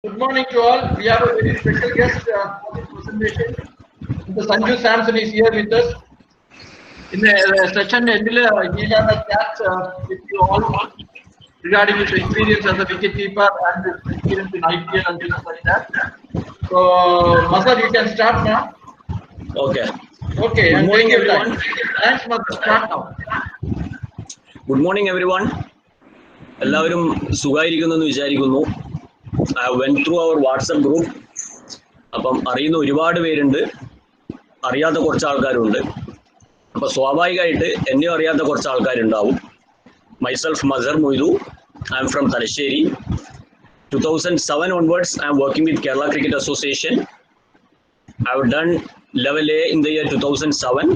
Good morning to all. We have a very special guest for this presentation. Mr. Sanju Samson is here with us. In the session, he'll have a chat with you all regarding his experience as a wicketkeeper and his experience in IPL and things like that. So, Mazhar, you can start now. Okay. Okay. Good morning, everyone. Thanks, Mazhar. Start now. Good morning, everyone. എല്ലാവരും സുഖമായിരിക്കുന്നു എന്ന് വിചാരിക്കുന്നു. I went through our WhatsApp group. അപ്പം അറിയുന്ന ഒരുപാട് പേരുണ്ട്, അറിയാത്ത കുറച്ച് ആൾക്കാരുണ്ട്. അപ്പം സ്വാഭാവികമായിട്ട് എന്നെ അറിയാത്ത കുറച്ച് ആൾക്കാരുണ്ടാവും. Myself Mazhar Moidu. I am from Talasheri. 2007 onwards, I am working with Kerala Cricket Association. I have done level A in the year 2007,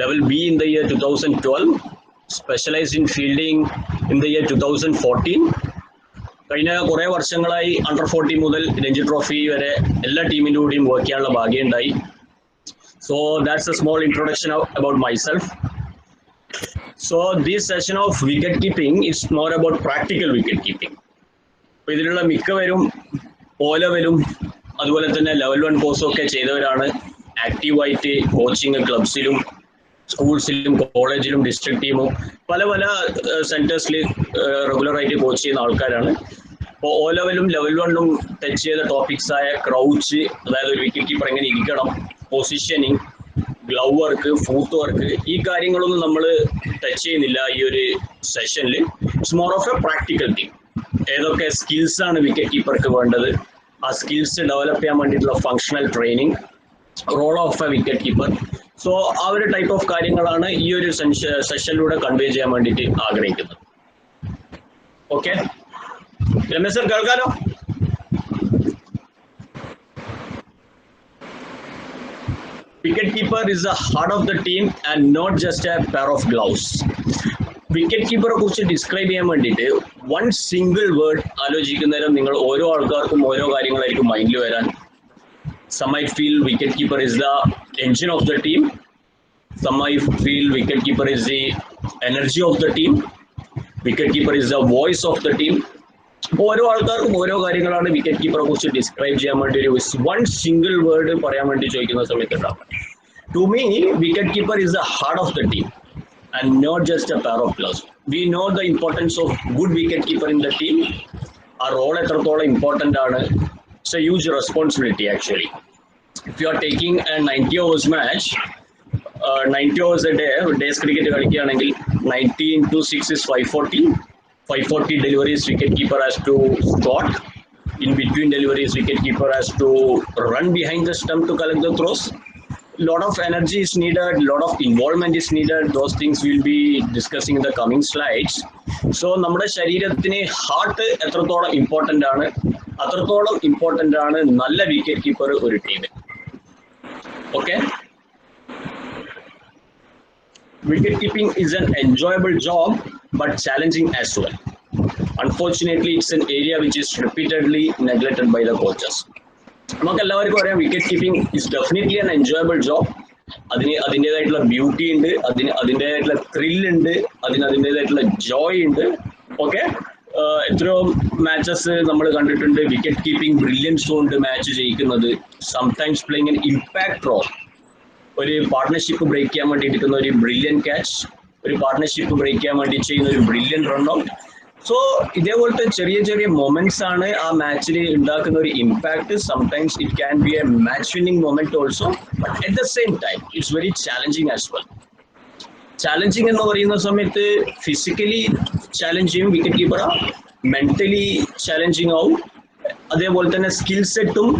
level B in the year 2012, specialized in fielding in the year 2014. കഴിഞ്ഞ കുറേ വർഷങ്ങളായി under 40 മുതൽ Ranji trophy വരെ എല്ലാ ടീമിൻ്റെ കൂടെയും work ചെയ്യാനുള്ള ഭാഗ്യമുണ്ടായി. So that's a small introduction about myself. So this session of wicket keeping it's more about practical wicket keeping. അപ്പോൾ ഇതിലുള്ള മിക്കവരും O ലെവലും അതുപോലെ തന്നെ ലെവൽ 1 കോഴ്സും ഒക്കെ ചെയ്തവരാണ്. ആക്റ്റീവായിട്ട് കോച്ചിങ് ക്ലബ്സിലും സ്കൂൾസിലും കോളേജിലും ഡിസ്ട്രിക്ട് ടീമും പല പല സെൻറ്റേഴ്സിൽ റെഗുലറായിട്ട് കോച്ച് ചെയ്യുന്ന ആൾക്കാരാണ്. അപ്പോൾ O ലെവലും ലെവൽ 1ഉം ടച്ച് ചെയ്ത ടോപ്പിക്സ് ആയ ക്രൗച്ച്, അതായത് ഒരു വിക്കറ്റ് കീപ്പർ എങ്ങനെ ഇരിക്കണം, positioning, glove work, foot work, ഈ കാര്യങ്ങളൊന്നും നമ്മൾ ടച്ച് ചെയ്യുന്നില്ല ഈ ഒരു സെഷനിൽ. It's more of A practical team. ഏതൊക്കെ സ്കിൽസാണ് വിക്കറ്റ് കീപ്പർക്ക് വേണ്ടത്, ആ സ്കിൽസ് ഡെവലപ്പ് ചെയ്യാൻ വേണ്ടിയിട്ടുള്ള functional training, role of a wicket keeper. So ആ ഒരു ടൈപ്പ് ഓഫ് കാര്യങ്ങളാണ് ഈ ഒരു സെഷനിലൂടെ കൺവേ ചെയ്യാൻ വേണ്ടിയിട്ട് ആഗ്രഹിക്കുന്നത്. ഓക്കെ, രമേശ് സർ കേൾക്കാലോ? Wicket keeper is the heart of the team and not just a pair of gloves. Wicket കീപ്പറെ കുറിച്ച് ഡിസ്ക്രൈബ് ചെയ്യാൻ വേണ്ടിയിട്ട് വൺ സിംഗിൾ വേർഡ് ആലോചിക്കുന്നേരം നിങ്ങൾ ഓരോ ആൾക്കാർക്കും ഓരോ കാര്യങ്ങളായിരിക്കും മൈൻഡിൽ വരാൻ. Some might feel wicketkeeper is the engine of the team. Some might feel wicketkeeper is the energy of the team. Wicketkeeper is the voice of the team. ഓരോ ആൾക്കാർക്കും ഓരോ കാര്യങ്ങളാണ് വിക്കറ്റ് കീപ്പറെ കുറിച്ച് ഡിസ്ക്രൈബ് ചെയ്യാൻ വേണ്ടി ഒരു വൺ സിംഗിൾ വേർഡ് പറയാൻ വേണ്ടി ചോദിക്കുന്ന സമയത്ത് ഉണ്ടാവും. To me wicket keeper is the heart of the team and not just a pair of gloves. We know the importance of good wicket keeper in the team. Our role എത്രത്തോളം important ആണ്. It's a huge responsibility actually. If you are taking a 90 hours match, 90 hours a day, days cricket കളിക്കുകയാണെങ്കിൽ 90 into 6 is 540. 540 deliveries wicket keeper has to squat. In between deliveries wicket keeper has to run behind the stump to collect the throws. Lot of energy is needed, lot of involvement is needed. Those things we'll be discussing in the coming slides. So നമ്മുടെ ശരീരത്തിന് heart എത്രത്തോളം important ആണ്, അത്രത്തോളം important ആണ് നല്ല wicket keeper ഒരു ടീമിൽ. Okay, wicket keeping is an enjoyable job but challenging as well. Unfortunately, it's an area which is repeatedly neglected by the coaches. നമുക്ക് എല്ലാവർക്കും അറിയാം wicket keeping is definitely an enjoyable job. അതിൻ്റെതായിട്ടുള്ള beauty ഉണ്ട്, അതിൻ്റെതായിട്ടുള്ള ത്രില്ലുണ്ട്, അതിൻ്റെതായിട്ടുള്ള ജോയ് ഉണ്ട്. ഓക്കെ, എത്രയോ matches നമ്മൾ കണ്ടിട്ടുണ്ട് വിക്കറ്റ് കീപ്പിംഗ് ബ്രില്യൻസ് കൊണ്ട് മാച്ച് ജയിക്കുന്നത്. Sometimes playing an impact role. ഒരു പാർട്ട്ണർഷിപ്പ് ബ്രേക്ക് ചെയ്യാൻ വേണ്ടി എടുക്കുന്ന ഒരു ബ്രില്യൻ ക്യാച്ച്, ഒരു പാർട്ട്ണർഷിപ്പ് ബ്രേക്ക് ചെയ്യാൻ വേണ്ടി ചെയ്യുന്ന ഒരു ബ്രില്യൻ റൺ ഔട്ട്. സോ ഇതേപോലത്തെ ചെറിയ ചെറിയ മൊമെന്റ്സ് ആണ് ആ മാച്ചിൽ ഉണ്ടാക്കുന്ന ഒരു impact. Sometimes it can B A match winning moment also, but at the same time it's very challenging as well. Challenging എന്ന് പറയുന്ന സമയത്ത് ഫിസിക്കലി ചാലഞ്ച് ചെയ്യും വിക്കറ്റ് കീപ്പറാ, മെന്റലി ചാലഞ്ചിങ് ആവും. അതേപോലെ തന്നെ സ്കിൽ സെറ്റും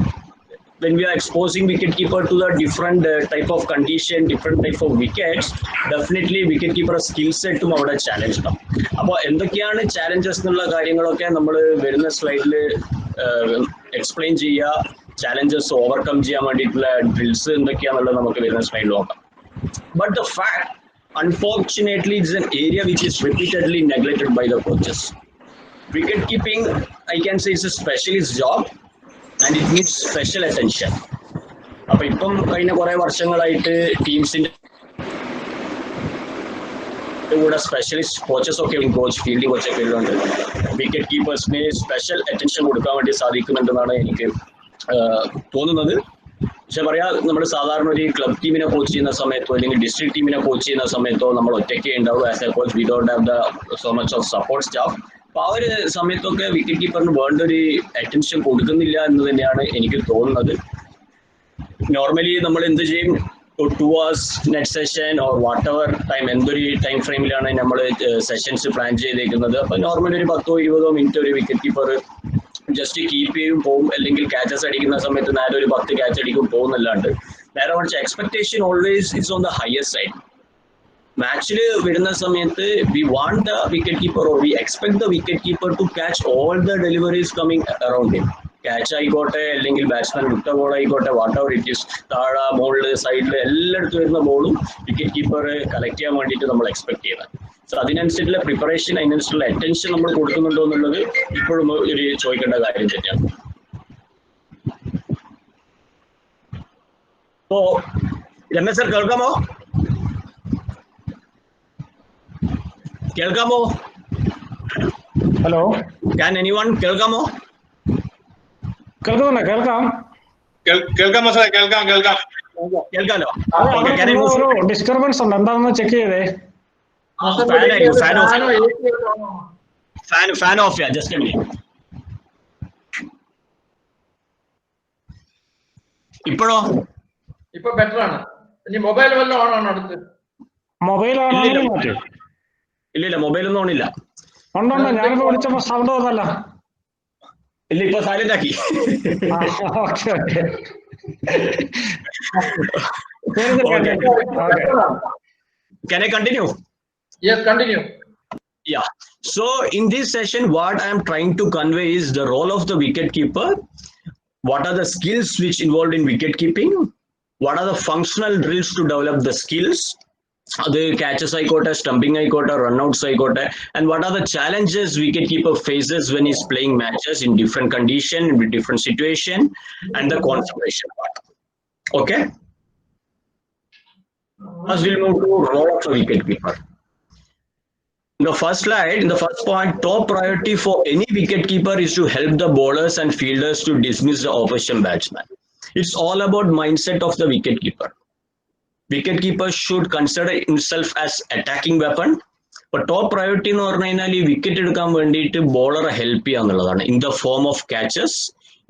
when we are exposing wicketkeeper to the different type of condition, different type of wickets, definitely wicketkeeper skill set ഉം അവിടെ ചാലഞ്ച് ഉണ്ടാവും. അപ്പോൾ എന്തൊക്കെയാണ് ചാലഞ്ചസ് എന്നുള്ള കാര്യങ്ങളൊക്കെ നമ്മൾ വരുന്ന സ്ലൈഡിൽ എക്സ്പ്ലെയിൻ ചെയ്യുക. ചാലഞ്ചസ് ഓവർകം ചെയ്യാൻ വേണ്ടിയിട്ടുള്ള ഡ്രിൽസ് എന്തൊക്കെയാണെന്നുള്ളത് നമുക്ക് വരുന്ന സ്ലൈഡിൽ നോക്കാം. But the fact, unfortunately, it's an area which is repeatedly neglected by the coaches. Wicket keeping, I can say, is a specialist job and it needs special attention. അപ്പോൾ ഇപ്പം കഴിഞ്ഞ കുറേ വർഷങ്ങളായിട്ട് ടീംസിൻ്റെ അതിൻ്റെ കൂടെ സ്പെഷ്യലിസ്റ്റ് കോച്ചസ് ഒക്കെ കോച്ച് ഫീൽഡിംഗ് കോച്ചൊക്കെ ഉള്ളതുകൊണ്ട് wicket കീപ്പേഴ്സിന് special attention കൊടുക്കാൻ വേണ്ടി സാധിക്കുന്നുണ്ടെന്നാണ് എനിക്ക് തോന്നുന്നത്. പക്ഷെ പറയാ, നമ്മൾ സാധാരണ ഒരു ക്ലബ് ടീമിനെ കോച്ച് ചെയ്യുന്ന സമയത്തോ അല്ലെങ്കിൽ ഡിസ്ട്രിക്ട് ടീമിനെ കോച്ച് ചെയ്യുന്ന സമയത്തോ നമ്മൾ ഒറ്റയ്ക്ക് ഉണ്ടാവും. As A coach we don't have the so much of support staff. അപ്പൊ ആ ഒരു സമയത്തൊക്കെ വിക്കറ്റ് കീപ്പറിന് വേണ്ട ഒരു അറ്റൻഷൻ കൊടുക്കുന്നില്ല എന്ന് തന്നെയാണ് എനിക്ക് തോന്നുന്നത്. നോർമലി നമ്മൾ എന്ത് ചെയ്യും, 2 hours net session or what ever time, എന്തൊരു ടൈം ഫ്രെയിമിലാണ് നമ്മൾ സെഷൻസ് പ്ലാൻ ചെയ്തേക്കുന്നത്. അപ്പൊ നോർമലി ഒരു 10-20 മിനിറ്റ് ഒരു വിക്കറ്റ് കീപ്പർ ജസ്റ്റ് കീപ്പ് ചെയ്യും പോകും, അല്ലെങ്കിൽ ക്യാച്ചസ് അടിക്കുന്ന സമയത്ത് നേരെ ഒരു 10 ക്യാച്ച് അടിക്കും പോകുന്നല്ലാണ്ട് നേരെ മറിച്ച് expectation always is on the highest side. മാച്ചിൽ വരുന്ന സമയത്ത് we want the wicket keeper or we expect the wicket keeper to catch all the deliveries coming around him. Catch ആയിക്കോട്ടെ, അല്ലെങ്കിൽ ബാറ്റ്സ്മാൻ വിട്ട ബോൾ ആയിക്കോട്ടെ, വാട്ട് എവർ ഇറ്റ് ഈസ്, താഴെ മുകളിൽ സൈഡിൽ എല്ലായിടത്തും വരുന്ന ബോളും വിക്കറ്റ് കീപ്പർ കളക്ട് ചെയ്യാൻ വേണ്ടിയിട്ട് നമ്മൾ എക്സ്പെക്ട് ചെയ്യുന്നത്. സോ അതിനനുസരിച്ചുള്ള പ്രിപ്പറേഷൻ, അതിനനുസരിച്ചുള്ള അറ്റൻഷൻ നമ്മൾ കൊടുക്കുന്നുണ്ടോ എന്നുള്ളത് ഇപ്പോഴും ഒരു ചോദിക്കേണ്ട കാര്യം തന്നെയാണ്. അപ്പോ രമേശ് സർ കേൾക്കാമോ? കേൾക്കാമോ? ഹലോ, ക്യാൻ എനിവൺ കേൾക്കാമോ? കേൾക്കുന്നുണ്ട്, കേൾക്കാം. കേൾക്കാമോ സാർ? കേൾക്കാമല്ലോ. ഡിസ്റ്റർബൻസ് ഉണ്ട്, എന്താണെന്ന് ചെക്ക് ചെയ്തേ. ഫാൻ ഓഫ് ചെയ്യാം, ജസ്റ്റ് എ മിനിറ്റ്. ഇപ്പോഴോ? ഇപ്പൊ ബെറ്റർ ആണ്. ഇനി മൊബൈൽ വല്ലതും ഓൺ ആണ് അടുത്ത്? മൊബൈൽ ആണെങ്കിലും മതി. ഇല്ല, മൊബൈലൊന്നും ഓണില്ല. ഉണ്ടോ? ഞാനിപ്പോ വിളിച്ചപ്പോ സൗണ്ട് വന്നല്ല. ഇല്ല, ഇപ്പൊ സൈലന്റ് ആക്കി. Can I continue? Yes, continue. Yeah. So in this session, what I am trying to convey is the role of the wicket keeper. What are the skills which involved in wicket keeping? What are the functional drills to develop the skills? The catches ആയിക്കോട്ടെ, stumping ആയിക്കോട്ടെ, runouts ആയിക്കോട്ടെ, and what are the challenges wicketkeeper faces when he's playing matches in different condition, with different situation, and the concentration part. Okay. First, we'll move to role of a wicketkeeper. In the first slide, in the first point, top priority for any wicketkeeper is to help the bowlers and fielders to dismiss the opposition batsman. It's all about mindset of the wicketkeeper. Wicketkeeper should consider himself as attacking weapon. But top priority എന്ന് പറഞ്ഞു കഴിഞ്ഞാൽ ഈ wicket എടുക്കാൻ വേണ്ടിയിട്ട് ബോളറെ help ചെയ്യുക എന്നുള്ളതാണ്. In the form of catches,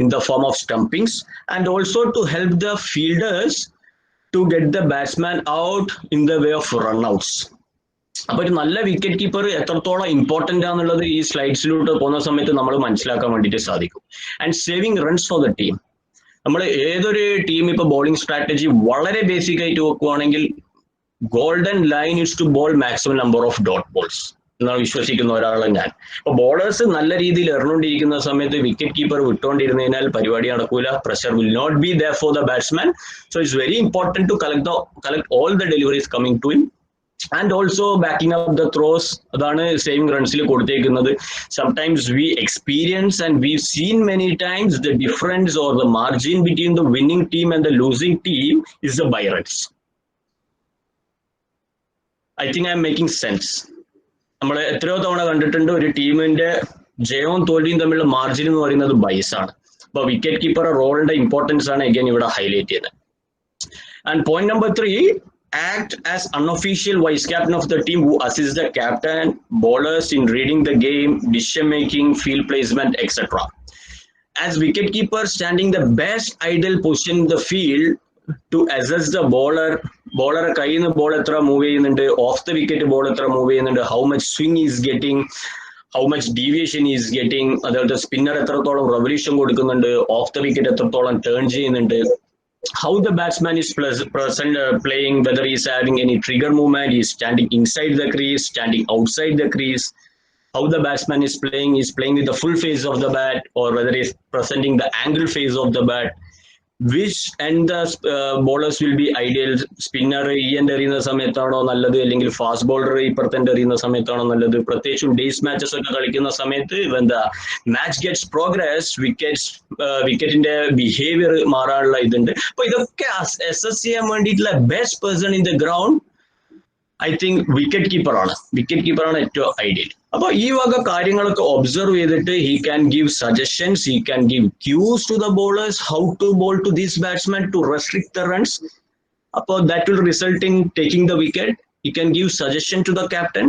in the form of stumpings, and also to help the fielders to get the batsman out in the way of run outs. അപ്പൊ ഒരു നല്ല വിക്കറ്റ് കീപ്പർ എത്രത്തോളം ഇമ്പോർട്ടന്റ് ആണെന്നുള്ളത് ഈ സ്ലൈഡ്സിലൂടെ പോകുന്ന സമയത്ത് നമ്മൾ മനസ്സിലാക്കാൻ വേണ്ടിയിട്ട് സാധിക്കും. And saving runs for the team. നമ്മൾ ഏതൊരു ടീം ഇപ്പൊ ബോളിംഗ് സ്ട്രാറ്റജി വളരെ ബേസിക് ആയിട്ട് വെക്കുവാണെങ്കിൽ golden line is to bowl maximum number of dot balls എന്നാണ് വിശ്വസിക്കുന്ന ഒരാളെ ഞാൻ. അപ്പൊ ബോളേഴ്സ് നല്ല രീതിയിൽ എറിഞ്ഞുകൊണ്ടിരിക്കുന്ന സമയത്ത് വിക്കറ്റ് കീപ്പർ വിട്ടുകൊണ്ടിരുന്നതിനാൽ പരിപാടി നടക്കൂല. Pressure will not be there for the batsman. So it's very important to collect all the deliveries coming to him. And also backing up the throws, അതാണ് സേവിംഗ് റൺസിൽ കൊടുത്തേക്കുന്നത്. Sometimes we experience and we've seen many times the difference or the margin between the winning team and the losing team is the bye runs. I think I'm making sense. നമ്മൾ എത്രയോ തവണ കണ്ടിട്ടുണ്ട് ഒരു ടീമിന്റെ ജയവും തോൽവിയും തമ്മിലുള്ള മാർജിൻ എന്ന് പറയുന്നത് ബൈസ് ആണ്. അപ്പൊ വിക്കറ്റ് കീപ്പർ റോളിന്റെ ഇമ്പോർട്ടൻസ് ആണ് again ഇവിടെ ഹൈലൈറ്റ് ചെയ്തത്. And point number 3, act as unofficial vice captain of the team who assists the captain, bowlers in reading the game, decision making, field placement, etc. As wicketkeeper, standing the best ideal position in the field to assess the bowler കയ്യിൽ നിന്ന് ball എത്ര move ചെയ്യുന്നുണ്ട്, of the wicket ball എത്ര move ചെയ്യുന്നുണ്ട്, how much swing is getting, how much deviation is getting, അതുപോലെ spinner എത്രത്തോളം revolution കൊടുക്കുന്നുണ്ട്, of the wicket എത്രത്തോളം ടേൺ ചെയ്യുന്നുണ്ട്, how the batsman is present playing, whether he is having any trigger movement, he is standing inside the crease, standing outside the crease, how the batsman is playing with the full face of the bat, or whether he is presenting the angle face of the bat, which and the bowlers will be ideal. Spinner ഈ എൻ്റെ എറിയുന്ന സമയത്താണോ നല്ലത്, അല്ലെങ്കിൽ fast bowler ഇപ്പുറത്തെ എറിയുന്ന സമയത്താണോ നല്ലത്. പ്രത്യേകിച്ചും days matches ഒക്കെ കളിക്കുന്ന സമയത്ത് when the match gets progress, വിക്കറ്റിന്റെ ബിഹേവിയർ മാറാനുള്ള ഇതുണ്ട്. അപ്പൊ ഇതൊക്കെ അസസ് ചെയ്യാൻ വേണ്ടിയിട്ടുള്ള best person in the ground I think wicket കീപ്പറാണ് ഏറ്റവും ഐഡിയൽ. അപ്പൊ ഈ വക കാര്യങ്ങളൊക്കെ ഒബ്സർവ് ചെയ്തിട്ട് he can give suggestions, he can give cues to the bowlers how to bowl to these batsmen to restrict the runs. അപ്പോൾ that will result in taking the wicket. He can give suggestion to the captain.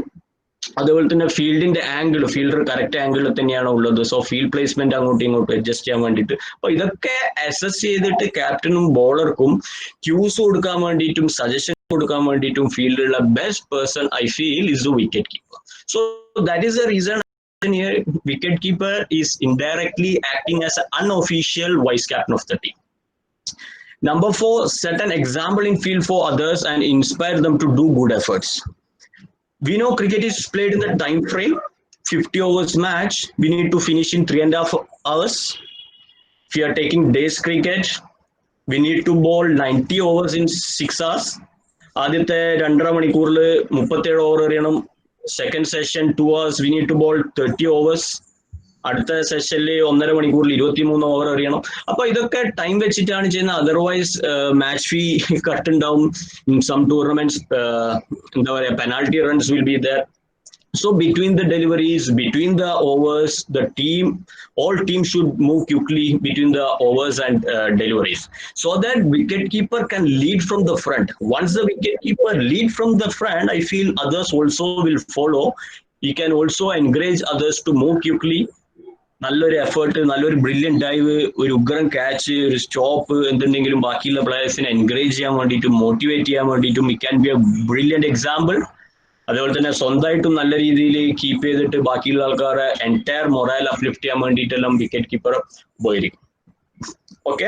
അതുപോലെ തന്നെ ഫീൽഡിന്റെ angle, fielder correct ആംഗിളിൽ തന്നെയാണ് ഉള്ളത്. So field placement അങ്ങോട്ടും ഇങ്ങോട്ടും adjust ചെയ്യാൻ വേണ്ടിയിട്ട്. അപ്പൊ ഇതൊക്കെ അസസ് ചെയ്തിട്ട് ക്യാപ്റ്റനും ബോളർക്കും ക്യൂസ് കൊടുക്കാൻ വേണ്ടിയിട്ടും സജഷൻ കൊടുക്കാൻ വേണ്ടിയിട്ടും ഫീൽഡിലുള്ള best person I feel is the wicket keeper. So that is the reason here wicket keeper is indirectly acting as an unofficial vice captain of the team. Number 4, set an example in field for others and inspire them to do good efforts. We know cricket is played in the time frame, 50 overs match. We need to finish in 3.5 hours. If we are taking days cricket, we need to bowl 90 overs in 6 hours. ആദ്യത്തെ 2.5 മണിക്കൂറിൽ 37 over എറിയണം. Second session 2 hours, we need to bowl 30 overs. അടുത്ത സെഷനിൽ 1.5 മണിക്കൂറിൽ 23 over എറിയണം. അപ്പൊ ഇതൊക്കെ time വെച്ചിട്ടാണ് ചെയ്യുന്നത്. അതർവൈസ് മാച്ച് ഫീ കട്ട് ഉണ്ടാവും. ഇൻ സം ടൂർണമെന്റ്സ് എന്താ പറയുക, penalty runs will be there. So between the deliveries, between the overs, all teams should move quickly between the overs and deliveries, so that wicketkeeper can lead from the front. Once the wicketkeeper lead from the front, I feel others also will follow. He can also encourage others to move quickly. നല്ലൊരു effort, നല്ലൊരു brilliant dive, ഒരു ഉഗ്രൻ catch, ഒരു stop, എന്തുണ്ടെങ്കിലും ബാക്കിയുള്ള പ്ലേയേഴ്സിനെ encourage ചെയ്യാൻ വേണ്ടിയിട്ടും motivate ചെയ്യാൻ വേണ്ടിയിട്ടും it can B A brilliant example. അതുപോലെ തന്നെ സ്വന്തമായിട്ടും നല്ല രീതിയിൽ കീപ്പ് ചെയ്തിട്ട് ബാക്കിയുള്ള ആൾക്കാരെ എൻറ്റയർ മൊറാൽ അപ്ലിഫ്റ്റ് ചെയ്യാൻ വേണ്ടിയിട്ടെല്ലാം വിക്കറ്റ് കീപ്പർ ഉപകരിക്കും. ഓക്കെ,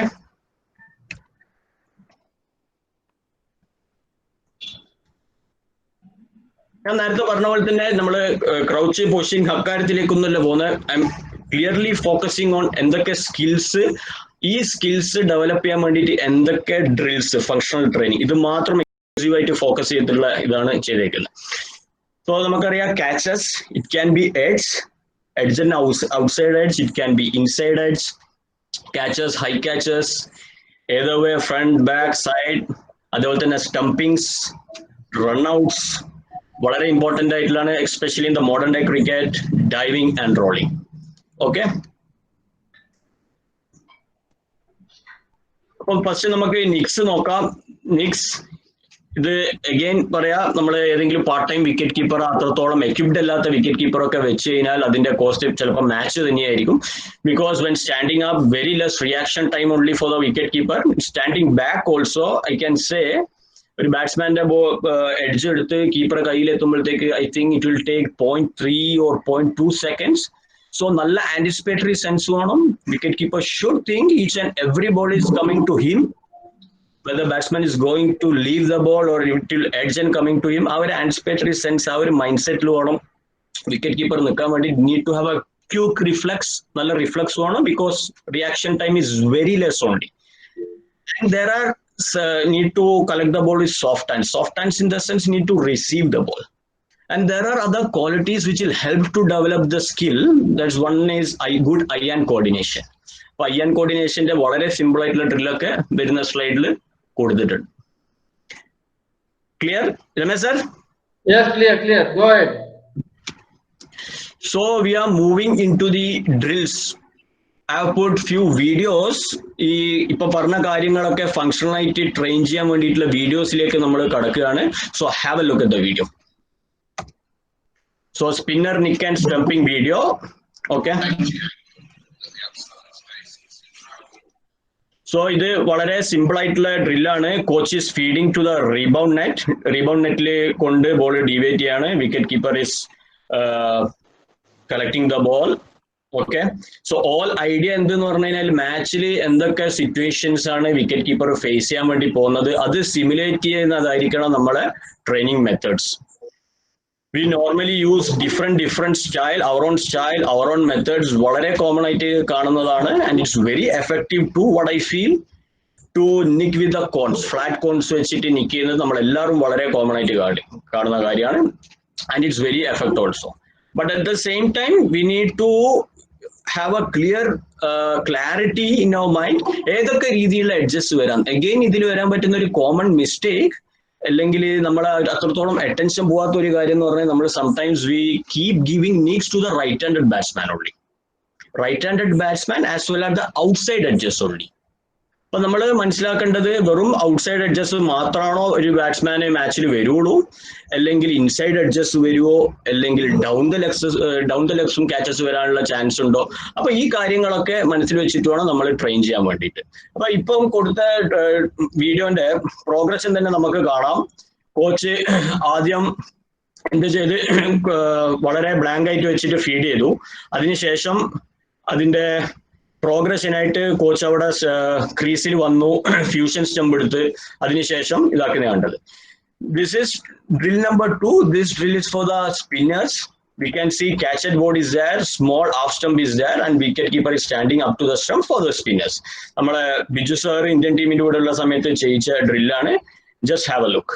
ഞാൻ നേരത്തെ പറഞ്ഞ പോലെ തന്നെ നമ്മള് ക്രൗച്ച്, പൊസിഷനിങ് അക്കാര്യത്തിലേക്കൊന്നുമല്ല പോകുന്നത്. I M clearly focusing on എന്തൊക്കെ സ്കിൽസ്, ഈ സ്കിൽസ് ഡെവലപ്പ് ചെയ്യാൻ വേണ്ടിയിട്ട് എന്തൊക്കെ ഡ്രിൽസ്, ഫങ്ഷണൽ ട്രെയിനിങ്, ഇത് മാത്രം ആയിട്ട് ഫോക്കസ് ചെയ്തിട്ടുള്ള ഇതാണ് ചെയ്തേക്കുന്നത്. സോ നമുക്കറിയാം catches, it can be edge and outside edge, it can be inside edge, catches, high catches, either way, front, back, side. അതുപോലെ തന്നെ സ്റ്റംപിങ്സ്, റൺഔട്ട്സ് വളരെ ഇമ്പോർട്ടൻ്റ് ആയിട്ടുള്ളതാണ്, especially in the modern day cricket, diving and rolling. Okay, അപ്പം first നമുക്ക് nicks നോക്കാം. Nicks ഇത് again പറയാ, നമ്മൾ ഏതെങ്കിലും പാർട്ട് ടൈം വിക്കറ്റ് കീപ്പർ, അത്രത്തോളം എക്യുപ്ഡ് അല്ലാത്ത വിക്കറ്റ് കീപ്പർ ഒക്കെ വെച്ച് കഴിഞ്ഞാൽ അതിന്റെ കോസ്റ്റ് ചിലപ്പോൾ മാച്ച് തന്നെയായിരിക്കും. Because when standing up, very less reaction time only for the wicket keeper. Standing back also I can say, ഒരു ബാറ്റ്സ്മാന്റെ എഡ്ജ് എടുത്ത് കീപ്പറെ കയ്യിലെത്തുമ്പോഴത്തേക്ക് I think it will take 0.3 or 0.2 seconds. So നല്ല ആന്റിസിപ്പേറ്ററി സെൻസ് വേണം. Wicket keeper should think each and every ball is coming to him. Whether batsman is going to leave the ball or it will edge and coming to him, our anticipatory sense, our mindset lo vanam. Wicket keeper nikkan vendi need to have a quick reflex, nalla reflex vanam, because reaction time is very less only. And there are need to collect the ball with soft hands. Soft hands in the sense need to receive the ball. And there are other qualities which will help to develop the skill. That's one is good eye-hand coordination. അപ്പൊ eye-hand coordinationന്റെ വളരെ simple ആയിട്ടുള്ള ഡ്രില്ലൊക്കെ വരുന്ന സ്ലൈഡിൽ കൊടുത്തിട്ടുണ്ട്. Clear, Ramesh sir? Yes, clear. Go ahead. So we are moving into the drills. I have put few videos. ഈ ഇപ്പൊ പറഞ്ഞ കാര്യങ്ങളൊക്കെ ഫങ്ഷണൽ ആയിട്ട് ട്രെയിൻ ചെയ്യാൻ വേണ്ടിയിട്ടുള്ള വീഡിയോസിലേക്ക് നമ്മൾ കടക്കുകയാണ്. So have a look at the video. So spinner, nick and stumping video. Okay. So ഇത് വളരെ സിമ്പിൾ ആയിട്ടുള്ള ഡ്രില്ലാണ്. Coach is feeding to the rebound net. Rebound നെറ്റിൽ കൊണ്ട് ബോൾ ഡിവേറ്റ് ചെയ്യാണ്. Wicket keeper is collecting the ball. Okay, so all idea എന്തെന്ന് പറഞ്ഞു കഴിഞ്ഞാൽ മാച്ചിൽ എന്തൊക്കെ സിറ്റുവേഷൻസ് ആണ് വിക്കറ്റ് കീപ്പർ ഫേസ് ചെയ്യാൻ വേണ്ടി പോകുന്നത്, അത് സിമുലേറ്റ് ചെയ്യുന്നതായിരിക്കണം നമ്മളെ training methods. We normally use different style, our own methods, വളരെ കോമൺ ആയിട്ട് കാണുന്നതാണ്. And it's very effective too, what I feel, to nick with the cones. Flat cones വെച്ചിട്ട് നിക്ക് ചെയ്യുന്നത് നമ്മളെല്ലാവരും വളരെ കോമൺ ആയിട്ട് കാണുന്ന കാര്യമാണ്. And it's very effective also. But at the same time, we need to have a clear clarity in our mind. ഏതൊക്കെ രീതിയിലുള്ള adjust വരാം. Again, ഇതിൽ വരാൻ പറ്റുന്ന ഒരു കോമൺ മിസ്റ്റേക്ക്, അല്ലെങ്കിൽ നമ്മൾ അത്രത്തോളം അറ്റൻഷൻ പോകാത്ത ഒരു കാര്യം എന്ന് പറഞ്ഞാൽ നമ്മൾ sometimes we keep giving needs to the right handed batsman only. Right handed batsman as well as the outside edges only. അപ്പൊ നമ്മൾ മനസ്സിലാക്കേണ്ടത് വെറും ഔട്ട്സൈഡ് എഡ്ജസ് മാത്രമാണോ ഒരു ബാറ്റ്സ്മാന് മാച്ചിൽ വരുള്ളൂ, അല്ലെങ്കിൽ ഇൻസൈഡ് എഡ്ജസ് വരുമോ, അല്ലെങ്കിൽ ഡൗൺ ദ ലെഗ്സും ക്യാച്ചസ് വരാനുള്ള ചാൻസ് ഉണ്ടോ? അപ്പൊ ഈ കാര്യങ്ങളൊക്കെ മനസ്സിൽ വെച്ചിട്ട് വേണം നമ്മൾ ട്രെയിൻ ചെയ്യാൻ വേണ്ടിയിട്ട്. അപ്പൊ ഇപ്പം കൊടുത്ത വീഡിയോന്റെ പ്രോഗ്രഷൻ തന്നെ നമുക്ക് കാണാം. കോച്ച് ആദ്യം എന്ത് ചെയ്ത് വളരെ ബ്ലാങ്ക് ആയിട്ട് വെച്ചിട്ട് ഫീഡ് ചെയ്തു. അതിനുശേഷം അതിന്റെ പ്രോഗ്രഷനായിട്ട് കോച്ച് അവിടെ ക്രീസിൽ വന്നു, ഫ്യൂഷൻ സ്റ്റംപ് എടുത്ത് അതിനുശേഷം ഇതാക്കുന്ന കണ്ടത്. This is drill number 2. This drill is for the spinners. We can see catch at board is there, small off stump is there, and wicket keeper is standing up to the stump for the spinners. നമ്മുടെ Biju sir Indian ടീമിന്റെ കൂടെ ഉള്ള സമയത്ത് ചെയ്യിച്ച ഡ്രില്ലാണ്. Just have a look.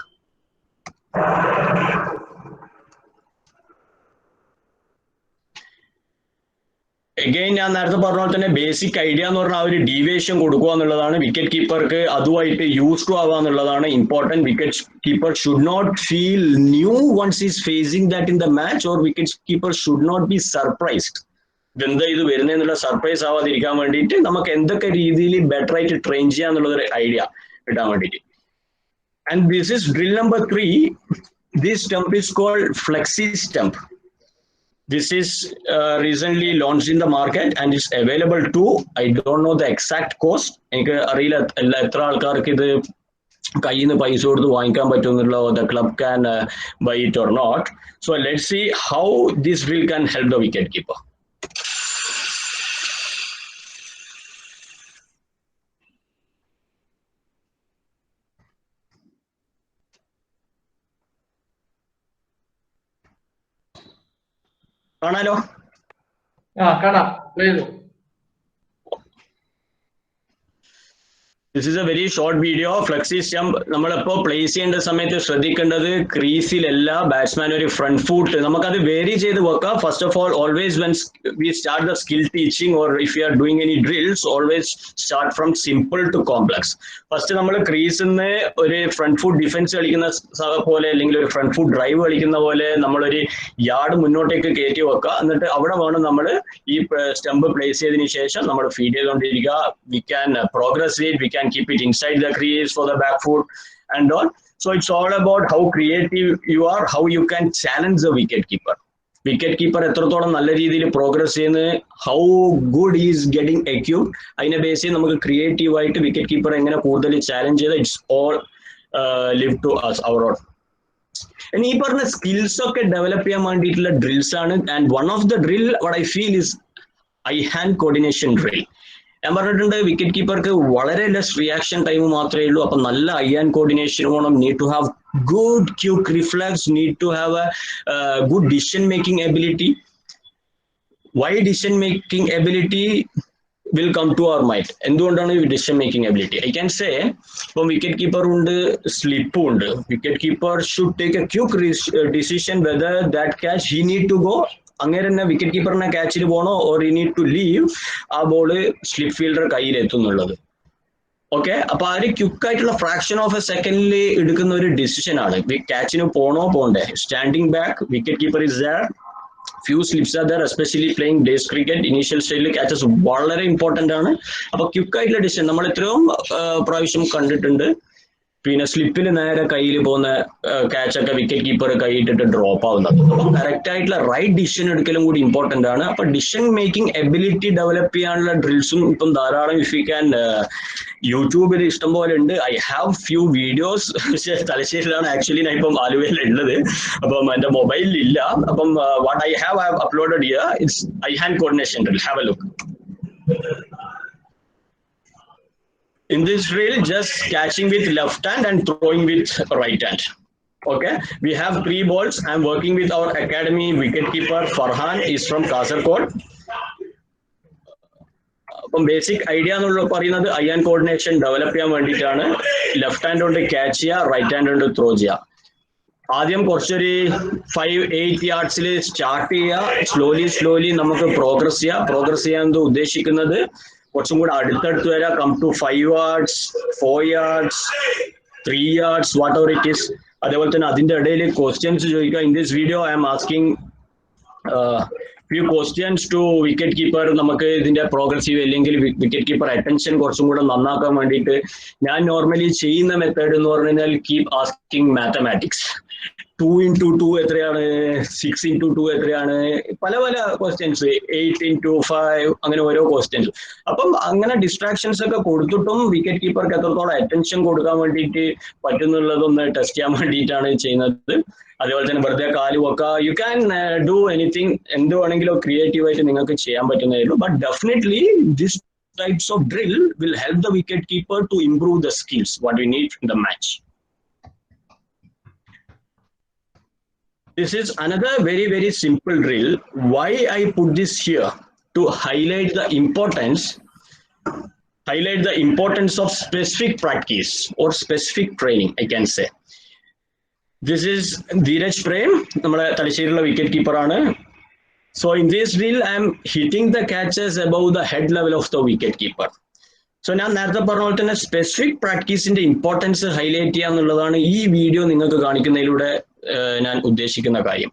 Again ഞാൻ നേരത്തെ പറഞ്ഞ പോലെ തന്നെ ബേസിക് ഐഡിയ എന്ന് പറഞ്ഞാൽ ഒരു ഡീവിയേഷൻ കൊടുക്കുക എന്നുള്ളതാണ്. വിക്കറ്റ് കീപ്പർക്ക് അതുമായിട്ട് യൂസ് ടു ആവുക എന്നുള്ളതാണ് important. Wicket keeper should not feel new ones is facing that in the match, or wicket keeper should not be surprised. ഇതെന്താ ഇത് വരുന്നതെന്നുള്ള സർപ്രൈസ് ആവാതിരിക്കാൻ വേണ്ടിയിട്ട് നമുക്ക് എന്തൊക്കെ രീതിയിൽ ബെറ്റർ ആയിട്ട് ട്രെയിൻ ചെയ്യാന്നുള്ളൊരു ഐഡിയ കിട്ടാൻ വേണ്ടിയിട്ട്. And this is drill number 3. This stump is called flexi stump. This is recently launched in the market and is available too. I don't know the exact cost. എനിക്ക് അറിയില്ല എത്ര ആൾക്കാർക്ക് ഇത് കയ്യിൽ നിന്ന് പൈസ കൊടുത്ത് വാങ്ങിക്കാൻ പറ്റുമെന്നുള്ള. The club can buy it or not. So let's see how this drill can help the wicket keeper. കാണാലോ? കാണാം. പ്ലേ ചെയ്തു. This is a very short video. Flexi stump നമ്മളിപ്പോൾ പ്ലേസ് ചെയ്യേണ്ട സമയത്ത് ശ്രദ്ധിക്കേണ്ടത് ക്രീസിലല്ല ബാറ്റ്സ്മാൻ ഒരു ഫ്രണ്ട് ഫുട്ട് നമുക്കത് വേരി ചെയ്ത് വെക്കാം. First of all always when we start the skill teaching or if you are doing any drills always start from simple to complex. First നമ്മൾ ക്രീസിൽ നിന്ന് ഒരു ഫ്രണ്ട് ഫുട്ട് ഡിഫൻസ് കളിക്കുന്ന പോലെ അല്ലെങ്കിൽ ഒരു ഫ്രണ്ട് ഫുട്ട് ഡ്രൈവ് കളിക്കുന്ന പോലെ നമ്മളൊരു യാർഡ് മുന്നോട്ടേക്ക് കയറ്റി വെക്കുക. എന്നിട്ട് അവിടെ വേണം നമ്മൾ ഈ സ്റ്റംപ് പ്ലേസ് ചെയ്തതിനു ശേഷം നമ്മൾ ഫീഡ് ചെയ്തുകൊണ്ടിരിക്കുക. We can progress it, we can keep it inside the crease for the back foot and all. So it's all about how creative you are, how you can challenge the wicket keeper. Wicket keeper എത്രത്തോളം നല്ല രീതിയിൽ progress ചെയ്യുന്നത്, how good he is getting equipped, അതിനെ base ചെയ്ത് നമുക്ക് creative ആയിട്ട് wicket keeper എങ്ങനെ കൂടുതൽ ചാലഞ്ച് ചെയ്ത് it's all live to us our own. ഇനി ഈ പറഞ്ഞ സ്കിൽസ് ഒക്കെ ഡെവലപ്പ് ചെയ്യാൻ വേണ്ടിയിട്ടുള്ള ഡ്രിൽസ് ആണ്. And one of the drill what I feel is eye hand coordination drill. ഞാൻ പറഞ്ഞിട്ടുണ്ട് വിക്കറ്റ് കീപ്പർക്ക് വളരെ ലെസ് റിയാക്ഷൻ ടൈം മാത്രമേ ഉള്ളൂ. അപ്പൊ നല്ല ഐ ആൻഡ് കോർഡിനേഷൻ വേണം. Need to have good quick reflex, need to have a good decision making ability. Why decision making ability will come to our mind. എന്തുകൊണ്ടാണ് ഈ decision making ability? I can say ഇപ്പം wicket keeper ഉണ്ട്, സ്ലിപ്പും ഉണ്ട്. Wicket keeper should take a quick decision whether that catch he need to go. അങ്ങനെ തന്നെ wicket കീപ്പറിനെ ക്യാച്ചിൽ പോകണോ or you need to leave, ആ ബോള് സ്ലിപ്പ് ഫീൽഡർ കയ്യിലെത്തുന്നുള്ളത്. ഓക്കെ, അപ്പൊ ആ ഒരു ക്വിക്കായിട്ടുള്ള ഫ്രാക്ഷൻ ഓഫ് എ സെക്കൻഡിൽ എടുക്കുന്ന ഒരു ഡിസിഷൻ ആണ്. ക്യാച്ചിന് പോണോ പോണ്ടേ. Standing back, wicket keeper is there, few slips are there, especially playing days cricket. Initial സ്റ്റേജിൽ ക്യാച്ചസ് വളരെ ഇമ്പോർട്ടന്റ് ആണ്. അപ്പൊ ക്വിക്കായിട്ടുള്ള ഡിസിഷൻ നമ്മൾ എത്രയും പ്രാവശ്യം കണ്ടിട്ടുണ്ട്. പിന്നെ സ്ലിപ്പിൽ നേരെ കയ്യിൽ പോകുന്ന ക്യാച്ചൊക്കെ വിക്കറ്റ് കീപ്പർ കൈയിട്ടിട്ട് ഡ്രോപ്പ് ആവുന്നത്. അപ്പം കറക്റ്റ് ആയിട്ടുള്ള റൈറ്റ് ഡിസിഷൻ എടുക്കലും കൂടി ഇമ്പോർട്ടന്റ് ആണ്. അപ്പൊ ഡിസിഷൻ മേക്കിംഗ് എബിലിറ്റി ഡെവലപ്പ് ചെയ്യാനുള്ള ഡ്രിൽസും ഇപ്പം ധാരാളം ഇഫ് യു ക്യാൻ യൂട്യൂബിൽ ഇഷ്ടം പോലെ ഉണ്ട്. I have few videos. പക്ഷേ തലശ്ശേരിയിലാണ് ആക്ച്വലി ഞാൻ ഇപ്പം ആലുവയിൽ ഉള്ളത്. അപ്പം എന്റെ മൊബൈലിൽ ഇല്ല. അപ്പം what I have uploaded here it's I hand coordination drill. Have a look. In this drill, just catching with left hand and throwing with right hand. Okay, we have 3 balls. I'm working with our academy wicketkeeper Farhan is from Kasaragod. അപ്പം basic idea എന്നുള്ള പറയുന്നത് eye and coordination develop ചെയ്യാൻ വേണ്ടിയിട്ടാണ്. Left hand കൊണ്ട് catch ചെയ്യുക, right hand കൊണ്ട് throw ചെയ്യുക. ആദ്യം കുറച്ചൊരു 5-8 യാർഡ്സിൽ സ്റ്റാർട്ട് ചെയ്യുക. സ്ലോലി നമുക്ക് പ്രോഗ്രസ് ചെയ്യാൻ ഉദ്ദേശിക്കുന്നത് കുറച്ചും കൂടെ അടുത്തടുത്ത് വരാം. Come to 5 yards, 4 yards, 3 yards, whatever it is. അതേപോലെ തന്നെ അതിന്റെ ഇടയിൽ ക്വസ്റ്റ്യൻസ് ചോദിക്കുക. In this video I am asking few questions to wicket keeper. നമുക്ക് ഇതിന്റെ പ്രോഗ്രസീവ് അല്ലെങ്കിൽ വിക്കറ്റ് കീപ്പർ അറ്റൻഷൻ കുറച്ചും കൂടെ നന്നാക്കാൻ വേണ്ടിയിട്ട് ഞാൻ നോർമലി ചെയ്യുന്ന മെത്തേഡ് എന്ന് പറഞ്ഞു കഴിഞ്ഞാൽ കീപ് ആസ്കിങ് മാത്തമാറ്റിക്സ്. 2 into 2 എത്രയാണ്, 6 into 2 എത്രയാണ്, പല പല ക്വസ്റ്റ്യൻസ്, 8 into 5 അങ്ങനെ ഓരോ ക്വസ്റ്റ്യൻസ്. അപ്പം അങ്ങനെ ഡിസ്ട്രാക്ഷൻസ് ഒക്കെ കൊടുത്തിട്ടും വിക്കറ്റ് കീപ്പർക്ക് എത്രത്തോളം അറ്റൻഷൻ കൊടുക്കാൻ വേണ്ടിയിട്ട് പറ്റുന്നുള്ളതൊന്ന് ടെസ്റ്റ് ചെയ്യാൻ വേണ്ടിയിട്ടാണ് ചെയ്യുന്നത്. അതേപോലെ തന്നെ വെറുതെ കാല് വെക്കുക. യു ക്യാൻ ഡു എനിത്തിങ്, എന്ത് വേണമെങ്കിലും ക്രിയേറ്റീവായിട്ട് നിങ്ങൾക്ക് ചെയ്യാൻ പറ്റുന്നതേ ഉള്ളൂ. But definitely this types of drill will help the wicket keeper to improve the skills what we need in the match. This is another very, very simple drill. Why I put this here? To highlight the importance of specific practice or specific training, I can say. This is Dheeraj Prem, നമ്മുടെ തലശ്ശേരിയിലുള്ള wicket keeper ആണ്. So in this drill, I am hitting the catches above the head level of the wicket keeper. So ഞാൻ നേരത്തെ പറഞ്ഞ പോലെ തന്നെ specific പ്രാക്ടീസിന്റെ importance highlight ചെയ്യുക എന്നുള്ളതാണ് ഈ വീഡിയോ നിങ്ങൾക്ക് കാണിക്കുന്നതിലൂടെ ഞാൻ ഉദ്ദേശിക്കുന്ന കാര്യം.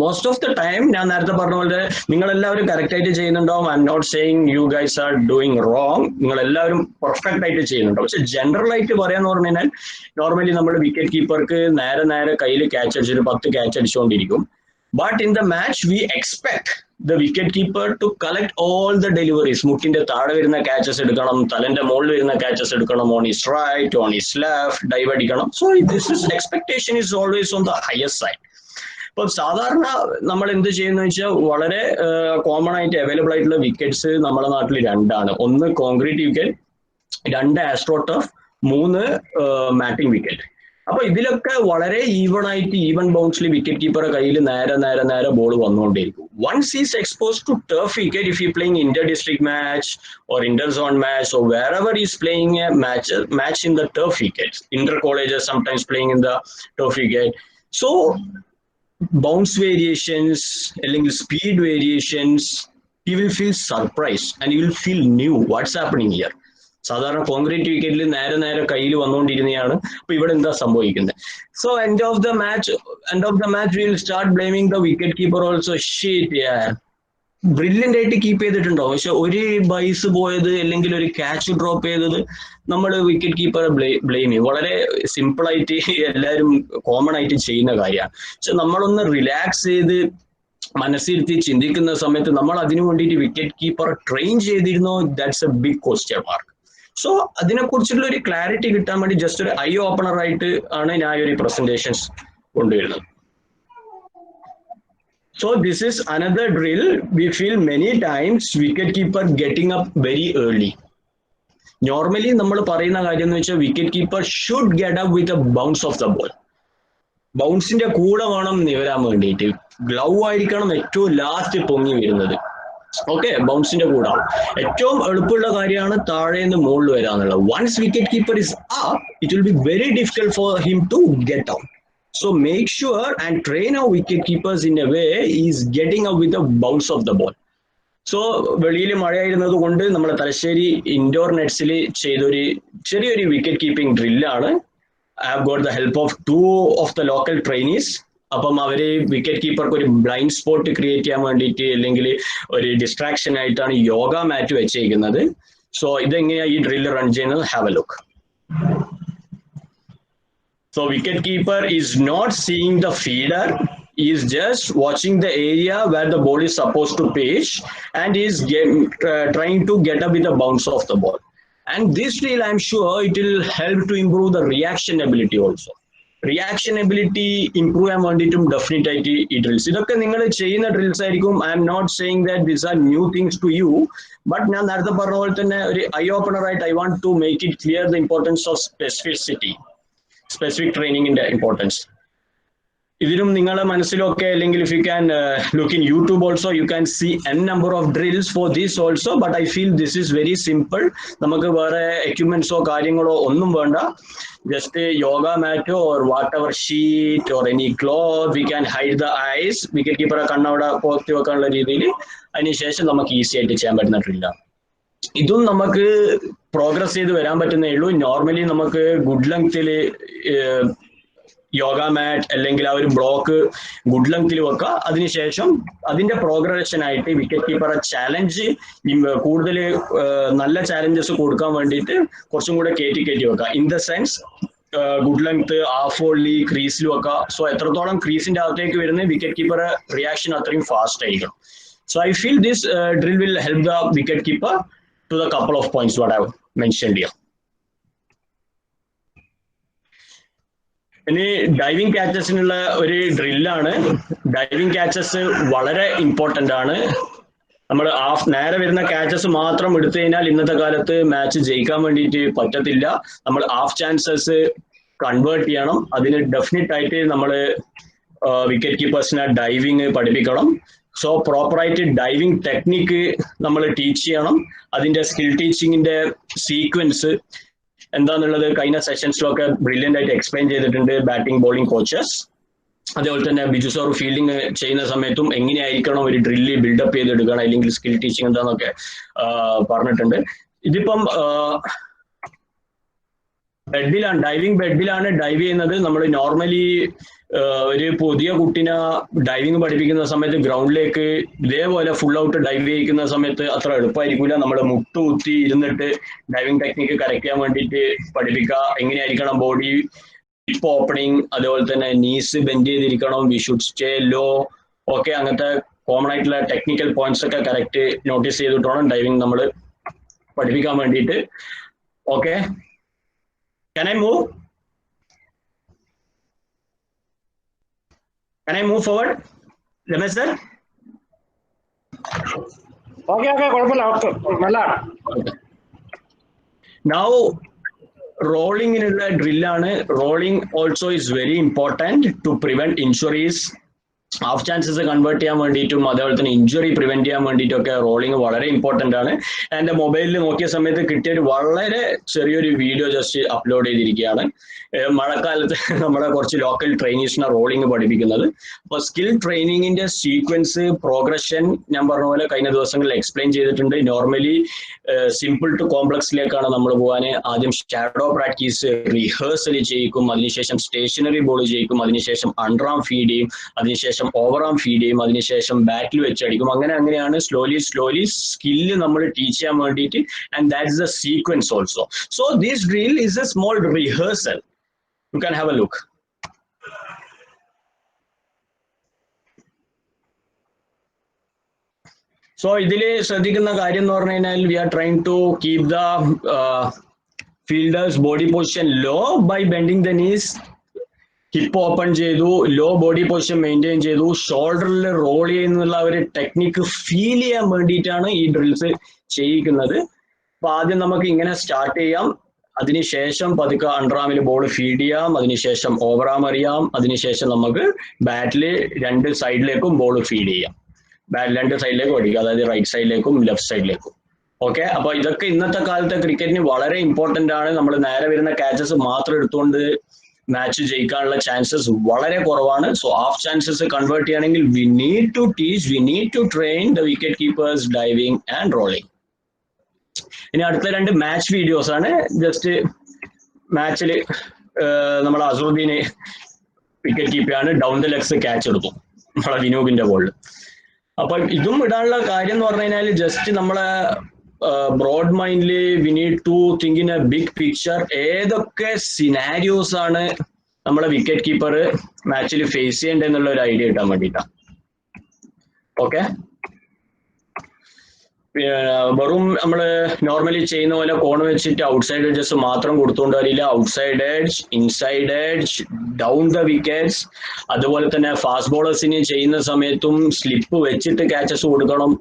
മോസ്റ്റ് ഓഫ് ദ ടൈം ഞാൻ നേരത്തെ പറഞ്ഞ പോലെ നിങ്ങൾ എല്ലാവരും കറക്റ്റ് ആയിട്ട് ചെയ്യുന്നുണ്ടാവും. I am not saying you guys are doing wrong. നിങ്ങൾ എല്ലാവരും പെർഫെക്റ്റ് ആയിട്ട് ചെയ്യുന്നുണ്ടാവും. പക്ഷെ ജനറൽ ആയിട്ട് പറയാന്ന് പറഞ്ഞു കഴിഞ്ഞാൽ നോർമലി നമ്മൾ വിക്കറ്റ് കീപ്പർക്ക് നേരെ കയ്യിൽ ക്യാച്ച് അടിച്ചൊരു 10 ക്യാച്ച് അടിച്ചുകൊണ്ടിരിക്കും. But in the match, we expect the wicket keeper to collect all the deliveries. മുട്ടിന്റെ താഴെ വരുന്ന catches എടുക്കണം, തലന്റെ മുകളിൽ വരുന്ന catches എടുക്കണം, on his right, on his left, dive അടിക്കണം. So this is expectation is always on the highest side. ഇപ്പൊ സാധാരണ നമ്മൾ എന്ത് ചെയ്യുന്ന വെച്ചാൽ വളരെ കോമൺ ആയിട്ട് അവൈലബിൾ ആയിട്ടുള്ള വിക്കറ്റ്സ് നമ്മുടെ നാട്ടിൽ 2 ആണ്. ഒന്ന് concrete wicket, 2 astroturf, 3 matting wicket. അപ്പൊ ഇതിലൊക്കെ വളരെ ഈവൻ ബൗൺസിൽ വിക്കറ്റ് കീപ്പറെ കയ്യിൽ നേരെ ബോൾ വന്നുകൊണ്ടേയിരിക്കും. Once is exposed to turf wicket, if you playing inter district match or inter zone match or wherever is playing a match in the turf wickets, inter colleges sometimes playing in the turf wicket. So bounce variations, അല്ലെങ്കിൽ speed variations, he will feel surprised and he will feel new. What's happening here? സാധാരണ concrete വിക്കറ്റിൽ നേരെ കയ്യിൽ വന്നുകൊണ്ടിരുന്നതാണ്. അപ്പൊ ഇവിടെ എന്താ സംഭവിക്കുന്നത്? So end of the match we will start blaming the wicket keeper also. Sheet brilliant ആയിട്ട് കീപ്പ് ചെയ്തിട്ടുണ്ടോ, പക്ഷെ ഒരു ബൈസ് പോയത് അല്ലെങ്കിൽ ഒരു ക്യാച്ച് ഡ്രോപ്പ് ചെയ്തത് നമ്മൾ വിക്കറ്റ് കീപ്പറെ ബ്ലെയിം ചെയ്യും. വളരെ സിമ്പിൾ ആയിട്ട് എല്ലാവരും കോമൺ ആയിട്ട് ചെയ്യുന്ന കാര്യമാണ്. പക്ഷെ നമ്മളൊന്ന് റിലാക്സ് ചെയ്ത് മനസ്സിരുത്തി ചിന്തിക്കുന്ന സമയത്ത് നമ്മൾ അതിനു വേണ്ടിയിട്ട് വിക്കറ്റ് കീപ്പർ ട്രെയിൻ ചെയ്തിരുന്നോ, that's a big question mark. So അതിനെക്കുറിച്ചുള്ള ഒരു ക്ലാരിറ്റി കിട്ടാൻ വേണ്ടി ജസ്റ്റ് ഒരു ഐ ഓപ്പണർ ആയിട്ട് ആണ് ഞാൻ ഒരു പ്രസന്റേഷൻസ് കൊണ്ടുവരുന്നത്. So this is another drill. We feel many times wicket keeper getting up very early. Normally നമ്മൾ പറയുന്ന കാര്യം എന്ന് വെച്ചാൽ wicket keeper should get up with a bounce of the ball. ബൗൺസിന്റെ കൂടെ വേണം നിവരാൻ വേണ്ടിയിട്ട്. ഗ്ലൗ ആയിരിക്കണം ഏറ്റവും ലാസ്റ്റ് പൊങ്ങി വരുന്നത്. ഓക്കെ, ബൗൺസിന്റെ കൂടെ ഏറ്റവും എളുപ്പമുള്ള കാര്യമാണ് താഴെ നിന്ന് മുകളിൽ വരാന്നുള്ളത്. Once wicket keeper is up, it will be very difficult for him to get out. So make sure and train our wicket keepers in a way he is getting up with the bounce of the ball. So വെളിയിൽ മഴയായിരുന്നത് കൊണ്ട് നമ്മുടെ Thalassery indoor നെറ്റ്സിൽ ചെയ്തൊരു ചെറിയൊരു wicket keeping ഡ്രില്ലാണ്. I have got the help of 2 of the local trainees. അപ്പം അവര് wicket കീപ്പർക്ക് ഒരു ബ്ലൈൻഡ് സ്പോട്ട് ക്രിയേറ്റ് ചെയ്യാൻ വേണ്ടിയിട്ട് അല്ലെങ്കിൽ ഒരു ഡിസ്ട്രാക്ഷൻ ആയിട്ടാണ് യോഗ മാറ്റ് വെച്ചേക്കുന്നത്. സോ ഇതെങ്ങനെയാ ഈ ഡ്രില്ല് റൺ ചെയ്യുന്നത്, have a look. So wicket keeper is not seeing the feeder, he is just watching the area where the ball is supposed to pitch and is trying to get up with the bounce of the ball. And this drill, I'm sure it will help to improve the reaction ability also. Reaction ability improve ചെയ്യാൻ വേണ്ടിയിട്ടും definite ആയിട്ട് ഈ drills, ഇതൊക്കെ നിങ്ങൾ ചെയ്യുന്ന drills ആയിരിക്കും. I am not saying that these are new things to you, but ഞാൻ നേരത്തെ പറഞ്ഞ പോലെ തന്നെ ഒരു ഐ ഓപ്പണർ ആയിട്ട് I want to make it clear the importance of specificity, specific ട്രെയിനിങ്ങിന്റെ ഇമ്പോർട്ടൻസ്. ഇതിനും നിങ്ങളുടെ മനസ്സിലൊക്കെ അല്ലെങ്കിൽ if you can look in YouTube also you can see n number of drills for this also, but I feel this is very simple. നമുക്ക് വേറെ എക്യുപ്മെന്റ്സോ കാര്യങ്ങളോ ഒന്നും വേണ്ട. ജസ്റ്റ് യോഗ മാറ്റോ or whatever sheet or any cloth, we can hide the eyes, wicket കീപ്പറെ കണ്ണവിടെ പോർത്തി വെക്കാനുള്ള രീതിയിൽ അതിനുശേഷം നമുക്ക് ഈസി ആയിട്ട് ചെയ്യാൻ പറ്റുന്ന ഡ്രില്ലാണ്. ഇതും നമുക്ക് പ്രോഗ്രസ് ചെയ്ത് വരാൻ പറ്റുന്നേ ഉള്ളൂ. നോർമലി നമുക്ക് ഗുഡ് ലെങ്ത്തിൽ യോഗ മാറ്റ് അല്ലെങ്കിൽ ആ ഒരു ബ്ലോക്ക് ഗുഡ് ലെങ്ത്തിൽ വെക്കുക. അതിനുശേഷം അതിന്റെ പ്രോഗ്രഷൻ ആയിട്ട് വിക്കറ്റ് കീപ്പറെ ചാലഞ്ച് കൂടുതൽ നല്ല ചാലഞ്ചസ് കൊടുക്കാൻ വേണ്ടിയിട്ട് കുറച്ചും കൂടെ കയറ്റി വെക്കുക. In the sense good length half volley ക്രീസിൽ വെക്കുക. സോ എത്രത്തോളം ക്രീസിന്റെ അകത്തേക്ക് വരുന്ന വിക്കറ്റ് കീപ്പറെ റിയാക്ഷൻ അത്രയും ഫാസ്റ്റ് ആയിരിക്കണം. So I feel this drill will help the wicket keeper to the couple of points what I have mentioned here. ഇനി ഡൈവിംഗ് ക്യാച്ചസിനുള്ള ഒരു ഡ്രില്ലാണ്. ഡൈവിംഗ് ക്യാച്ചസ് വളരെ ഇമ്പോർട്ടന്റ് ആണ്. നമ്മൾ നേരെ വരുന്ന ക്യാച്ചസ് മാത്രം എടുത്തു കഴിഞ്ഞാൽ ഇന്നത്തെ കാലത്ത് മാച്ച് ജയിക്കാൻ വേണ്ടിയിട്ട് പറ്റത്തില്ല. നമ്മൾ ഹാഫ് ചാൻസസ് കൺവേർട്ട് ചെയ്യണം. അതിന് ഡെഫിനറ്റ് ആയിട്ട് നമ്മൾ വിക്കറ്റ് കീപ്പേഴ്സിനെ ഡൈവിങ് പഠിപ്പിക്കണം. സോ പ്രോപ്പറായിട്ട് ഡൈവിംഗ് ടെക്നിക്ക് നമ്മൾ ടീച്ച് ചെയ്യണം. അതിന്റെ സ്കിൽ ടീച്ചിങ്ങിന്റെ സീക്വൻസ് എന്താന്നുള്ളത് കഴിഞ്ഞ സെഷൻസിലൊക്കെ ബ്രില്യൻ്റ് ആയിട്ട് എക്സ്പ്ലെയിൻ ചെയ്തിട്ടുണ്ട് ബാറ്റിംഗ് ബോളിംഗ് കോച്ചസ്. അതേപോലെ തന്നെ ബിജു സാർ ഫീൽഡിങ് ചെയ്യുന്ന സമയത്തും എങ്ങനെയായിരിക്കണം ഒരു ഡ്രില്ല് ബിൽഡപ്പ് ചെയ്തെടുക്കണം, അല്ലെങ്കിൽ സ്കിൽ ടീച്ചിങ് എന്താന്നൊക്കെ പറഞ്ഞിട്ടുണ്ട്. ഇതിപ്പം ബെഡിലാണ്, ഡൈവിംഗ് ബെഡിലാണ് ഡൈവ് ചെയ്യുന്നത്. നമ്മൾ നോർമലി ഒരു പുതിയ കുട്ടിനെ ഡൈവിംഗ് പഠിപ്പിക്കുന്ന സമയത്ത് ഗ്രൗണ്ടിലേക്ക് ഇതേപോലെ ഫുൾ ഔട്ട് ഡൈവ് ചെയ്യിക്കുന്ന സമയത്ത് അത്ര എളുപ്പമായിരിക്കില്ല. നമ്മൾ മുട്ടുകുത്തി ഇരുന്നിട്ട് ഡൈവിംഗ് ടെക്നിക്ക് കറക്റ്റ് ചെയ്യാൻ വേണ്ടിയിട്ട് പഠിപ്പിക്കുക. എങ്ങനെയായിരിക്കണം ബോഡി ഹിപ്പ് ഓപ്പണിങ്, അതുപോലെ തന്നെ നീസ് ബെൻഡ് ചെയ്തിരിക്കണം, we should stay low, okay. അങ്ങനത്തെ കോമൺ ആയിട്ടുള്ള ടെക്നിക്കൽ പോയിന്റ്സ് ഒക്കെ കറക്റ്റ് നോട്ടീസ് ചെയ്തിട്ട് വേണം ഡൈവിംഗ് നമ്മൾ പഠിപ്പിക്കാൻ വേണ്ടിയിട്ട്. Okay, can I move? Can I move forward? Ramesh sir? Okay കുഴപ്പമില്ല, നല്ലതാണ്. Now റോളിങ്ങിനുള്ള ഡ്രില്ലാണ്. Rolling also is very important to prevent injuries. Half chances convert ചെയ്യാൻ വേണ്ടിയിട്ടും അതേപോലെ തന്നെ ഇഞ്ചുറി പ്രിവെന്റ് ചെയ്യാൻ വേണ്ടിയിട്ടൊക്കെ റോളിംഗ് വളരെ ഇമ്പോർട്ടൻ്റ് ആണ്. എൻ്റെ മൊബൈലിൽ നോക്കിയ സമയത്ത് കിട്ടിയ ഒരു വളരെ ചെറിയൊരു വീഡിയോ ജസ്റ്റ് അപ്ലോഡ് ചെയ്തിരിക്കുകയാണ്. മഴക്കാലത്ത് നമ്മുടെ കുറച്ച് ലോക്കൽ ട്രെയിനീസിനെ റോളിംഗ് പഠിപ്പിക്കുന്നത്. അപ്പോൾ സ്കിൽ ട്രെയിനിങ്ങിന്റെ സീക്വൻസ് പ്രോഗ്രഷൻ ഞാൻ പറഞ്ഞ പോലെ കഴിഞ്ഞ ദിവസങ്ങളിൽ എക്സ്പ്ലെയിൻ ചെയ്തിട്ടുണ്ട്. നോർമലി സിമ്പിൾ ടു കോംപ്ലക്സിലേക്കാണ് നമ്മൾ പോകാൻ. ആദ്യം ഷാഡോ പ്രാക്ടീസ് റിഹേഴ്സൽ ചെയ്യിക്കും, അതിനുശേഷം സ്റ്റേഷനറി ബോൾ ചെയ്യിക്കും, അതിനുശേഷം അണ്ടർആം ഫീഡ് ചെയ്യും, അതിനുശേഷം ഓവറാം ഫീഡ് ചെയ്യും, അതിനുശേഷം ബാറ്റിൽ വെച്ചടിക്കും. അങ്ങനെയാണ് സ്ലോലി സ്കില്ല് നമ്മൾ ടീച്ച് ചെയ്യാൻ വേണ്ടിയിട്ട്. And that is the sequence also. So this drill is A small rehearsal. You can have a look. So ഇതില് ശ്രദ്ധിക്കുന്ന കാര്യം എന്ന് പറഞ്ഞു കഴിഞ്ഞാൽ we are trying to keep the fielders body position low by bending the knees. Hip open ചെയ്തു, law body position maintain ചെയ്തു, ഷോൾഡറിൽ role ചെയ്യുന്നുള്ള ഒരു technique feel ചെയ്യാൻ വേണ്ടിയിട്ടാണ് ഈ ഡ്രിൽസ് ചെയ്യിക്കുന്നത്. അപ്പൊ ആദ്യം നമുക്ക് ഇങ്ങനെ സ്റ്റാർട്ട് ചെയ്യാം. അതിനുശേഷം പതുക്കെ അണ്ടർആമിൽ ബോൾ ഫീഡ് ചെയ്യാം, അതിനുശേഷം ഓവറാം അറിയാം, അതിനുശേഷം നമുക്ക് ബാറ്റിൽ രണ്ട് സൈഡിലേക്കും ബോൾ ഫീഡ് ചെയ്യാം. രണ്ട് സൈഡിലേക്കും ഓടിക്കുക, അതായത് റൈറ്റ് സൈഡിലേക്കും ലെഫ്റ്റ് സൈഡിലേക്കും. ഓക്കെ, അപ്പൊ ഇതൊക്കെ ഇന്നത്തെ കാലത്തെ ക്രിക്കറ്റിന് വളരെ ഇമ്പോർട്ടന്റ് ആണ്. നമ്മൾ നേരെ വരുന്ന ക്യാച്ചസ് മാത്രം എടുത്തുകൊണ്ട് മാച്ച് ജയിക്കാനുള്ള ചാൻസസ് വളരെ കുറവാണ്. സോ ഹാഫ് ചാൻസസ് കൺവേർട്ട് ചെയ്യണമെങ്കിൽ we need to teach, we need to train the wicket keepers diving and rolling. ഇനി അടുത്ത രണ്ട് മാച്ച് വീഡിയോസ് ആണ്. ജസ്റ്റ് മാച്ചിൽ നമ്മൾ അസറുദ്ദീന് വിക്കറ്റ് കീപ്പറാണ്, ഡൗൺ ദ ലെഗ്സ് ക്യാച്ച് എടുത്തു നമ്മളെ വിനൂപിന്റെ ബോളിൽ. അപ്പൊ ഇതും ഇടാനുള്ള കാര്യം എന്ന് പറഞ്ഞു കഴിഞ്ഞാൽ ജസ്റ്റ് നമ്മളെ ബ്രോഡ് മൈൻഡില് we need to think in a big picture. ഏതൊക്കെ സിനാരിയോസ് ആണ് നമ്മളെ വിക്കറ്റ് കീപ്പർ മാച്ചിൽ ഫേസ് ചെയ്യേണ്ടതെന്നുള്ള ഒരു ഐഡിയ കിട്ടാൻ വേണ്ടിയിട്ടാണ്. ഓക്കെ, വെറും നമ്മൾ നോർമലി ചെയ്യുന്ന പോലെ കോണ് വെച്ചിട്ട് ഔട്ട്സൈഡ് എഡ്ജസ് മാത്രം കൊടുത്തുകൊണ്ട് വരില്ല. Outside edge, inside edge, down the wickets. അതുപോലെ തന്നെ ഫാസ്റ്റ് ബോളേഴ്സിന് ചെയ്യുന്ന സമയത്തും സ്ലിപ്പ് വെച്ചിട്ട് ക്യാച്ചസ് കൊടുക്കണം,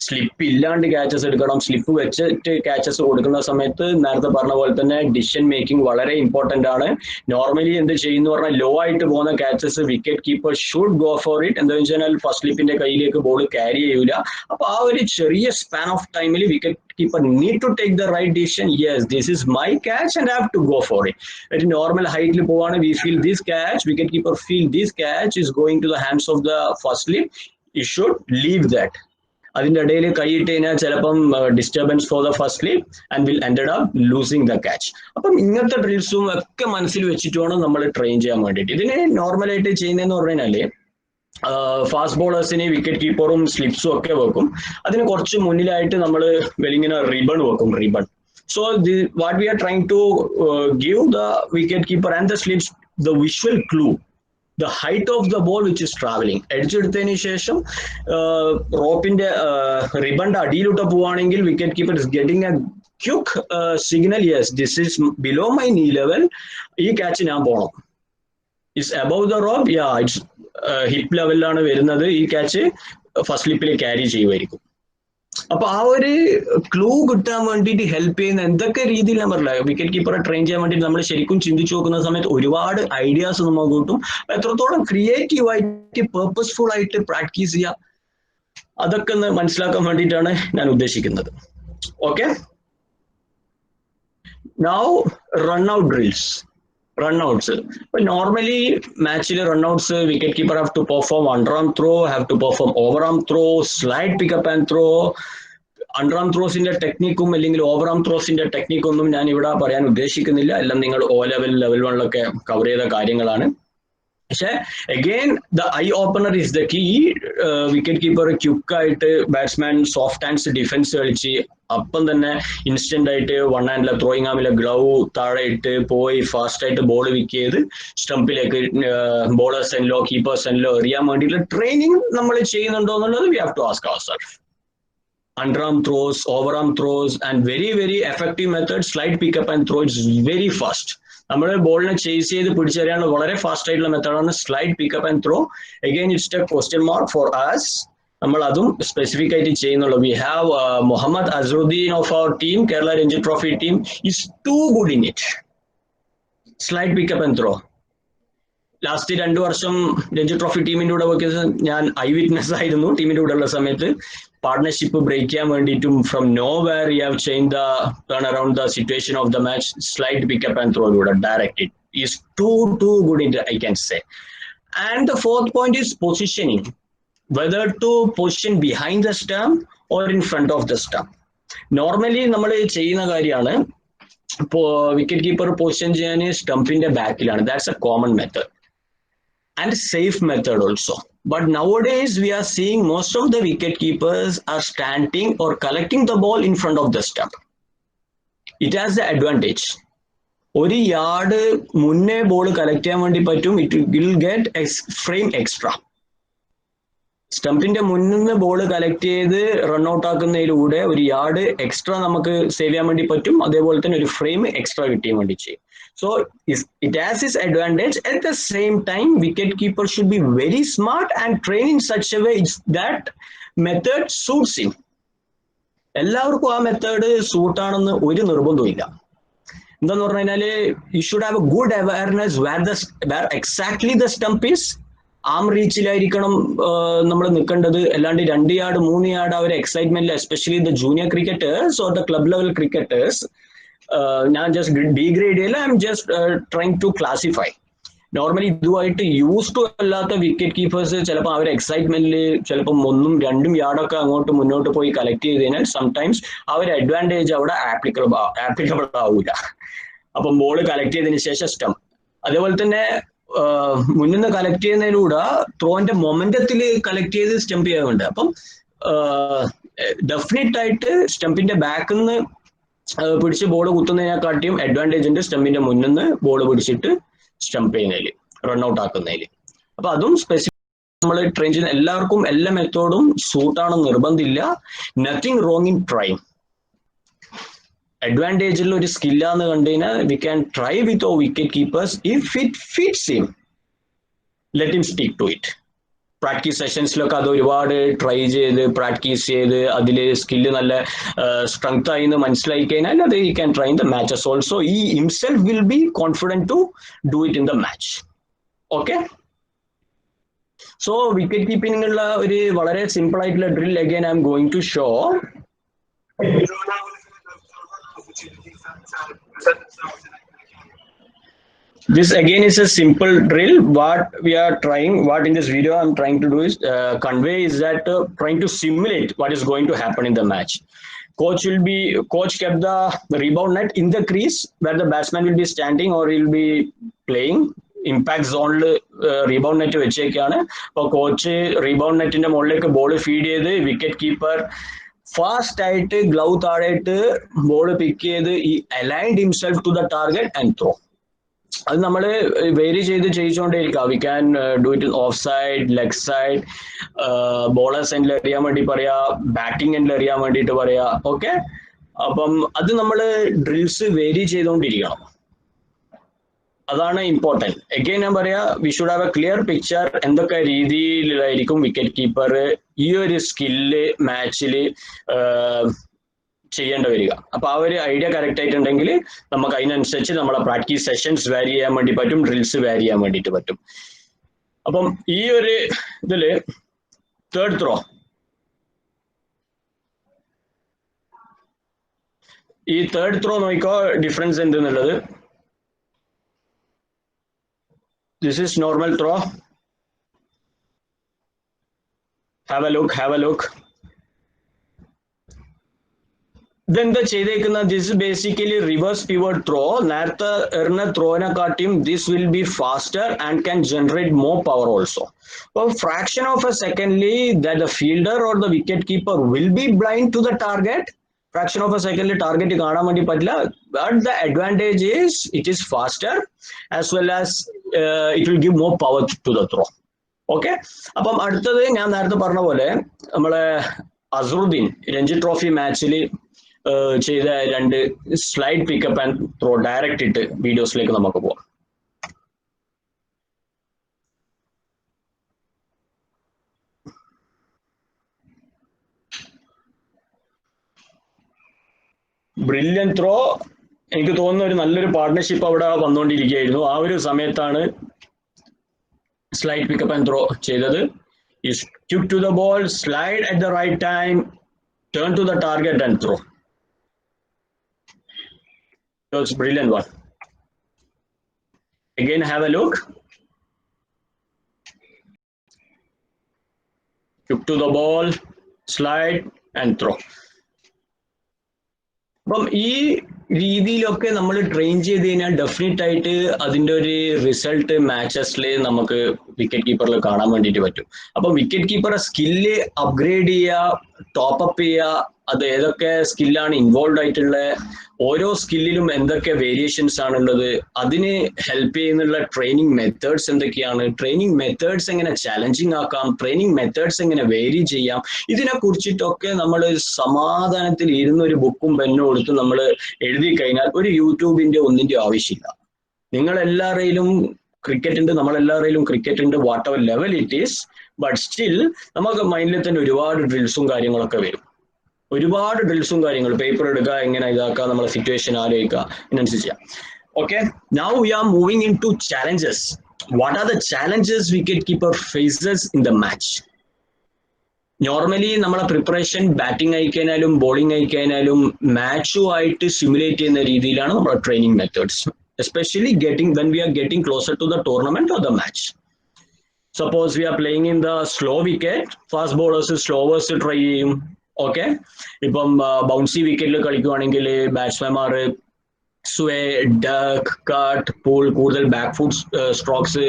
സ്ലിപ്പ് ഇല്ലാണ്ട് ക്യാച്ചസ് എടുക്കണം. സ്ലിപ്പ് വെച്ചിട്ട് ക്യാച്ചസ് കൊടുക്കുന്ന സമയത്ത് നേരത്തെ പറഞ്ഞ പോലെ തന്നെ ഡിസിഷൻ മേക്കിംഗ് വളരെ ഇമ്പോർട്ടന്റ് ആണ്. നോർമലി എന്ത് ചെയ്യുന്നു പറഞ്ഞാൽ ലോ ആയിട്ട് പോകുന്ന catches wicket keeper should go for it. എന്താ വെച്ചാൽ ഫസ്റ്റ് സ്ലിപ്പിന്റെ കയ്യിലേക്ക് ബോൾ ക്യാരി ചെയ്യൂല. അപ്പൊ ആ ഒരു ചെറിയ സ്പാൻ ഓഫ് ടൈമിൽ wicket keeper need to take the right decision. Yes, this is my catch and I have to go for it. At normal height li povana, we feel this catch, wicket keeper feel this catch is going to the hands of the first slip. He should leave that. അതിന്റെ ഇടയിൽ കൈയിട്ട് കഴിഞ്ഞാൽ ചിലപ്പം disturbance for the first sleep and will ended up losing the catch. അപ്പം ഇങ്ങനത്തെ ഡ്രിൽസും ഒക്കെ മനസ്സിൽ വെച്ചിട്ട് വേണം നമ്മൾ ട്രെയിൻ ചെയ്യാൻ വേണ്ടിയിട്ട്. ഇതിന് നോർമലായിട്ട് ചെയ്യുന്നതെന്ന് പറഞ്ഞാല് ഫാസ്റ്റ് ബോളേഴ്സിന് വിക്കറ്റ് കീപ്പറും സ്ലിപ്സും ഒക്കെ വെക്കും. അതിന് കുറച്ച് മുന്നിലായിട്ട് നമ്മൾ വെളിങ്ങനെ റിബൺ വെക്കും, ribbon. So what we are trying to give the wicket keeper and the slips the visual clue, the height of the ball which is traveling. അടിച്ചെടുത്തതിന് ശേഷം റോപ്പിന്റെ റിബണിന്റെ അടിയിലോട്ട് പോവുകയാണെങ്കിൽ wicket keeper is getting A quick signal, yes this is below my നീ level, ഈ catch ഞാൻ പോകണം. It's above the rope, yeah it's hip ലെവലിലാണ് വരുന്നത്, ഈ catch first സ്ലിപ്പിൽ carry ചെയ്യുമായിരിക്കും. അപ്പൊ ആ ഒരു ക്ലൂ കിട്ടാൻ വേണ്ടിയിട്ട് ഹെൽപ്പ് ചെയ്യുന്ന എന്തൊക്കെ രീതിയിൽ ഞാൻ പറഞ്ഞില്ല, വിക്കറ്റ് കീപ്പറെ ട്രെയിൻ ചെയ്യാൻ വേണ്ടിയിട്ട് നമ്മൾ ശരിക്കും ചിന്തിച്ചു നോക്കുന്ന സമയത്ത് ഒരുപാട് ഐഡിയാസ് നമുക്ക് കിട്ടും. എത്രത്തോളം ക്രിയേറ്റീവ് ആയിട്ട് പേർപ്പസ്ഫുൾ ആയിട്ട് പ്രാക്ടീസ് ചെയ്യാം അതൊക്കെ ഒന്ന് മനസ്സിലാക്കാൻ വേണ്ടിയിട്ടാണ് ഞാൻ ഉദ്ദേശിക്കുന്നത്. Okay, now run out drills. Runouts. But normally, match runouts, wicket keeper have to perform underarm throw, have to perform overarm throw, slide pick up and throw. Underarm throws in the technique, overarm throws in the technique. ഞാൻ ഇവിടെ പറയാൻ ഉദ്ദേശിക്കുന്നില്ല, എല്ലാം നിങ്ങൾ O level, level 1 cover ചെയ്ത കാര്യങ്ങളാണ്. പക്ഷെ again the eye opener is the key. Wicket keeper ക്യുക്കായിട്ട് ബാറ്റ്സ്മാൻ സോഫ്റ്റ് ഹാൻഡ്സ് ഡിഫൻസ് കളിച്ച് അപ്പം തന്നെ ഇൻസ്റ്റന്റ് ആയിട്ട് വൺ ഹാൻഡിലെ ത്രോയിങ് ആമിലെ ഗ്ലൗ താഴെ ഇട്ട് പോയി ഫാസ്റ്റ് ആയിട്ട് ബോൾ വിക്ക് ചെയ്ത് സ്റ്റംപിലേക്ക് ബോളേഴ്സ് എൻലോ കീപ്പേഴ്സ് എൻലോ എറിയാൻ വേണ്ടിയിട്ടുള്ള ട്രെയിനിങ് നമ്മൾ ചെയ്യുന്നുണ്ടോ എന്നുള്ളത് we have to ask ourselves. Underarm throws, overarm throws, and very, very effective method, slide pick up and throw. It's very fast. നമ്മൾ ബോളിനെ ചേസ് ചെയ്ത് പിടിച്ചറിയാനുള്ള വളരെ ഫാസ്റ്റ് ആയിട്ടുള്ള മെത്തേഡാണ് slide pickup and throw. Again it's a question mark for us. നമ്മൾ അതും specific ആയിട്ട് ചെയ്യുന്നുള്ളൂ. We have Mohammed Azharuddeen of our team, Kerala Ranji trophy team, is too good in it. Slide pickup and throw. Last 2 വർഷം Ranji trophy ടീമിന്റെ കൂടെ work ചെയ്ത് ഞാൻ I witness ആയിരുന്നു. ടീമിന്റെ കൂടെ ഉള്ള സമയത്ത് പാർട്ണർഷിപ്പ് ബ്രേക്ക് ചെയ്യാൻ വേണ്ടിയിട്ടും from nowhere you have change the turn around the situation of the match. Slide pickup and ത്രോയിലൂടെ directed is too good in I can say. And the fourth point is positioning, whether to position behind the stump or in front of the stump. Normally നമ്മൾ ചെയ്യുന്ന കാര്യമാണ്, ഇപ്പോൾ wicket keeper position ചെയ്യാൻ സ്റ്റംപിന്റെ ബാക്കിലാണ്. That's a common method and safe method also. But nowadays we are seeing most of the wicket keepers are standing or collecting the ball in front of the stump. It has the advantage. ഒരു yard മുന്നേ ball collect ചെയ്യാൻ വേണ്ടി പറ്റും. It will get frame extra. സ്റ്റംപിന്റെ മുന്നിൽ നിന്ന് ball collect ചെയ്ത് run out ആക്കുന്നതിലൂടെ ഒരു യാർഡ് എക്സ്ട്രാ നമുക്ക് സേവ് ചെയ്യാൻ വേണ്ടി പറ്റും. അതേപോലെ തന്നെ ഒരു ഫ്രെയിം എക്സ്ട്രാ കിട്ടാൻ വേണ്ടി ചെയ്യും. So it has its advantage. At the same time, wicket keeper should be very smart and train in such a way that method suits him. എല്ലാവർക്കും ആ മെത്തേഡ് സൂട്ട് ആണെന്ന് ഒരു നിർബന്ധമില്ല. എന്താന്ന് പറഞ്ഞു കഴിഞ്ഞാല് you should have a good awareness where exactly the stump is. ആം റീച്ചിലായിരിക്കണം നമ്മൾ നിൽക്കേണ്ടത്. അല്ലാണ്ട് 2 യാർഡ് 3 യാർഡ് ആ ഒരു എക്സൈറ്റ്മെന്റിൽ, especially the junior cricketers or the club level cricketers, ഞാൻ ജസ്റ്റ് ഡീഗ്രേഡ് ചെയ്യില്ല, I'm just trying to classify. Normally ഇതുമായിട്ട് use to അല്ലാത്ത വിക്കറ്റ് കീപ്പേഴ്സ് ചിലപ്പോൾ അവർ എക്സൈറ്റ്മെന്റിൽ ചിലപ്പോൾ 1 2 യാർഡൊക്കെ അങ്ങോട്ട് മുന്നോട്ട് പോയി കളക്ട് ചെയ്ത് കഴിഞ്ഞാൽ സംടൈംസ് ആ ഒരു അഡ്വാൻറ്റേജ് അവിടെ ആപ്ലിക്കബിൾ ആവില്ല. അപ്പം ബോൾ കളക്ട് ചെയ്തതിന് ശേഷം സ്റ്റംപ്, അതേപോലെ തന്നെ മുന്നിൽ നിന്ന് കളക്ട് ചെയ്യുന്നതിലൂടെ ത്രോന്റെ മൊമെന്റത്തിൽ കളക്ട് ചെയ്ത് സ്റ്റംപ് ചെയ്യാറുണ്ട്. അപ്പം ഡെഫിനറ്റ് ആയിട്ട് സ്റ്റംപിന്റെ ബാക്കിൽ നിന്ന് പിടിച്ച് ബോൾ കുത്തുന്നതിനെക്കാട്ടിയും അഡ്വാൻറ്റേജ് ഉണ്ട് സ്റ്റംപിന്റെ മുന്നിൽ നിന്ന് ബോൾ പിടിച്ചിട്ട് സ്റ്റംപ് ചെയ്യുന്നതിൽ, റൺ ഔട്ട് ആക്കുന്നതിൽ. അപ്പൊ അതും സ്പെസിഫിക് നമ്മൾ ട്രെയിൻ ചെയ്യുന്ന എല്ലാവർക്കും എല്ലാ മെത്തേഡും സൂട്ടാണെന്ന് നിർബന്ധമില്ല. Nothing wrong in try. അഡ്വാൻറ്റേജിൽ ഒരു സ്കില്ലാന്ന് കണ്ടു കഴിഞ്ഞാൽ we can try with or wicket keepers. If it fits him, let him stick to it. Practice സെഷൻസിലൊക്കെ അത് ഒരുപാട് ട്രൈ ചെയ്ത് പ്രാക്ടീസ് ചെയ്ത് അതിൽ സ്കില്ല് നല്ല സ്ട്രെങ്ത് ആയി എന്ന് മനസ്സിലാക്കി കഴിഞ്ഞാൽ അത് he can try in the matches also. ഈ himself will be confident to do it in the match. Okay, so wicket കീപ്പിംഗിനുള്ള ഒരു വളരെ സിമ്പിൾ ആയിട്ടുള്ള drill again I'm going to show. This again is a simple drill. What we are trying, what in this video I'm trying to do is convey is that trying to simulate what is going to happen in the match. Coach kept the rebound net in the crease where the batsman will be standing or he'll be playing. Impact സോണിൽ rebound net വെച്ചേക്കാണ്. അപ്പോൾ coach rebound നെറ്റിന്റെ മുകളിലേക്ക് ball feed ചെയ്ത് wicket keeper fast ആയിട്ട് glove താഴെയിട്ട് ball pick ചെയ്ത് ഈ aligned himself to the target and throw. അത് നമ്മൾ വേരി ചെയ്ത് ചെയ്യിച്ചുകൊണ്ടേയിരിക്കാം. We can do it off side, leg side, bowlers എൻഡിൽ എറിയാൻ വേണ്ടി പറയാ, ബാറ്റിംഗ് എൻഡിൽ എറിയാൻ വേണ്ടിയിട്ട് പറയാ. ഓക്കെ, അപ്പം അത് നമ്മൾ ഡ്രിൽസ് വേരി ചെയ്തുകൊണ്ടിരിക്കണം. അതാണ് ഇമ്പോർട്ടൻറ്റ്. എഗെയിൻ ഞാൻ പറയാ, V should have a clear picture എന്തൊക്കെ രീതിയിലായിരിക്കും വിക്കറ്റ് കീപ്പർ ഈ ഒരു സ്കില്ല് മാച്ചിൽ ചെയ്യേണ്ടി വരിക. അപ്പൊ ആ ഒരു ഐഡിയ കറക്റ്റ് ആയിട്ടുണ്ടെങ്കിൽ നമുക്ക് അതിനനുസരിച്ച് നമ്മളെ പ്രാക്ടീസ് സെഷൻസ് വാരി ചെയ്യാൻ വേണ്ടി പറ്റും, ഡ്രിൽസ് വാരി ചെയ്യാൻ വേണ്ടിയിട്ട് പറ്റും. അപ്പം ഈ ഒരു ഇതില് തേർഡ് ത്രോ, ഈ തേർഡ് ത്രോ നോക്കിക്കോ ഡിഫറൻസ് എന്തെന്നുള്ളത്. This is normal throw. Have a look. ഇതെന്താ ചെയ്തേക്കുന്ന, this basically reverse pivot throw. നേരത്തെ എറിഞ്ഞ ത്രോനെക്കാട്ടിയും this will be faster and can generate more power also. അപ്പോൾ fraction of a secondly that the fielder or the wicket keeper will be blind to the target. Fraction of a സെക്കൻഡിൽ target കാണാൻ വേണ്ടി പറ്റില്ല. But the advantage is it is faster as well as it will give more power to the throw. Okay, അപ്പം അടുത്തത് ഞാൻ നേരത്തെ പറഞ്ഞ പോലെ നമ്മളെ അസറുദ്ദീൻ രഞ്ജി ട്രോഫി മാച്ചിൽ ചെയ്ത 2 slide pickup and throw direct ഇട്ട് വീഡിയോസിലേക്ക് നമുക്ക് പോവാം. Brilliant throw. എനിക്ക് തോന്നുന്ന ഒരു നല്ലൊരു പാർട്ട്ണർഷിപ്പ് അവിടെ വന്നുകൊണ്ടിരിക്കുകയായിരുന്നു. ആ ഒരു സമയത്താണ് സ്ലൈഡ് പിക്കപ്പ് ആൻഡ് ത്രോ ചെയ്തത്. You stick to the ball, slide at the right time, turn to the target and throw. That's a brilliant one. Again, have a look. Stick to the ball, slide and throw. അപ്പം ഈ രീതിയിലൊക്കെ നമ്മൾ train ചെയ്ത് കഴിഞ്ഞാൽ definite ആയിട്ട് അതിൻ്റെ ഒരു result മാച്ചസിൽ നമുക്ക് വിക്കറ്റ് കീപ്പറിൽ കാണാൻ വേണ്ടിയിട്ട് പറ്റും. അപ്പം വിക്കറ്റ് കീപ്പറെ സ്കില്ല് അപ്ഗ്രേഡ് ചെയ്യുക, ടോപ്പ് അപ്പ് ചെയ്യുക, അത് ഏതൊക്കെ സ്കില്ലാണ് ഇൻവോൾവ് ആയിട്ടുള്ള, ഓരോ സ്കില്ലിലും എന്തൊക്കെ വേരിയേഷൻസ് ആണുള്ളത്, അതിന് ഹെൽപ്പ് ചെയ്യുന്നുള്ള ട്രെയിനിങ് മെത്തേഡ്സ് എന്തൊക്കെയാണ്, ട്രെയിനിങ് മെത്തേഡ്സ് എങ്ങനെ ചാലഞ്ചിങ് ആക്കാം, ട്രെയിനിങ് മെത്തേഡ്സ് എങ്ങനെ വേരി ചെയ്യാം, ഇതിനെ കുറിച്ചിട്ടൊക്കെ നമ്മൾ സമാധാനത്തിൽ ഇരുന്നൊരു ബുക്കും പെന്നും കൊടുത്ത് നമ്മൾ എഴുതി കഴിഞ്ഞാൽ ഒരു യൂട്യൂബിന്റെ ഒന്നിന്റെ ആവശ്യമില്ല. നിങ്ങളെല്ലാവരെയും ക്രിക്കറ്റ് ഉണ്ട്, നമ്മളെല്ലാവരെയും ക്രിക്കറ്റ് ഉണ്ട്, what ever level it is. But still നമുക്ക് മൈൻഡിൽ തന്നെ ഒരുപാട് ഡ്രിൽസും കാര്യങ്ങളൊക്കെ വരും. ഒരുപാട് ഡ്രിൽസും കാര്യങ്ങൾ പേപ്പർ എടുക്കുക, എങ്ങനെ ഇതാക്കുക, നമ്മളെ സിറ്റുവേഷൻ ആലോചിക്കുക, ഇതിനനുസരിച്ച് ചെയ്യാം. Okay, now we are moving into challenges. What are the challenges wicket keeper faces in the match? Normally നമ്മളെ പ്രിപ്പറേഷൻ ബാറ്റിംഗ് അയക്കാനാലും ബോളിംഗ് അയക്കാനാലും മാച്ചുമായിട്ട് സിമുലേറ്റ് ചെയ്യുന്ന രീതിയിലാണ് നമ്മുടെ training methods, especially when we are getting closer to the tournament or the match. Suppose we are playing in the slow wicket, fast bowlers slowers try ചെയ്യും. Okay, ഇപ്പം bouncy വിക്കറ്റിൽ കളിക്കുവാണെങ്കിൽ ബാറ്റ്സ്മാൻമാർ സ്വേ, duck, cut, pool, കൂടുതൽ back foot strokes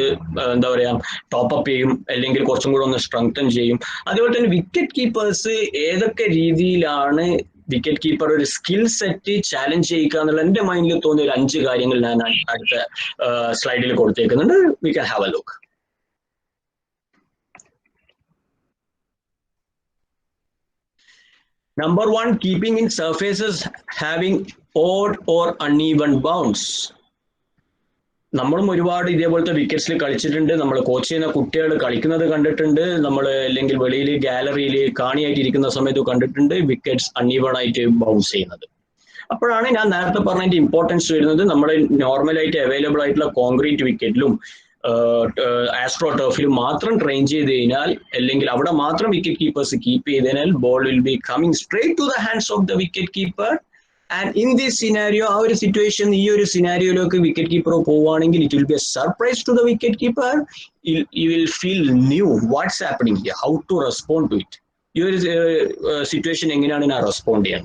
എന്താ പറയാ top up ചെയ്യും, അല്ലെങ്കിൽ കുറച്ചും കൂടെ ഒന്ന് സ്ട്രെങ്തൻ ചെയ്യും. അതുപോലെ തന്നെ വിക്കറ്റ് കീപ്പേഴ്സ് ഏതൊക്കെ രീതിയിലാണ് വിക്കറ്റ് കീപ്പർ ഒരു സ്കിൽ സെറ്റ് ചാലഞ്ച് ചെയ്യിക്കുക എന്നുള്ള എൻ്റെ മൈൻഡിൽ തോന്നിയ ഒരു 5 കാര്യങ്ങൾ ഞാൻ അടുത്ത സ്ലൈഡിൽ കൊടുത്തേക്കുന്നുണ്ട്. We can have a look. Number 1, keeping in surfaces having odd or uneven bounce. നമ്മളും ഒരുപാട് ഇതേപോലത്തെ വിക്കറ്റ്സിൽ കളിച്ചിട്ടുണ്ട്. നമ്മൾ കോച്ച് ചെയ്യുന്ന കുട്ടികൾ കളിക്കുന്നത് കണ്ടിട്ടുണ്ട്. നമ്മൾ അല്ലെങ്കിൽ വെളിയിൽ ഗാലറിയിൽ കാണിയായിട്ട് ഇരിക്കുന്ന സമയത്ത് കണ്ടിട്ടുണ്ട് വിക്കറ്റ്സ് അൺഈവൺ ആയിട്ട് ബൗൺസ് ചെയ്യുന്നത്. അപ്പോഴാണ് ഞാൻ നേരത്തെ പറഞ്ഞതിന്റെ ഇമ്പോർട്ടൻസ് വരുന്നത്. നമ്മൾ നോർമലായിട്ട് അവൈലബിൾ ആയിട്ടുള്ള കോൺക്രീറ്റ് വിക്കറ്റിലും ആസ്ട്രോ ടർഫിലും മാത്രം ട്രെയിൻ ചെയ്ത് കഴിഞ്ഞാൽ, അല്ലെങ്കിൽ അവിടെ മാത്രം വിക്കറ്റ് കീപ്പേഴ്സ് കീപ്പ് ചെയ്ത് കഴിഞ്ഞാൽ ball will be coming straight to the hands of the wicket keeper And in this scenario, our situation, this scenario, wicket keeper it will be a surprise to the wicket keeper. You will feel new. What's happening here? How to respond to it? Your situation, respond here.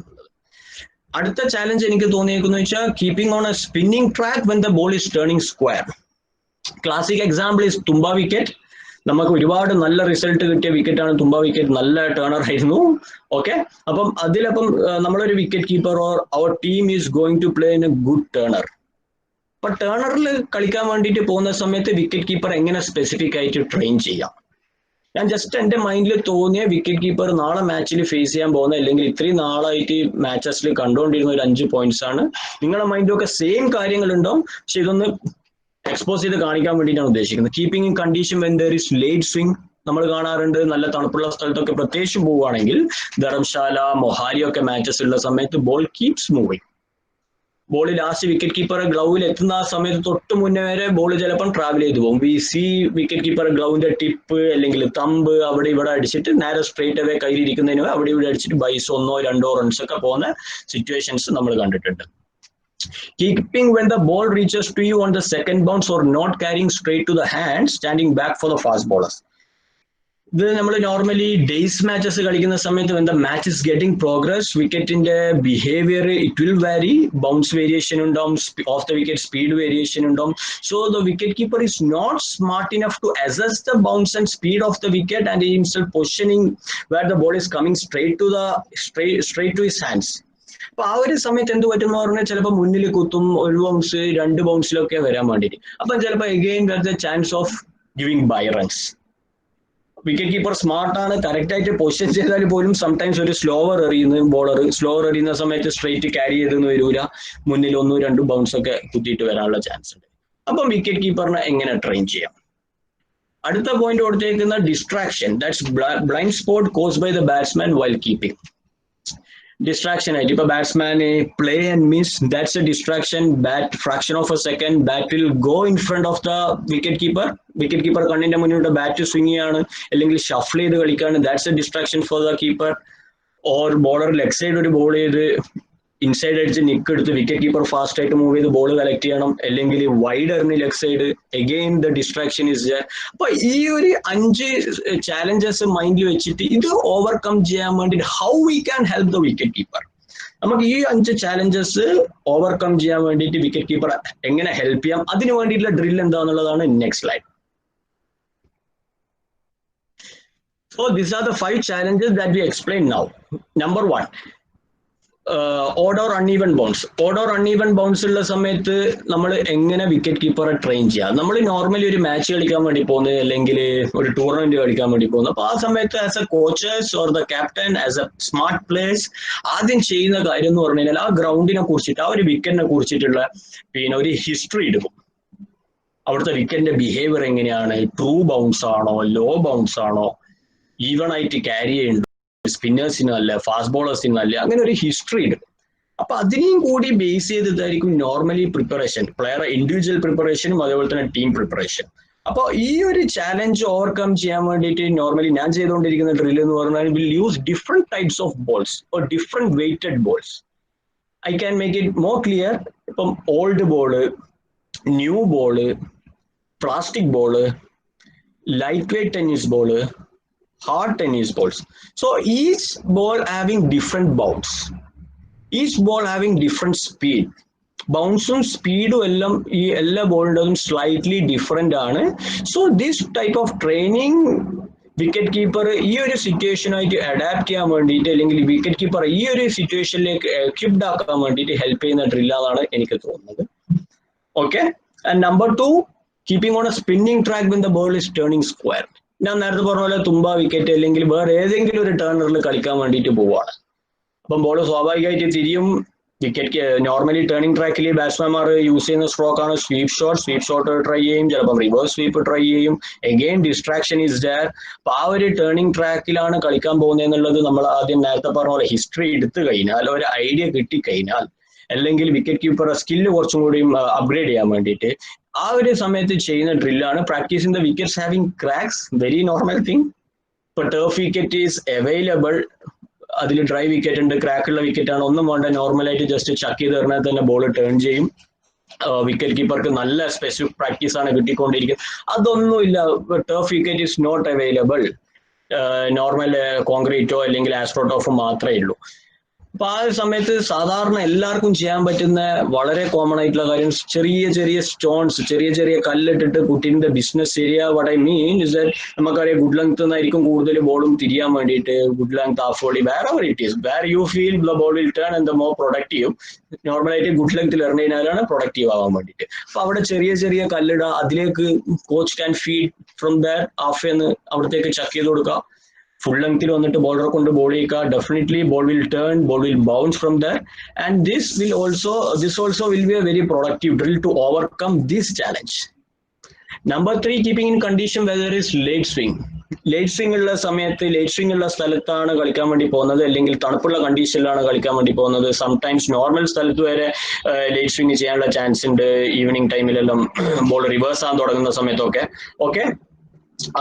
അടുത്ത challenge എനിക്ക് തോന്നിയേക്കുന്നു വെച്ചാൽ keeping on a spinning track when the ball is turning square. Classic example is Thumba wicket. നമുക്ക് ഒരുപാട് നല്ല result കിട്ടിയ വിക്കറ്റാണ് Thumba wicket. നല്ല ടേണർ ആയിരുന്നു. ഓക്കെ, അപ്പം അതിലപ്പം നമ്മളൊരു wicket keeper or our team is going to play in a good turner. അപ്പൊ ടേണറിൽ കളിക്കാൻ വേണ്ടിയിട്ട് പോകുന്ന സമയത്ത് വിക്കറ്റ് കീപ്പർ എങ്ങനെ സ്പെസിഫിക് ആയിട്ട് ട്രെയിൻ ചെയ്യാം? ഞാൻ ജസ്റ്റ് എന്റെ മൈൻഡിൽ തോന്നിയ വിക്കറ്റ് കീപ്പർ നാളെ മാച്ചിൽ ഫേസ് ചെയ്യാൻ പോകുന്ന, അല്ലെങ്കിൽ ഇത്രയും നാളായിട്ട് മാച്ചസിൽ കണ്ടുകൊണ്ടിരുന്ന ഒരു 5 പോയിന്റ്സ് ആണ്. നിങ്ങളുടെ മൈൻഡിലൊക്കെ സെയിം കാര്യങ്ങളുണ്ടാവും, പക്ഷെ ഇതൊന്ന് എക്സ്പോസ് ചെയ്ത് കാണിക്കാൻ വേണ്ടിയിട്ടാണ് ഉദ്ദേശിക്കുന്നത്. Keeping in condition when there is late swing നമ്മൾ കാണാറുണ്ട്. നല്ല തണുപ്പുള്ള സ്ഥലത്തൊക്കെ പ്രത്യേകിച്ച് പോവുകയാണെങ്കിൽ, ധർമ്മശാല, മൊഹാലി ഒക്കെ മാച്ചസ് ഉള്ള സമയത്ത് ball keeps moving. Ball last wicket keeper ഗ്ലൗവിൽ എത്തുന്ന ആ സമയത്ത് തൊട്ട് മുന്നേ വരെ ബോൾ ചിലപ്പം ട്രാവൽ ചെയ്തു പോകും. വി സി വിക്കറ്റ് കീപ്പർ ഗ്ലൗവിന്റെ ടിപ്പ് അല്ലെങ്കിൽ തമ്പ് അവിടെ ഇവിടെ അടിച്ചിട്ട് നേരെ സ്ട്രേറ്റ് അവേ കയ്യിലിരിക്കുന്നതിന് അവിടെ ഇവിടെ അടിച്ചിട്ട് ബൈസ് 1 or 2 റൺസ് ഒക്കെ പോകുന്ന സിറ്റുവേഷൻസ് നമ്മൾ കണ്ടിട്ടുണ്ട്. Keeping when the ball reaches to you on the second bounce or not carrying straight to the hand, standing back for the fast bowlers. ഇത് നമ്മൾ നോർമലി ഡേയ്സ് മാച്ചസ് കളിക്കുന്ന സമയത്ത് when the match is getting progress, വിക്കറ്റിന്റെ behaviour it will vary. Bounce variation ഉണ്ടാവും, off the wicket speed variation ഉണ്ടാവും. So the wicket keeper is not smart enough to assess the bounce and speed of the wicket and himself positioning where the ball is coming straight to his hands. അപ്പൊ ആ ഒരു സമയത്ത് എന്ത് പറ്റുന്ന പറഞ്ഞാൽ ചിലപ്പോൾ മുന്നിൽ കുത്തും, 1 ബൗൺസ് 2 ബൗൺസിലൊക്കെ വരാൻ വേണ്ടിയിട്ട്. അപ്പം ചിലപ്പോൾ again the chance of giving bye runs. Wicket keeper സ്മാർട്ടാണ്, കറക്റ്റ് ആയിട്ട് പൊസിഷൻ ചെയ്താൽ പോലും സംടൈംസ് ഒരു സ്ലോവർ എറിയുന്ന സമയത്ത് സ്ട്രേറ്റ് ക്യാരി ചെയ്തെന്ന് വരൂല, മുന്നിൽ 1-2 ബൗൺസ് ഒക്കെ കുത്തിയിട്ട് വരാനുള്ള ചാൻസ് ഉണ്ട്. അപ്പം വിക്കറ്റ് കീപ്പറിനെ എങ്ങനെ ട്രെയിൻ ചെയ്യാം? അടുത്ത പോയിന്റ് കൊടുത്തേക്കുന്ന distraction, that's blind spot caused by the batsman while keeping. Distraction ആയിട്ട് ഇപ്പൊ batsman play and miss, that's a distraction. Bat fraction of a second bat will go in front of the wicket keeper കണ്ണിന്റെ മുന്നിലൂടെ bat swing ചെയ്യാണ് അല്ലെങ്കിൽ shuffle ചെയ്ത് കളിക്കാണ്, that's a distraction for the keeper. Or bowler leg side ഒരു ball ചെയ്ത് inside അടിച്ച് nick എടുത്ത് വിക്കറ്റ് കീപ്പർ ഫാസ്റ്റ് ആയിട്ട് മൂവ് ചെയ്ത് ബോൾ കളക്ട് ചെയ്യണം, അല്ലെങ്കിൽ വൈഡ് എറിഞ്ഞ് leg side, again the distraction is there. അപ്പൊ ഈ ഒരു 5 ചാലഞ്ചസ് മൈൻഡിൽ വെച്ചിട്ട് ഇത് ഓവർകം ചെയ്യാൻ വേണ്ടിയിട്ട് how we can help the wicket keeper. നമുക്ക് ഈ 5 ചാലഞ്ചസ് ഓവർകം ചെയ്യാൻ വേണ്ടിയിട്ട് വിക്കറ്റ് കീപ്പർ എങ്ങനെ ഹെൽപ്പ് ചെയ്യാം, അതിന് വേണ്ടിയിട്ടുള്ള ഡ്രിൽ എന്താണെന്നുള്ളതാണ് next slide. So these are the 5 challenges that we explained now. Number 1, odd or uneven bounce. Odd or uneven bounce ഉള്ള സമയത്ത് നമ്മൾ എങ്ങനെ വിക്കറ്റ് കീപ്പറെ ട്രെയിൻ ചെയ്യാം? നമ്മൾ നോർമലി ഒരു മാച്ച് കളിക്കാൻ വേണ്ടി പോകുന്നത്, അല്ലെങ്കിൽ ഒരു ടൂർണമെന്റ് കളിക്കാൻ വേണ്ടി പോകുന്നത്, അപ്പൊ ആ സമയത്ത് as A coaches or the captain, as A smart players ആദ്യം ചെയ്യുന്ന കാര്യം എന്ന് പറഞ്ഞു കഴിഞ്ഞാൽ ആ ഗ്രൗണ്ടിനെ കുറിച്ചിട്ട്, ആ ഒരു വിക്കറ്റിനെ കുറിച്ചിട്ടുള്ള ഒരു ഹിസ്റ്ററി എടുക്കും. അവിടുത്തെ വിക്കറ്റിന്റെ ബിഹേവിയർ എങ്ങനെയാണ്, ട്രൂ ബൗൺസ് ആണോ, ലോ ബൗൺസ് ആണോ, ഈവൺ ആയിട്ട് ക്യാരി ചെയ്യുന്നുണ്ടോ, സ്പിന്നേഴ്സിനല്ല ഫാസ്റ്റ് ബോളേഴ്സിനല്ല, അങ്ങനെ ഒരു ഹിസ്റ്ററി എടുക്കും. അപ്പൊ അതിനെയും കൂടി ബേസ് ചെയ്തിട്ടായിരിക്കും നോർമലി പ്രിപ്പറേഷൻ, പ്ലെയർ ഇൻഡിവിജ്വൽ പ്രിപ്പറേഷനും അതേപോലെ തന്നെ ടീം പ്രിപ്പറേഷൻ. അപ്പൊ ഈ ഒരു ചാലഞ്ച് ഓവർകം ചെയ്യാൻ വേണ്ടിയിട്ട് നോർമലി ഞാൻ ചെയ്തുകൊണ്ടിരിക്കുന്ന ഡ്രിൽ എന്ന് പറഞ്ഞാൽ will use different types of balls or different weighted balls. I can make it more clear. ഇപ്പം old ball, new ball, plastic ball, light weight tennis ball, hard tennis balls. So each ball having different bounce, each ball having different speed. ബൗൺസും സ്പീഡും എല്ലാം ഈ എല്ലാ ബോളിൻ്റെതും slightly different ആണ്. So this type of training wicket keeper ഈ ഒരു സിറ്റുവേഷനായിട്ട് adapt ചെയ്യാൻ വേണ്ടിയിട്ട്, അല്ലെങ്കിൽ വിക്കറ്റ് കീപ്പർ ഈ ഒരു സിറ്റുവേഷനിലേക്ക് എക്വിപ്ഡ് ആക്കാൻ വേണ്ടിയിട്ട് ഹെൽപ്പ് ചെയ്യുന്ന ഡ്രില്ലാന്നാണ് എനിക്ക് തോന്നുന്നത്. Okay, and number 2, keeping on a spinning track when the ball is turning square. ഞാൻ നേരത്തെ പറഞ്ഞ പോലെ തുമ്പ വിക്കറ്റ് അല്ലെങ്കിൽ വേറെ ഏതെങ്കിലും ഒരു ടേണറിൽ കളിക്കാൻ വേണ്ടിയിട്ട് പോവാണ്. അപ്പം ബോൾ സ്വാഭാവികമായിട്ട് തിരിയും. വിക്കറ്റ് നോർമലി ടേണിംഗ് ട്രാക്കിൽ ബാറ്റ്സ്മാൻമാർ യൂസ് ചെയ്യുന്ന സ്ട്രോക്ക് ആണ് സ്വീപ്പ് ഷോട്ട് ട്രൈ ചെയ്യും, ചിലപ്പം റിവേഴ്സ് സ്വീപ്പ് ട്രൈ ചെയ്യും. Again distraction is there. അപ്പൊ ആ ഒരു ടേണിംഗ് ട്രാക്കിലാണ് കളിക്കാൻ പോകുന്നത് എന്നുള്ളത് നമ്മൾ ആദ്യം നേരത്തെ പറഞ്ഞ പോലെ ഹിസ്റ്ററി എടുത്തു കഴിഞ്ഞാൽ, ഒരു ഐഡിയ കിട്ടിക്കഴിഞ്ഞാൽ, അല്ലെങ്കിൽ വിക്കറ്റ് കീപ്പർ സ്കില്ല് കുറച്ചും കൂടി അപ്ഗ്രേഡ് ചെയ്യാൻ വേണ്ടിയിട്ട് ആ ഒരു സമയത്ത് ചെയ്യുന്ന ഡ്രില്ലാണ് practising the wickets having cracks. Very normal thing. ഇപ്പൊ ടർഫ് വിക്കറ്റ് ഈസ് അവൈലബിൾ അതിൽ ഡ്രൈ വിക്കറ്റ് ഉണ്ട്, ക്രാക്കുള്ള വിക്കറ്റ് ആണ്, ഒന്നും വേണ്ട, നോർമലായിട്ട് ജസ്റ്റ് ചക്ക് ചെയ്ത് പറഞ്ഞാൽ തന്നെ ബോൾ ടേൺ ചെയ്യും. വിക്കറ്റ് കീപ്പർക്ക് നല്ല സ്പെസിഫിക് പ്രാക്ടീസ് ആണ് കിട്ടിക്കൊണ്ടിരിക്കുന്നത്. അതൊന്നുമില്ല, turf wicket is not available. Normal കോൺക്രീറ്റോ അല്ലെങ്കിൽ ആസ്ട്രോടോഫോ മാത്രമേ ഉള്ളൂ. അപ്പൊ ആ ഒരു സമയത്ത് സാധാരണ എല്ലാവർക്കും ചെയ്യാൻ പറ്റുന്ന വളരെ കോമൺ ആയിട്ടുള്ള കാര്യം, ചെറിയ ചെറിയ സ്റ്റോൺസ്, ചെറിയ ചെറിയ കല്ലിട്ടിട്ട് കുട്ടീൻ്റെ business area. What I mean is that നമുക്കറിയാം ഗുഡ് ലെങ്ത് എന്നായിരിക്കും കൂടുതൽ ബോളും തിരിയാൻ വേണ്ടിയിട്ട്. Good length, half volley, wherever it is, where you feel the ball will turn and the more productive. നോർമലായിട്ട് ഗുഡ് ലെങ്ത്തിൽ എറിഞ്ഞു കഴിഞ്ഞാലാണ് പ്രൊഡക്റ്റീവ് ആവാൻ വേണ്ടിയിട്ട്. അപ്പൊ അവിടെ ചെറിയ ചെറിയ കല്ലിടുക, അതിലേക്ക് coach can feed from that, half എന്ന് അവിടത്തേക്ക് ചക്ക് ചെയ്ത് കൊടുക്കുക. ഫുൾ ലെങ്ത്തിൽ വന്നിട്ട് ബോളറെ കൊണ്ട് ബോൾ ചെയ്യുക. Definitely ball will turn, ball will bounce from there, and this also will be a very productive drill to overcome this challenge. Number 3, keeping in condition whether is late swing. Late swing ഉള്ള സമയത്ത്, late swing ഉള്ള സ്ഥലത്താണ് കളിക്കാൻ വേണ്ടി പോകുന്നത്, അല്ലെങ്കിൽ തണുപ്പുള്ള കണ്ടീഷനിലാണ് കളിക്കാൻ വേണ്ടി പോകുന്നത്. സംടൈംസ് നോർമൽ സ്ഥലത്ത് വരെ ലേറ്റ് സ്വിംഗ് ചെയ്യാനുള്ള ചാൻസ് ഉണ്ട്. ഈവനിങ് ടൈമിലെല്ലാം ബോൾ റിവേഴ്സ് ആകാൻ തുടങ്ങുന്ന സമയത്തൊക്കെ. ഓക്കെ,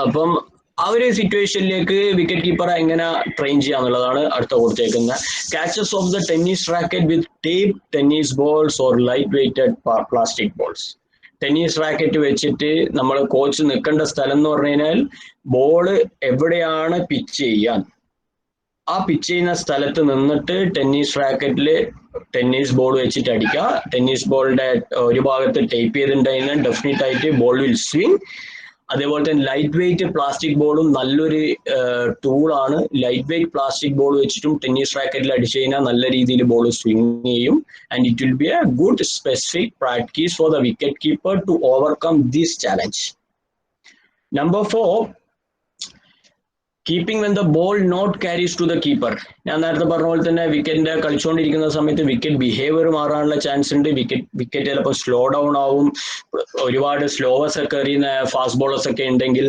അപ്പം ആ ഒരു സിറ്റുവേഷനിലേക്ക് വിക്കറ്റ് കീപ്പറെ എങ്ങനെ ട്രെയിൻ ചെയ്യാന്നുള്ളതാണ് അടുത്ത കൊടുത്തേക്കുന്നത്. Catches of the tennis racket with tape tennis balls or light weighted plastic balls. Tennis racket വെച്ചിട്ട് നമ്മൾ കോച്ച് നിൽക്കേണ്ട സ്ഥലം എന്ന് പറഞ്ഞു കഴിഞ്ഞാൽ ബോള് എവിടെയാണ് പിച്ച് ചെയ്യാൻ, ആ പിച്ച് ചെയ്യുന്ന സ്ഥലത്ത് നിന്നിട്ട് ടെന്നീസ് റാക്കറ്റിൽ ടെന്നീസ് ബോൾ വെച്ചിട്ട് അടിക്കുക. ടെന്നീസ് ബോളിന്റെ ഒരു ഭാഗത്ത് ടേപ്പ് ചെയ്തിട്ടുണ്ടെങ്കിൽ ഡെഫിനറ്റ് ആയിട്ട് ബോൾ വിൽ സ്വിംഗ്. അതേപോലെ തന്നെ ലൈറ്റ് വെയിറ്റ് പ്ലാസ്റ്റിക് ബോളും നല്ലൊരു ടൂളാണ്. ലൈറ്റ് വെയിറ്റ് പ്ലാസ്റ്റിക് ബോൾ വെച്ചിട്ടും ടെന്നീസ് റാക്കറ്റിൽ അടിച്ചു കഴിഞ്ഞാൽ നല്ല രീതിയിൽ ബോൾ സ്വിംഗ് ചെയ്യും. And it will be a good specific practice for the wicket keeper to overcome this challenge. Number 4, keeping when the ball not carries to the keeper. ഞാൻ നേരത്തെ പറഞ്ഞ പോലെ തന്നെ വിക്കറ്റിന്റെ കളിച്ചുകൊണ്ടിരിക്കുന്ന സമയത്ത് വിക്കറ്റ് ബിഹേവിയർ മാറാനുള്ള ചാൻസ് ഉണ്ട്. വിക്കറ്റ് ചിലപ്പോൾ സ്ലോ ഡൗൺ ആവും. ഒരുപാട് സ്ലോവേഴ്സ് ഒക്കെ എറിയുന്ന ഫാസ്റ്റ് ബോളേഴ്സ് ഒക്കെ ഉണ്ടെങ്കിൽ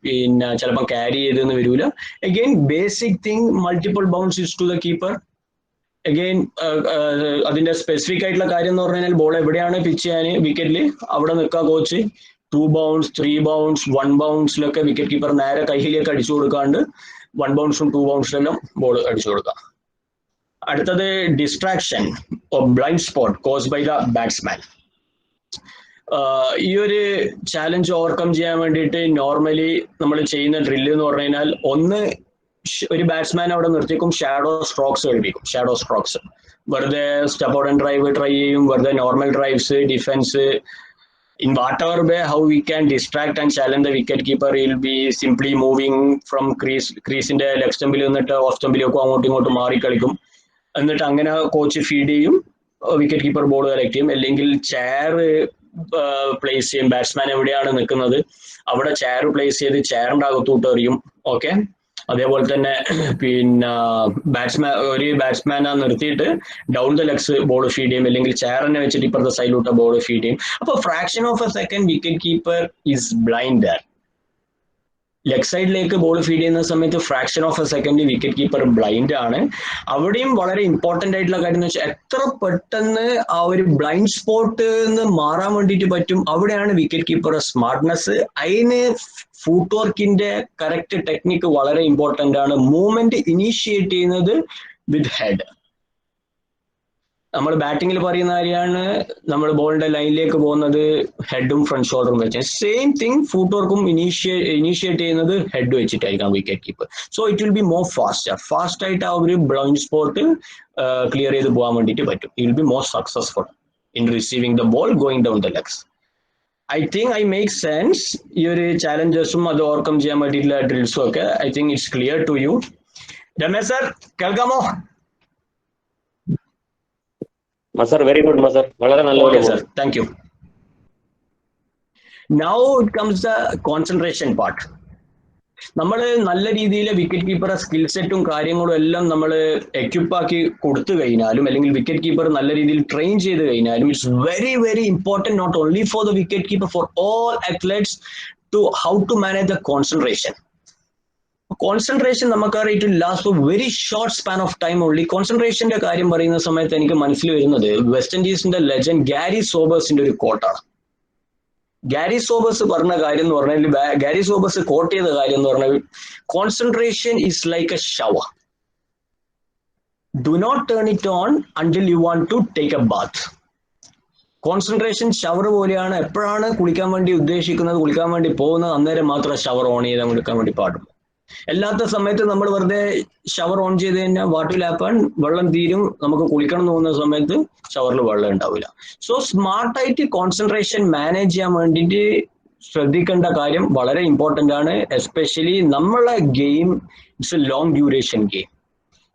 പിന്നെ ചിലപ്പോൾ ക്യാരി ചെയ്തെന്ന് വരൂല. Again basic thing, multiple bounce is to the keeper. Again അതിന്റെ സ്പെസിഫിക് ആയിട്ടുള്ള കാര്യം എന്ന് പറഞ്ഞു കഴിഞ്ഞാൽ ബോൾ എവിടെയാണ് പിച്ച് ചെയ്യാൻ വിക്കറ്റിൽ അവിടെ നിൽക്കുക കോച്ച്. 2 bounds, 3 bounds, 1 bounce-ലൊക്കെ വിക്കറ്റ് കീപ്പർ നേരെ കൈയിലേക്ക് അടിച്ചു കൊടുക്കാണ്ട് 1 bounce-ഉം 2 bounce-ലെല്ലാം ബോൾ അടിച്ചു കൊടുക്കുക. അടുത്തത് distraction or blind spot caused by the batsman. ഈ ഒരു ചാലഞ്ച് ഓവർകം ചെയ്യാൻ വേണ്ടിയിട്ട് നോർമലി നമ്മൾ ചെയ്യുന്ന ഡ്രില്ല് എന്ന് പറഞ്ഞു കഴിഞ്ഞാൽ, ഒന്ന് ഒരു ബാറ്റ്സ്മാൻ അവിടെ നിർത്തിക്കും, ഷാഡോ സ്ട്രോക്സ് കളിപ്പിക്കും. ഷാഡോ സ്ട്രോക്സ് വെറുതെ step out and drive try ചെയ്യും, വെറുതെ normal drives, defence. In whatever way how we can distract and challenge the wicket keeper, he will be simply moving from crease-ന്റെ leg സ്റ്റംപിൽ നിന്നിട്ട് off സ്റ്റംപിലേക്കും അങ്ങോട്ടും ഇങ്ങോട്ടും മാറി കളിക്കും. എന്നിട്ട് അങ്ങനെ കോച്ച് ഫീഡ് ചെയ്യും, വിക്കറ്റ് കീപ്പർ ബോൾ കളക്ട് ചെയ്യും. അല്ലെങ്കിൽ ചെയർ പ്ലേസ് ചെയ്യും. ബാറ്റ്സ്മാൻ എവിടെയാണ് നിൽക്കുന്നത് അവിടെ ചെയർ പ്ലേസ് ചെയ്ത് ചെയറിന്റെ അകത്തോട്ട് എറിയും. ഓക്കെ, അതേപോലെ തന്നെ പിന്നെ ഒരു ബാറ്റ്സ്മാനെ നിർത്തിയിട്ട് down the legs ball feed ചെയ്യും, അല്ലെങ്കിൽ ചെയറിനെ വെച്ചിട്ട് ഇപ്പുറത്തെ സൈഡിലോട്ട് ബോൾ ഫീഡ് ചെയ്യും. അപ്പൊ fraction of a second wicket keeper is blind. Leg സൈഡിലേക്ക് ബോൾ ഫീഡ് ചെയ്യുന്ന സമയത്ത് fraction of a second wicket keeper blind ആണ്. അവിടെയും വളരെ ഇമ്പോർട്ടന്റ് ആയിട്ടുള്ള കാര്യം എന്ന് വെച്ചാൽ എത്ര പെട്ടെന്ന് ആ ഒരു ബ്ലൈൻഡ് സ്പോട്ട് നിന്ന് മാറാൻ വേണ്ടിയിട്ട് പറ്റും. അവിടെയാണ് വിക്കറ്റ് കീപ്പറുടെ സ്മാർട്ട്നെസ്. അതിന് ഫുട് വർക്കിന്റെ കറക്റ്റ് ടെക്നിക്ക് വളരെ ഇമ്പോർട്ടന്റ് ആണ്. മൂവ്മെന്റ് ഇനീഷ്യേറ്റ് ചെയ്യുന്നത് വിത്ത് ഹെഡ്. നമ്മൾ ബാറ്റിങ്ങിൽ പറയുന്ന കാര്യമാണ്, നമ്മൾ ബോളിന്റെ ലൈനിലേക്ക് പോകുന്നത് ഹെഡും ഫ്രണ്ട് ഷോൾഡറും വെച്ച്. സെയിം തിങ് ഫുട് വർക്കും ഇനീഷ്യേറ്റ് ചെയ്യുന്നത് ഹെഡ് വെച്ചിട്ടായിരിക്കാം wicket keeper. So it will be more fast ആയിട്ട് ആ ഒരു ബ്ലൈൻഡ് സ്പോട്ട് ക്ലിയർ ചെയ്ത് പോകാൻ വേണ്ടിയിട്ട് പറ്റും. It will be more successful in receiving the ball going down the legs. I think I make sense. ഈ ഒരു ചാലഞ്ചസും അത് ഓവർകം ചെയ്യാൻ വേണ്ടിയിട്ടുള്ള ഡ്രിൽസും ഒക്കെ I think it's clear to you. Ramesh sir കേൾക്കാമോ? Sir, very good, sir. Okay, sir. Thank you. Now it comes the concentration part. നമ്മൾ നല്ല രീതിയിൽ വിക്കറ്റ് കീപ്പറെ സ്കിൽ സെറ്റും കാര്യങ്ങളും എല്ലാം നമ്മൾ എക്യുപ്പ് ആക്കി കൊടുത്തു കഴിഞ്ഞാലും, അല്ലെങ്കിൽ വിക്കറ്റ് കീപ്പർ നല്ല രീതിയിൽ ട്രെയിൻ ചെയ്ത് കഴിഞ്ഞാലും, it's very very important not only for the wicket keeper, for all athletes to how to manage the concentration. Concentration നമുക്കറിയാം it last for very short span of time only. കോൺസെൻട്രേഷന്റെ കാര്യം പറയുന്ന സമയത്ത് എനിക്ക് മനസ്സിൽ വരുന്നത് വെസ്റ്റ് ഇൻഡീസിന്റെ ലെജൻഡ് ഗാരി സോബേഴ്സിന്റെ ഒരു കോട്ടാണ്. ഗാരി സോബേഴ്സ് പറഞ്ഞ കാര്യം എന്ന് പറഞ്ഞാൽ, ഗാരി സോബേഴ്സ് കോട്ട് ചെയ്ത കാര്യം എന്ന് പറഞ്ഞാൽ, concentration is like A shower. Do not turn it on until you want to take a bath. Concentration shower പോലെയാണ്. എപ്പോഴാണ് കുളിക്കാൻ വേണ്ടി ഉദ്ദേശിക്കുന്നത്, കുളിക്കാൻ വേണ്ടി പോകുന്നത്, അന്നേരം മാത്രം ഷവർ ഓൺ ചെയ്ത് കുളിക്കാൻ വേണ്ടി പാടുള്ളൂ. അല്ലാത്ത സമയത്ത് നമ്മൾ വെറുതെ ഷവർ ഓൺ ചെയ്ത് കഴിഞ്ഞാൽ വാട്ട് വിൽ ഹാപ്പൻ, വെള്ളം തീരും, നമുക്ക് കുളിക്കണം എന്ന് തോന്നുന്ന സമയത്ത് ഷവറിൽ വെള്ളം ഉണ്ടാവില്ല. സോ സ്മാർട്ടായിട്ട് കോൺസെൻട്രേഷൻ മാനേജ് ചെയ്യാൻ വേണ്ടിയിട്ട് ശ്രദ്ധിക്കേണ്ട കാര്യം വളരെ ഇമ്പോർട്ടൻ്റ് ആണ്. എസ്പെഷ്യലി നമ്മളെ game it's A long duration game.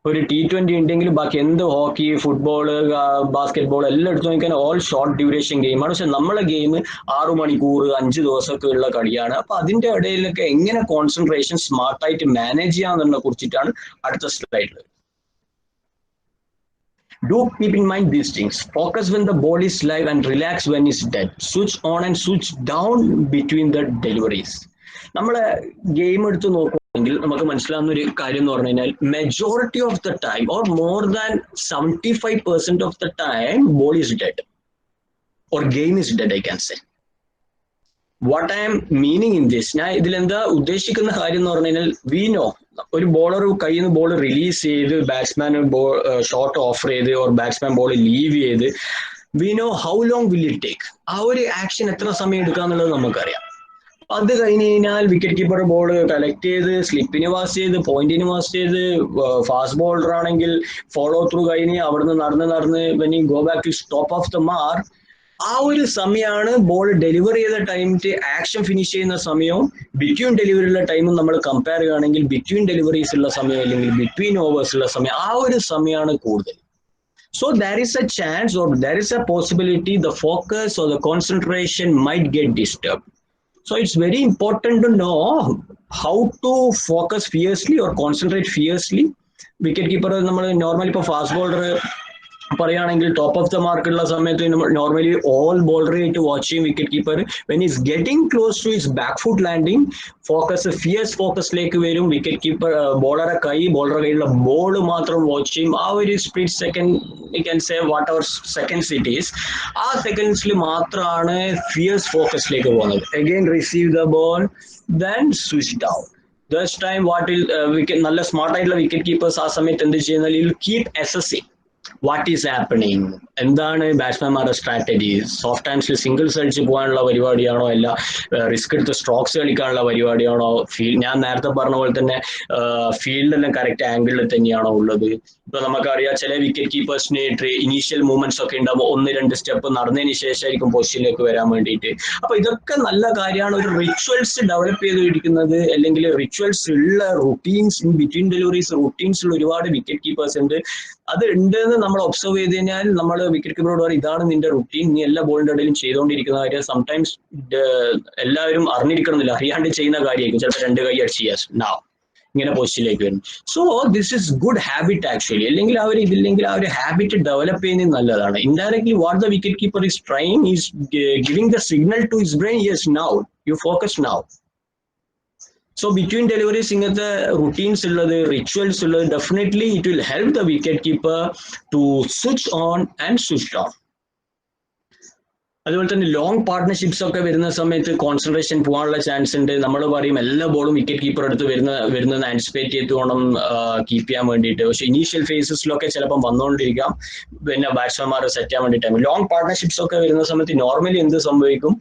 ഒരു T20 ഉണ്ടെങ്കിൽ ബാക്കി എന്ത് ഹോക്കി, ഫുട്ബോൾ, ബാസ്കറ്റ് ബോൾ എല്ലാം എടുത്തു നോക്കാൻ ഓൾ ഷോർട്ട് ഡ്യൂറേഷൻ ഗെയിമാണ്. പക്ഷെ നമ്മളെ ഗെയിം 6 മണിക്കൂർ 5 ദിവസമൊക്കെ ഉള്ള കളിയാണ്. അപ്പൊ അതിന്റെ ഇടയിലൊക്കെ എങ്ങനെ കോൺസെൻട്രേഷൻ സ്മാർട്ടായിട്ട് മാനേജ് ചെയ്യാമെന്നതിനെ കുറിച്ചിട്ടാണ് അടുത്ത സ്ലൈഡിൽ. Do keep in mind these things. Focus when the ball is live and relax when it's dead. Switch on and switch down between the deliveries. നമ്മളെ ഗെയിം എടുത്ത് നോക്കുകയാണെങ്കിൽ നമുക്ക് മനസ്സിലാവുന്ന ഒരു കാര്യം എന്ന് പറഞ്ഞു കഴിഞ്ഞാൽ majority of the time or more than 75% of the time ball is dead or game is dead, I can say. What I M meaning in this, ഞാൻ ഇതിലെന്താ ഉദ്ദേശിക്കുന്ന കാര്യം എന്ന് പറഞ്ഞു കഴിഞ്ഞാൽ വി നോ ഒരു ബോളർ കയ്യിൽ നിന്ന് ബോൾ റിലീസ് ചെയ്ത് ബാറ്റ്സ്മാൻ ഷോട്ട് ഓഫർ ചെയ്ത് ഓർ ബാറ്റ്സ്മാൻ ബോൾ ലീവ് ചെയ്ത് we know how long will it take. ആ ഒരു ആക്ഷൻ എത്ര സമയം എടുക്കാന്നുള്ളത് നമുക്കറിയാം. അത് കഴിഞ്ഞ് കഴിഞ്ഞാൽ വിക്കറ്റ് കീപ്പർ ബോൾ കളക്ട് ചെയ്ത് സ്ലിപ്പിന് പാസ് ചെയ്ത് പോയിന്റിന് പാസ് ചെയ്ത് ഫാസ്റ്റ് ബോളർ ആണെങ്കിൽ ഫോളോ ത്രൂ കഴിഞ്ഞ് അവിടുന്ന് നടന്ന് when you go back to stop of the mark, ആ ഒരു സമയമാണ് ബോൾ ഡെലിവർ ചെയ്ത ടൈമിന്റെ ആക്ഷൻ ഫിനിഷ് ചെയ്യുന്ന സമയവും ബിറ്റ്വീൻ ഡെലിവറിയുള്ള ടൈമും നമ്മൾ കമ്പയർ ചെയ്യുകയാണെങ്കിൽ ബിറ്റ്വീൻ ഡെലിവറീസ് ഉള്ള സമയം അല്ലെങ്കിൽ ബിറ്റ്വീൻ ഓവേഴ്സ് ഉള്ള സമയം, ആ ഒരു സമയമാണ് കൂടുതൽ. So there is a chance or there is a possibility the focus or the concentration might get disturbed. So it's very important to know how to focus fiercely or concentrate fiercely. Wicket keeper നമ്മൾ normally ഇപ്പോൾ fast bowler പറയുകയാണെങ്കിൽ top of the mark ഉള്ള സമയത്ത് normally all bowler ആയിട്ട് watch ചെയ്യും wicket keeper. When is getting close to his back foot landing focus fierce ഫോക്കസിലേക്ക് വരും. Wicket keeper ബോളറുടെ കയ്യിലുള്ള ബോൾ മാത്രം വാച്ച് ചെയ്യും. ആ ഒരു split second you can say whatever seconds it is, ആ സെക്കൻഡ്സിൽ മാത്രമാണ് ഫിയേഴ്സ് ഫോക്കസിലേക്ക് പോകുന്നത്. Again receive the ball then switch down. Thus time what will നല്ല സ്മാർട്ടായിട്ടുള്ള വിക്കറ്റ് കീപ്പേഴ്സ് ആ സമയത്ത് എന്ത് ചെയ്യുന്നത്, you will keep assessing what is happening, എന്താണ് ബാറ്റ്സ്മാൻമാരുടെ സ്ട്രാറ്റജി. സോഫ്റ്റ് ഹാൻഡ്സിൽ സിംഗിൾസ് അടിച്ച് പോകാനുള്ള പരിപാടിയാണോ, അല്ല റിസ്ക് എടുത്ത് സ്ട്രോക്സ് കളിക്കാനുള്ള പരിപാടിയാണോ, ഞാൻ നേരത്തെ പറഞ്ഞ പോലെ തന്നെ ഫീൽഡെല്ലാം കറക്റ്റ് ആംഗിളിൽ തന്നെയാണോ ഉള്ളത്. ഇപ്പൊ നമുക്കറിയാം ചില വിക്കറ്റ് കീപ്പേഴ്സിന് ഇനീഷ്യൽ മൂവ്മെന്റ്സ് ഒക്കെ ഉണ്ടാകുമ്പോൾ 1-2 സ്റ്റെപ്പ് നടന്നതിന് ശേഷമായിരിക്കും പൊസിഷനിലേക്ക് വരാൻ വേണ്ടിയിട്ട്. അപ്പൊ ഇതൊക്കെ നല്ല കാര്യമാണ്. ഒരു റിച്വൽസ് ഡെവലപ്പ് ചെയ്തിരിക്കുന്നത് അല്ലെങ്കിൽ റിച്വൽസ് ഉള്ള routines in between deliveries routines ഉള്ള ഒരുപാട് വിക്കറ്റ് കീപ്പേഴ്സ് ഉണ്ട്. അത് ഉണ്ടെന്ന് നമ്മൾ ഒബ്സർവ് ചെയ്ത് കഴിഞ്ഞാൽ നമ്മൾ വിക്കറ്റ് കീപ്പറോട് പറയും ഇതാണ് നിന്റെ റുട്ടീൻ, നീ എല്ലാ ബോളിന്റെ ഇടയിലും ചെയ്തുകൊണ്ടിരിക്കുന്ന കാര്യം. സംടൈംസ് എല്ലാവരും അറിഞ്ഞിരിക്കണമെന്നില്ല, അറിയാണ്ട് ചെയ്യുന്ന കാര്യമായിരിക്കും. ചിലപ്പോൾ 2 കൈ അടിച്ച് യെസ് നാ ഇങ്ങനെ പൊസിഷനിലേക്ക് വരും. So this is good habit actually. അല്ലെങ്കിൽ അവർ ഇതില്ലെങ്കിൽ ആ ഒരു ഹാബിറ്റ് ഡെവലപ്പ് ചെയ്യുന്നത് നല്ലതാണ്. Indirectly what the wicket keeper is trying is giving the signal to his brain, yes now you focus now. So between deliveries ഇങ്ങനത്തെ routines ഉള്ളത്, rituals ഉള്ളത്, definitely it will help the wicket keeper to switch on and switch off. അതുപോലെ തന്നെ long partnerships ഒക്കെ വരുന്ന സമയത്ത് concentration പോകാനുള്ള chance ഉണ്ട്. നമ്മൾ പറയും എല്ലാ ബോളും വിക്കറ്റ് കീപ്പർ അടുത്ത് വരുന്നത് ആൻറ്റിസിപ്പേറ്റ് ചെയ്ത് വേണം കീപ്പ് ചെയ്യാൻ വേണ്ടിയിട്ട്. പക്ഷേ ഇനീഷ്യൽ ഫേസസിലൊക്കെ ചിലപ്പം വന്നുകൊണ്ടിരിക്കാം, പിന്നെ ബാറ്റ്സ്മാൻമാരെ സെറ്റ് ചെയ്യാൻ വേണ്ടിയിട്ടാണ്. ലോങ് പാർട്ട്ണർഷിപ്സ് ഒക്കെ വരുന്ന സമയത്ത് നോർമലി എന്ത് സംഭവിക്കും,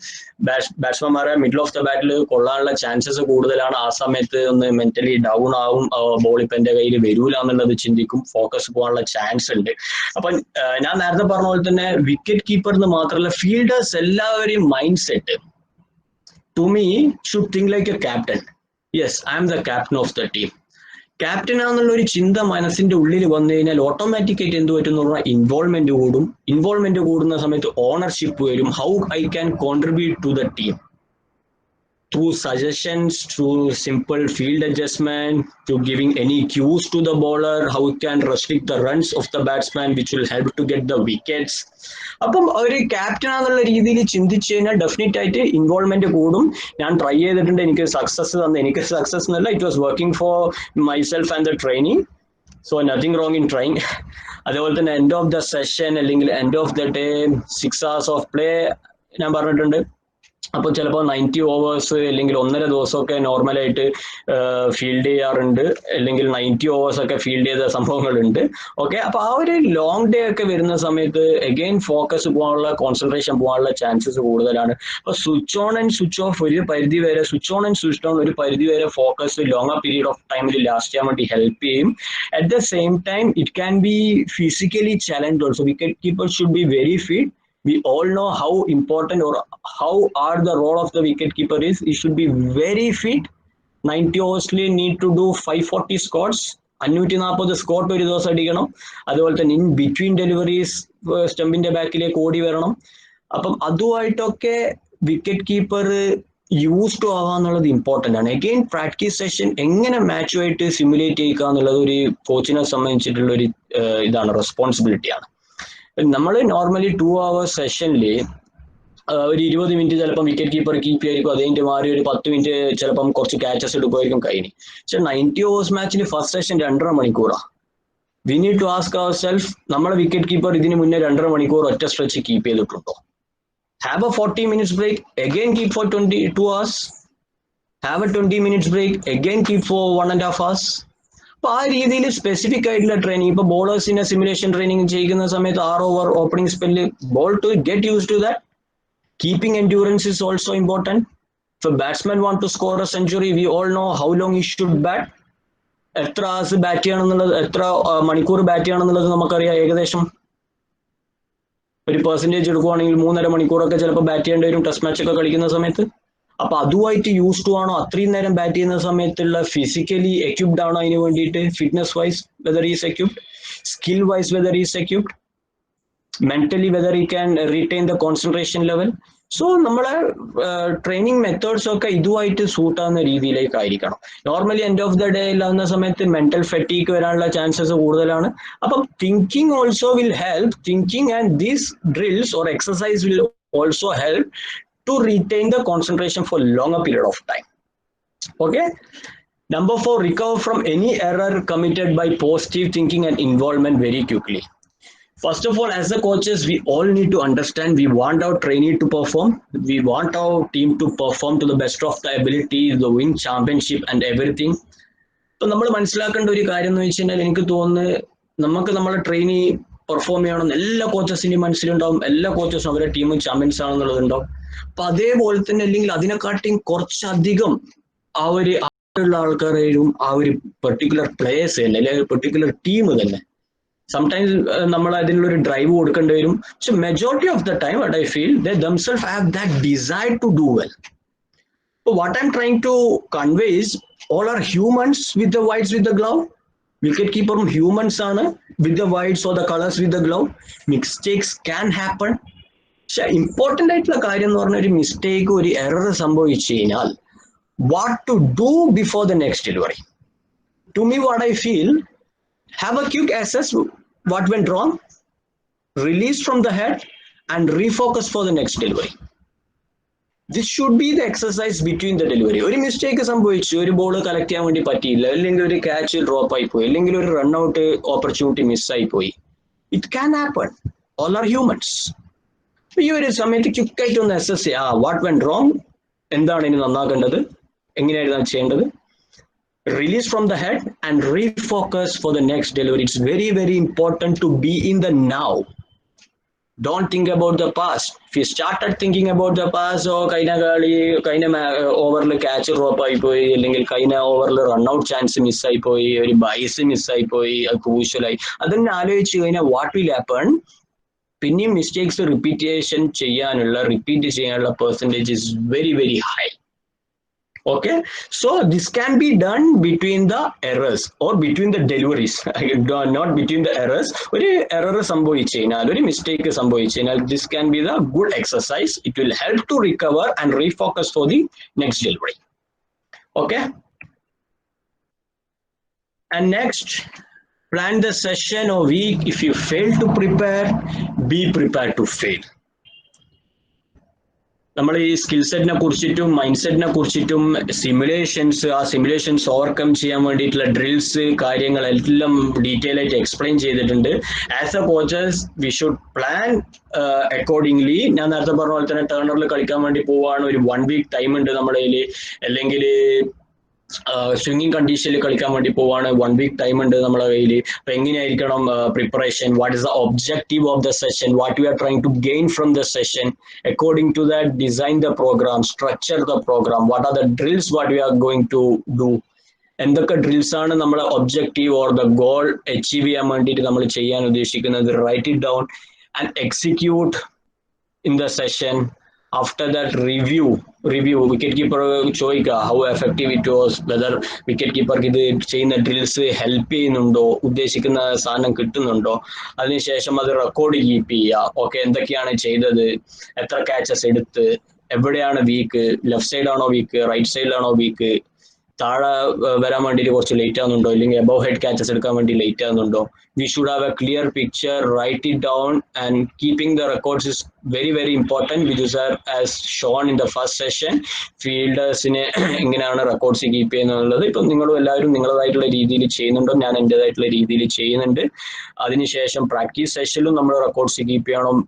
ബാറ്റ്സ്മാൻമാരെ മിഡിൽ ഓഫ് ദ ബാറ്റിൽ കൊള്ളാനുള്ള ചാൻസസ് കൂടുതലാണ്. ആ സമയത്ത് ഒന്ന് മെന്റലി ഡൗൺ ആവും, ബോൾ ഇപ്പം എൻ്റെ കയ്യിൽ വരൂല എന്നുള്ളത് ചിന്തിക്കും, ഫോക്കസ് പോകാനുള്ള ചാൻസ് ഉണ്ട്. അപ്പം ഞാൻ നേരത്തെ പറഞ്ഞ പോലെ തന്നെ വിക്കറ്റ് കീപ്പറിന് മാത്രമല്ല ഫീൽഡേഴ്സ് എല്ലാവരെയും mind set to me should think like a captain. Yes, I am the captain of the team. Captain ആണെന്നുള്ള ഒരു ചിന്ത മനസ്സിന്റെ ഉള്ളിൽ വന്നു കഴിഞ്ഞാൽ ഓട്ടോമാറ്റിക്കായിട്ട് എന്ത് പറ്റും എന്ന് പറഞ്ഞാൽ ഇൻവോൾവ്മെന്റ് കൂടും. ഇൻവോൾവ്മെന്റ് കൂടുന്ന സമയത്ത് ഓണർഷിപ്പ് വരും. How I can contribute to the team through suggestions, through simple field adjustment, to giving any cues to the bowler, how it can restrict the runs of the batsman, which will help to get the wickets. അപ്പം ഒരു captain ആണെന്നുള്ള രീതിയിൽ ചിന്തിച്ചു കഴിഞ്ഞാൽ definite ആയിട്ട് involvement കൂടും. ഞാൻ try ചെയ്തിട്ടുണ്ട്, എനിക്ക് സക്സസ് തന്നു. എനിക്ക് സക്സസ് എന്നല്ല, it was working for myself and the training. So nothing wrong in trying. അതേപോലെ തന്നെ എൻഡ് ഓഫ് ദ സെഷൻ അല്ലെങ്കിൽ end of the day 6 hours of play ഞാൻ പറഞ്ഞിട്ടുണ്ട്. അപ്പോൾ ചിലപ്പോൾ 90 ഓവേഴ്സ് അല്ലെങ്കിൽ 1.5 ദിവസമൊക്കെ നോർമലായിട്ട് ഫീൽഡ് ചെയ്യാറുണ്ട്, അല്ലെങ്കിൽ 90 ഓവേഴ്സ് ഒക്കെ ഫീൽഡ് ചെയ്ത സംഭവങ്ങളുണ്ട്. ഓക്കെ, അപ്പോൾ ആ ഒരു ലോങ് ഡേ ഒക്കെ വരുന്ന സമയത്ത് അഗെയിൻ ഫോക്കസ് പോകാനുള്ള, കോൺസെൻട്രേഷൻ പോകാനുള്ള ചാൻസസ് കൂടുതലാണ്. അപ്പോൾ switch on and switch off ഒരു പരിധി വരെ, switch on and switch on ഒരു പരിധി വരെ ഫോക്കസ് ലോങ്ങർ പീരീഡ് ഓഫ് ടൈമിൽ ലാസ്റ്റ് ചെയ്യാൻ വേണ്ടി ഹെൽപ്പ് ചെയ്യും. At the same time it can B physically challenge also. Wicket keeper should be very fit. We all know how important or how are the role of the wicket keeper is. He should be very fit. 90 overs need to do 540 scores. 540 Scott ഒരു ദിവസം അടിക്കണം. അതുപോലെ തന്നെ in between deliveries സ്റ്റമ്പിന്റെ ബാക്കിലേക്ക് ഓടി വരണം. അപ്പം അതുമായിട്ടൊക്കെ വിക്കറ്റ് കീപ്പർ യൂസ് ടു ആവാന്നുള്ളത് ഇമ്പോർട്ടൻ്റ് ആണ്. അഗെയിൻ പ്രാക്ടീസ് സെഷൻ എങ്ങനെ മാച്ചുമായിട്ട് സിമുലേറ്റ് ചെയ്യുക എന്നുള്ളത് ഒരു കോച്ചിനെ സംബന്ധിച്ചിട്ടുള്ള ഒരു ഇതാണ്, റെസ്പോൺസിബിലിറ്റിയാണ്. നമ്മൾ നോർമലി 2 hours സെഷനിൽ ഒരു 20 മിനിറ്റ് ചിലപ്പം വിക്കറ്റ് കീപ്പർ കീപ്പ് ചെയ്യായിരിക്കും, അതിൻ്റെ മാറി ഒരു 10 മിനിറ്റ് ചിലപ്പം കുറച്ച് ക്യാച്ചസ് എടുക്കുമായിരിക്കും കഴിഞ്ഞ്. പക്ഷെ 90 overs മാച്ചിന് ഫസ്റ്റ് സെഷൻ 2.5 മണിക്കൂറാണ്. We need to ask our self, നമ്മുടെ വിക്കറ്റ് കീപ്പർ ഇതിന് മുന്നേ 2.5 മണിക്കൂർ ഒറ്റ സ്ട്രെച്ച് കീപ്പ് ചെയ്തിട്ടുണ്ടോ? Have a 40 minutes break, again keep for 2 hours. Have a 20 minutes break, again keep for 1.5 hours. അപ്പോൾ ആ രീതിയിൽ സ്പെസിഫിക് ആയിട്ടുള്ള ട്രെയിനിങ്, ഇപ്പോൾ ബോളേഴ്സിനെ സിമുലേഷൻ ട്രെയിനിങ് ചെയ്യുന്ന സമയത്ത് 6 over opening spell ball to get use to that. Keeping endurance is also important. If batsman want to score a century, we all know how long he should bat. എത്ര hours bat ചെയ്യണമെന്നുള്ളത്, എത്ര മണിക്കൂർ bat ചെയ്യണമെന്നുള്ളത് നമുക്കറിയാം. ഏകദേശം ഒരു percentage എടുക്കുവാണെങ്കിൽ 3.5 മണിക്കൂറൊക്കെ ചിലപ്പോൾ ബാറ്റ് ചെയ്യേണ്ടി വരും ടെസ്റ്റ് മാച്ച് ഒക്കെ കളിക്കുന്ന സമയത്ത്. അപ്പൊ അതുമായിട്ട് യൂസ് ടു ആണോ, അത്രയും നേരം ബാറ്റ് ചെയ്യുന്ന സമയത്തുള്ള ഫിസിക്കലി എക്യുപ്ഡ് ആണോ അതിന് വേണ്ടിയിട്ട്, fitness wise whether is equipped, skill wise whether is equipped, mentally whether ഈ can retain the concentration level. So നമ്മളെ ട്രെയിനിങ് മെത്തേഡ്സ് ഒക്കെ ഇതുമായിട്ട് സൂട്ട് ആവുന്ന രീതിയിലേക്കായിരിക്കണം. Normally end of the day ഇല്ലാവുന്ന സമയത്ത് മെന്റൽ ഫെറ്റീക്ക് വരാനുള്ള ചാൻസസ് കൂടുതലാണ്. അപ്പം thinking also will help. Thinking and these drills or exercise will also help to retain the concentration for longer period of time. Okay. Number 4, recover from any error committed by positive thinking and involvement very quickly. First of all, as the coaches, we all need to understand, we want our trainee to perform. We want our team to perform to the best of the ability, the win championship and everything. So, നമ്മൾ മനസ്സിലാക്കേണ്ട ഒരു കാര്യം എന്ന് വെച്ച് കഴിഞ്ഞാൽ, എനിക്ക് തോന്നുന്നു നമുക്ക് നമ്മളെ ട്രെയിനി പെർഫോം ചെയ്യണമെന്ന് എല്ലാ കോച്ചസിന്റെയും മനസ്സിലുണ്ടാവും. എല്ലാ കോച്ചസും അവരുടെ ടീം ചാമ്പ്യൻസ് ആണെന്നുള്ളതുണ്ടാവും. അപ്പൊ അതേപോലെ തന്നെ, അല്ലെങ്കിൽ അതിനെക്കാട്ടിയും കുറച്ചധികം ആ ഒരു ഉള്ള ആൾക്കാരും ആ ഒരു പെർട്ടിക്കുലർ പ്ലേയേഴ്സ് തന്നെ, അല്ലെങ്കിൽ പെർട്ടിക്കുലർ ടീം തന്നെ സംടൈംസ് നമ്മൾ അതിനുള്ളൊരു ഡ്രൈവ് കൊടുക്കേണ്ടി വരും. പക്ഷെ majority of the time what I feel, they themselves have that desire to do well. So what I'm trying to convey is, all are humans with the whites with the glove. Wicket keeper humans ആണ്, with the whites or the colors with the glove. Mistakes can happen. പക്ഷെ important ആയിട്ടുള്ള കാര്യം എന്ന് പറഞ്ഞ, ഒരു mistake, ഒരു error സംഭവിച്ചു കഴിഞ്ഞാൽ what to do before the next delivery. To me what I feel, have a quick assess what went wrong, release from the head and refocus for the next delivery. This should be the exercise between the delivery. ഒരു mistake സംഭവിച്ചു, ഒരു ball collect ചെയ്യാൻ വേണ്ടി പറ്റിയില്ല, അല്ലെങ്കിൽ ഒരു catch drop ആയി പോയി, അല്ലെങ്കിൽ ഒരു റൺ ഔട്ട് ഓപ്പർച്യൂണിറ്റി മിസ്സായി പോയി. It can happen. All are humans. ഈ ഒരു സമയത്ത് ക്വിക്കായിട്ട് ഒന്ന് അസസ് ചെയ്യാം, വാട്ട് വെന്റ് റോങ്, എന്താണ് ഇനി നന്നാക്കേണ്ടത്, എങ്ങനെയായിരുന്നു ചെയ്യേണ്ടത്. Release from the head and refocus for the next delivery. It's very very important to be in the now. Don't think about the past. If you started thinking about the past, കഴിഞ്ഞ ഓവറിൽ catch drop ആയി പോയി, അല്ലെങ്കിൽ കഴിഞ്ഞ ഓവറിൽ run out chance മിസ്സായി പോയി, ഒരു ബൈസ് മിസ്സായി പോയി, അത് ക്രൂഷ്യലായി, അതൊന്നും ആലോചിച്ച് കഴിഞ്ഞാൽ വാട്ട് വിൽ ഹാപ്പൺ, പിന്നെയും മിസ്റ്റേക്സ് റിപ്പീറ്റ് ചെയ്യാനുള്ള percentage is very very high. Okay, so this can be done between the errors or between the deliveries, not between the errors. ഒരു error സംഭവിച്ചു കഴിഞ്ഞാൽ, ഒരു mistake സംഭവിച്ചു കഴിഞ്ഞാൽ, this can be the good exercise. It will help to recover and refocus for the next delivery. Okay, and next, plan the session or week. If you fail to prepare, be prepared to fail. നമ്മൾ ഈ skill സെറ്റിനെ കുറിച്ചിട്ടും mind സെറ്റിനെ കുറിച്ചിട്ടും simulations, ആ simulations overcome ചെയ്യാൻ വേണ്ടിയിട്ടുള്ള drills, കാര്യങ്ങളെല്ലാം ഡീറ്റെയിൽ ആയിട്ട് എക്സ്പ്ലെയിൻ ചെയ്തിട്ടുണ്ട്. As A coaches we should plan accordingly. ഞാൻ നേരത്തെ പറഞ്ഞ പോലെ തന്നെ ടേണറിൽ കളിക്കാൻ വേണ്ടി പോവാണ്, ഒരു 1 week ടൈം ഉണ്ട് നമ്മുടെ കയ്യിൽ. അല്ലെങ്കിൽ സ്വിങ്ങിങ് കണ്ടീഷനിൽ കളിക്കാൻ വേണ്ടി പോവാണ്, 1 week ടൈം ഉണ്ട് നമ്മുടെ കയ്യിൽ. അപ്പൊ എങ്ങനെയായിരിക്കണം preparation, what is the objective of the session, what you are trying to gain from the session. According to that design the programme, structure the programme, what are the drills what we are going to do. എന്തൊക്കെ drills ആണ് നമ്മളെ objective or the goal achieve ചെയ്യാൻ വേണ്ടിയിട്ട് നമ്മൾ ചെയ്യാൻ ഉദ്ദേശിക്കുന്നത്. Write it down and execute in the session. After that, review wicket keeper ചോദിക്കുക how effective it was, whether wicket keeper ഇത് ചെയ്യുന്ന ഡ്രിൽസ് ഹെൽപ്പ് ചെയ്യുന്നുണ്ടോ, ഉദ്ദേശിക്കുന്ന സാധനം കിട്ടുന്നുണ്ടോ. അതിനുശേഷം അത് റെക്കോർഡ് കീപ്പ് ചെയ്യുക. ഓക്കെ, എന്തൊക്കെയാണ് ചെയ്തത്, എത്ര ക്യാച്ചസ് എടുത്ത്, എവിടെയാണ് വീക്ക്, ലെഫ്റ്റ് സൈഡാണോ വീക്ക്, റൈറ്റ് സൈഡിലാണോ വീക്ക്, താഴെ വരാൻ വേണ്ടിയിട്ട് കുറച്ച് ലേറ്റ് ആവുന്നുണ്ടോ, അല്ലെങ്കിൽ എബവ് ഹെഡ് ക്യാച്ചസ് എടുക്കാൻ വേണ്ടി ലേറ്റ് ആവുന്നുണ്ടോ. We should have a clear picture, write it down and keeping the records is very very important. Which is as shown in the first session. ഫീൽഡേഴ്സിനെ എങ്ങനെയാണ് റെക്കോർഡ്സ് കീപ്പ് ചെയ്യുന്നത്, ഇപ്പം നിങ്ങളും എല്ലാവരും നിങ്ങളതായിട്ടുള്ള രീതിയിൽ ചെയ്യുന്നുണ്ടോ, ഞാൻ എൻ്റെതായിട്ടുള്ള രീതിയിൽ ചെയ്യുന്നുണ്ട്. അതിനുശേഷം പ്രാക്ടീസ് സെഷനിലും നമ്മൾ റെക്കോർഡ്സ് കീപ്പ് ചെയ്യണം,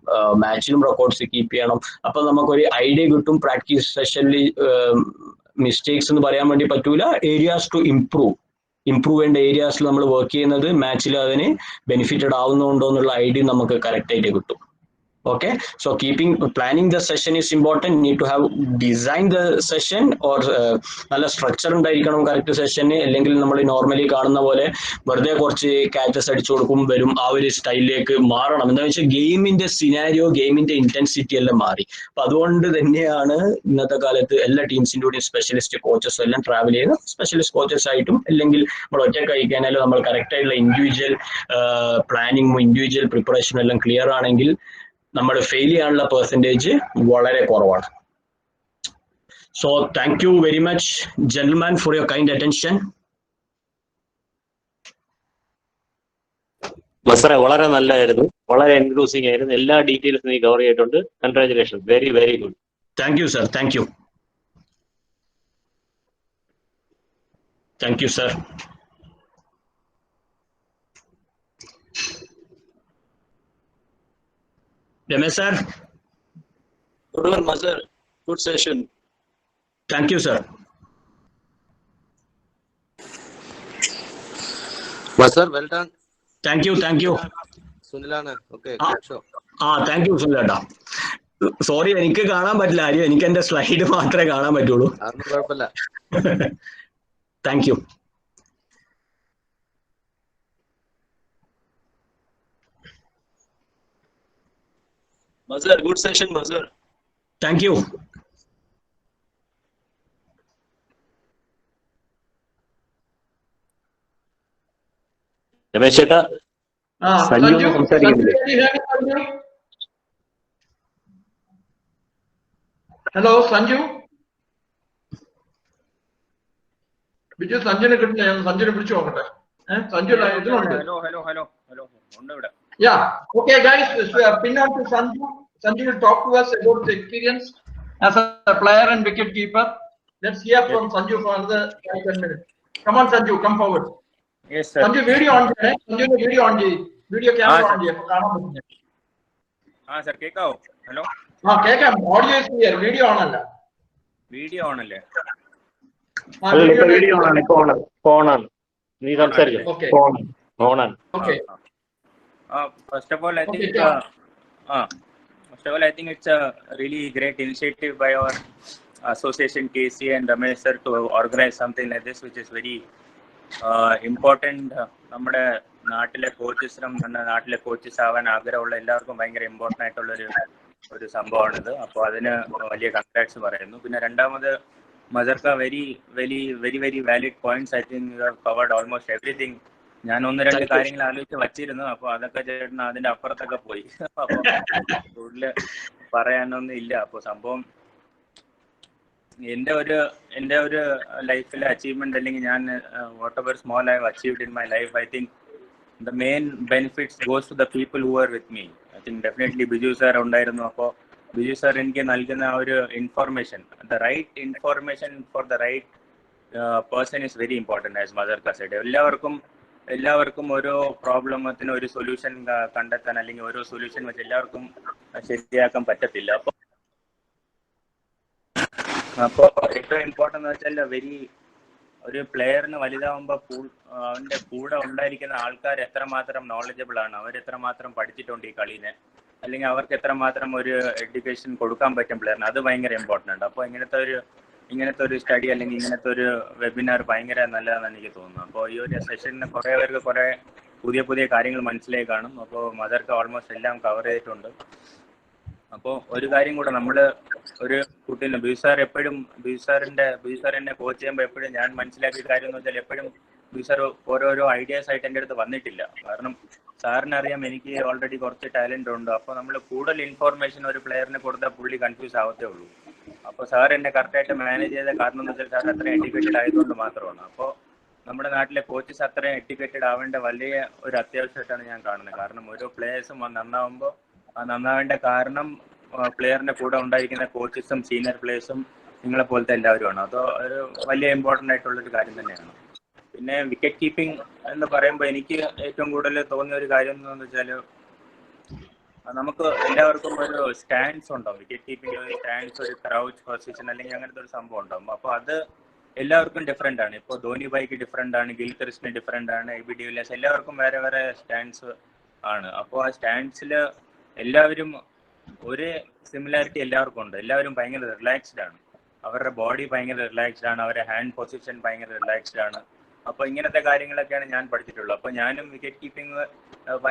മാച്ചിലും റെക്കോർഡ്സ് കീപ്പ് ചെയ്യണം. അപ്പം നമുക്കൊരു ഐഡിയ കിട്ടും. പ്രാക്ടീസ് സെഷനിൽ മിസ്റ്റേക്സ് എന്ന് പറയാൻ വേണ്ടി പറ്റൂല, ഏരിയാസ് ടു ഇംപ്രൂവ് ചെയ്യേണ്ട ഏരിയാസിൽ നമ്മൾ വർക്ക് ചെയ്യുന്നത് മാച്ചിൽ അതിന് ബെനിഫിറ്റഡ് ആവുന്നുണ്ടോ എന്നുള്ള ഐഡിയ നമുക്ക് കറക്റ്റ് ആയിട്ട് കിട്ടും. Okay, so planning the session is important. Need to have design the session or നല്ല സ്ട്രക്ചർ ഉണ്ടായിരിക്കണം കറക്റ്റ് സെഷന്. അല്ലെങ്കിൽ നമ്മൾ നോർമലി കാണുന്ന പോലെ വെറുതെ കുറച്ച് ക്യാച്ചസ് അടിച്ചു കൊടുക്കും വരും, ആ ഒരു സ്റ്റൈലിലേക്ക് മാറണം. എന്താ വെച്ചാൽ ഗെയിമിന്റെ സിനാരിയോ, ഗെയിമിന്റെ ഇന്റൻസിറ്റി എല്ലാം മാറി. അപ്പൊ അതുകൊണ്ട് തന്നെയാണ് ഇന്നത്തെ കാലത്ത് എല്ലാ ടീംസിന്റെ കൂടെയും സ്പെഷ്യലിസ്റ്റ് കോച്ചസ് എല്ലാം ട്രാവൽ ചെയ്യുന്ന സ്പെഷ്യലിസ്റ്റ് കോച്ചസ് ആയിട്ടും, അല്ലെങ്കിൽ നമ്മൾ ഒറ്റ കഴിക്കാനാലും നമ്മൾ കറക്റ്റ് ആയിട്ടുള്ള ഇൻഡിവിജ്വൽ പ്ലാനിങ്ങും ഇൻഡിവിജ്വൽ പ്രിപ്പറേഷനും എല്ലാം ക്ലിയർ ആണെങ്കിൽ നമ്മുടെ ഫെയിൽ ചെയ്യാനുള്ള പെർസെൻറ്റേജ് വളരെ കുറവാണ്. So thank you very much gentleman for your kind attention. മസറെ വളരെ നല്ലതായിരുന്നു, വളരെ എൻക്ലൂസിംഗ് ആയിരുന്നു, എല്ലാ ഡീറ്റെയിൽസും നീ കവർ ചെയ്തിട്ടുണ്ട്. Congratulation, very very good. Thank you sir, thank you, thank you sir. Ramesh sir. Good one, Mazhar. Good session. Thank you, sir. Mazhar, well done. Thank you, thank you. Sunilana, okay, show. Thank you, Sunilata. Sorry, എനിക്ക് കാണാൻ പറ്റില്ല ആരും, എനിക്ക് എന്റെ slide മാത്രമേ കാണാൻ പറ്റുള്ളൂ. കുഴപ്പമില്ല. Thank you. Mazhar, good session, Mazhar. Thank you. Ramesh ചേട്ടാ, സഞ്ജു സംസാരിക്കുന്നില്ലേ? ഹലോ സഞ്ജു. ബിജു സഞ്ജുനെ കിട്ടില്ല, ഞാൻ സഞ്ജുനെ വിളിച്ചു നോക്കട്ടെ. സഞ്ജു ഇതിലുണ്ട്. ഉണ്ട് ഇവിടെ. Yeah. Okay, guys. Pin on to Sanju. Sanju will talk to us about the experience as a player and wicket keeper. Let's hear from Sanju for another 5-10 minutes. Come on, Sanju, come forward. Yes, sir. Sanju, video on. Sanju, video on. Video camera on. Sir, കേക്കാവോ? Hello. കേക്കാം. Audio is clear. Video on അല്ല. Video ആണല്ലേ? Video ഓണാണ്, ഇപ്പൊ ഓണാണ്. നീ സംസാരിക്കും. ഓണാണ്. Okay. First of all, I think it's a really great initiative by our association KC and Ramesh sir to organize something like this, which is very important. നമ്മുടെ നാട്ടിലെ കോച്ചസിനും നാട്ടിലെ കോച്ചസ് ആവാൻ ആഗ്രഹമുള്ള എല്ലാവർക്കും ഭയങ്കര ഇമ്പോർട്ടൻ്റ് ആയിട്ടുള്ള ഒരു സംഭവമാണിത്. അപ്പോൾ അതിന് വലിയ കൺഗ്രാറ്റ്സ് പറയുന്നു. പിന്നെ രണ്ടാമത് മസർക്ക very very very very valid points. I think you have covered almost everything. ഞാൻ 1-2 കാര്യങ്ങൾ ആലോചിച്ച് വച്ചിരുന്നു, അപ്പൊ അതൊക്കെ ചേട്ടൻ അതിന്റെ അപ്പുറത്തൊക്കെ പോയി. അപ്പൊ കൂടുതല് പറയാനൊന്നും ഇല്ല. അപ്പൊ സംഭവം എന്റെ ഒരു ലൈഫിലെ അച്ചീവ്മെന്റ്, അല്ലെങ്കിൽ ഞാൻ whatever small I have achieved in my life, I think the main benefits goes to the people who are with me. I think definitely Biju sir ഉണ്ടായിരുന്നു. അപ്പോൾ ബിജു സാർ എനിക്ക് നൽകുന്ന ഒരു information, the right information for the right person is very important as മദർക്ക said. എല്ലാവർക്കും ഓരോ പ്രോബ്ലത്തിന് ഒരു solution കണ്ടെത്താൻ, അല്ലെങ്കിൽ ഓരോ സൊല്യൂഷൻ വെച്ച് എല്ലാവർക്കും ശരിയാക്കാൻ പറ്റത്തില്ല. അപ്പോൾ ഏറ്റവും ഇമ്പോർട്ടൻ്റ് എന്ന് വെച്ചാൽ ഒരു പ്ലെയറിന് വലുതാവുമ്പോൾ അവൻ്റെ കൂടെ ഉണ്ടായിരിക്കുന്ന ആൾക്കാർ എത്രമാത്രം നോളജബിൾ ആണ്, അവരെത്രമാത്രം പഠിച്ചിട്ടുണ്ട് ഈ കളീനെ, അല്ലെങ്കിൽ അവർക്ക് എത്രമാത്രം ഒരു എഡ്യൂക്കേഷൻ കൊടുക്കാൻ പറ്റും പ്ലെയറിന്, അത് ഭയങ്കര ഇമ്പോർട്ടൻ്റ് ആണ്. അപ്പോൾ ഇങ്ങനത്തെ ഒരു സ്റ്റഡി അല്ലെങ്കിൽ ഇങ്ങനത്തെ ഒരു വെബിനാർ ഭയങ്കര നല്ലതാണെന്ന് എനിക്ക് തോന്നുന്നു. അപ്പോൾ ഈ ഒരു സെഷനിൽ കുറേ പേർക്ക് കുറേ പുതിയ കാര്യങ്ങൾ മനസ്സിലായി കാണും. അപ്പോൾ മദർക്ക് ഓൾമോസ്റ്റ് എല്ലാം കവർ ചെയ്തിട്ടുണ്ട്. അപ്പോൾ ഒരു കാര്യം കൂടെ, നമ്മൾ ഒരു കുട്ടീനെ ബിജു സാർ എന്നെ കോച്ച് ചെയ്യുമ്പോൾ എപ്പോഴും ഞാൻ മനസ്സിലാക്കിയ കാര്യം എന്ന് വെച്ചാൽ, എപ്പോഴും ബിജു സാർ ഓരോരോ ഐഡിയാസ് ആയിട്ട് എൻ്റെ അടുത്ത് വന്നിട്ടില്ല. കാരണം സാറിനറിയാം എനിക്ക് ഓൾറെഡി കുറച്ച് ടാലൻ്റ് ഉണ്ട്. അപ്പോൾ നമ്മൾ കൂടുതൽ ഇൻഫോർമേഷൻ ഒരു പ്ലെയറിന് കൊടുത്താൽ പുള്ളി കൺഫ്യൂസ് ആവത്തേ ഉള്ളൂ. അപ്പോൾ സാർ എന്നെ കറക്റ്റായിട്ട് മാനേജ് ചെയ്ത കാരണം എന്ന് വെച്ചാൽ സാർ അത്രയും എഡ്യൂക്കേറ്റഡ് ആയതുകൊണ്ട് മാത്രമാണ്. അപ്പോൾ നമ്മുടെ നാട്ടിലെ കോച്ചസ് അത്രയും എഡ്യൂക്കേറ്റഡ് ആവേണ്ട വലിയ ഒരു അത്യാവശ്യമായിട്ടാണ് ഞാൻ കാണുന്നത്. കാരണം ഓരോ പ്ലെയേഴ്സും നന്നാവുമ്പോൾ ആ നന്നാവേണ്ട കാരണം പ്ലെയറിന്റെ കൂടെ ഉണ്ടായിരിക്കുന്ന കോച്ചസും സീനിയർ പ്ലേയേഴ്സും നിങ്ങളെ പോലത്തെ എല്ലാവരുമാണ്. അത് ഒരു വലിയ ഇമ്പോർട്ടൻ്റ് ആയിട്ടുള്ളൊരു കാര്യം തന്നെയാണ്. പിന്നെ വിക്കറ്റ് കീപ്പിംഗ് എന്ന് പറയുമ്പോൾ എനിക്ക് ഏറ്റവും കൂടുതൽ തോന്നിയ ഒരു കാര്യം എന്ന് വെച്ചാൽ, നമുക്ക് എല്ലാവർക്കും ഒരു സ്റ്റാൻഡ്സ് ഉണ്ടാവും. വിക്കറ്റ് കീപ്പിംഗ് ഒരു സ്റ്റാൻഡ്സ്, ഒരു ക്രൗച്ച് പൊസിഷൻ അല്ലെങ്കിൽ അങ്ങനത്തെ ഒരു സംഭവം ഉണ്ടാവും. അപ്പോൾ അത് എല്ലാവർക്കും ഡിഫറെൻ്റ് ആണ്. ഇപ്പോൾ ധോനി ഭായിക്ക് ഡിഫറെൻ്റ് ആണ്, ഗിൽക്രിസ്റ്റിന് ഡിഫറെൻ്റ് ആണ്, എബി ഡിവിലിയേഴ്സ്, എല്ലാവർക്കും വേറെ സ്റ്റാൻഡ്സ് ആണ്. അപ്പോൾ ആ സ്റ്റാൻഡ്സിൽ എല്ലാവരും ഒരു സിമിലാരിറ്റി എല്ലാവർക്കും ഉണ്ട്. എല്ലാവരും ഭയങ്കര റിലാക്സ്ഡ് ആണ്, അവരുടെ ബോഡി ഭയങ്കര റിലാക്സ്ഡ് ആണ്, അവരുടെ ഹാൻഡ് പൊസിഷൻ ഭയങ്കര റിലാക്സ്ഡ് ആണ്. അപ്പോൾ ഇങ്ങനത്തെ കാര്യങ്ങളൊക്കെയാണ് ഞാൻ പഠിച്ചിട്ടുള്ളത്. അപ്പോൾ ഞാനും വിക്കറ്റ് കീപ്പിംഗ്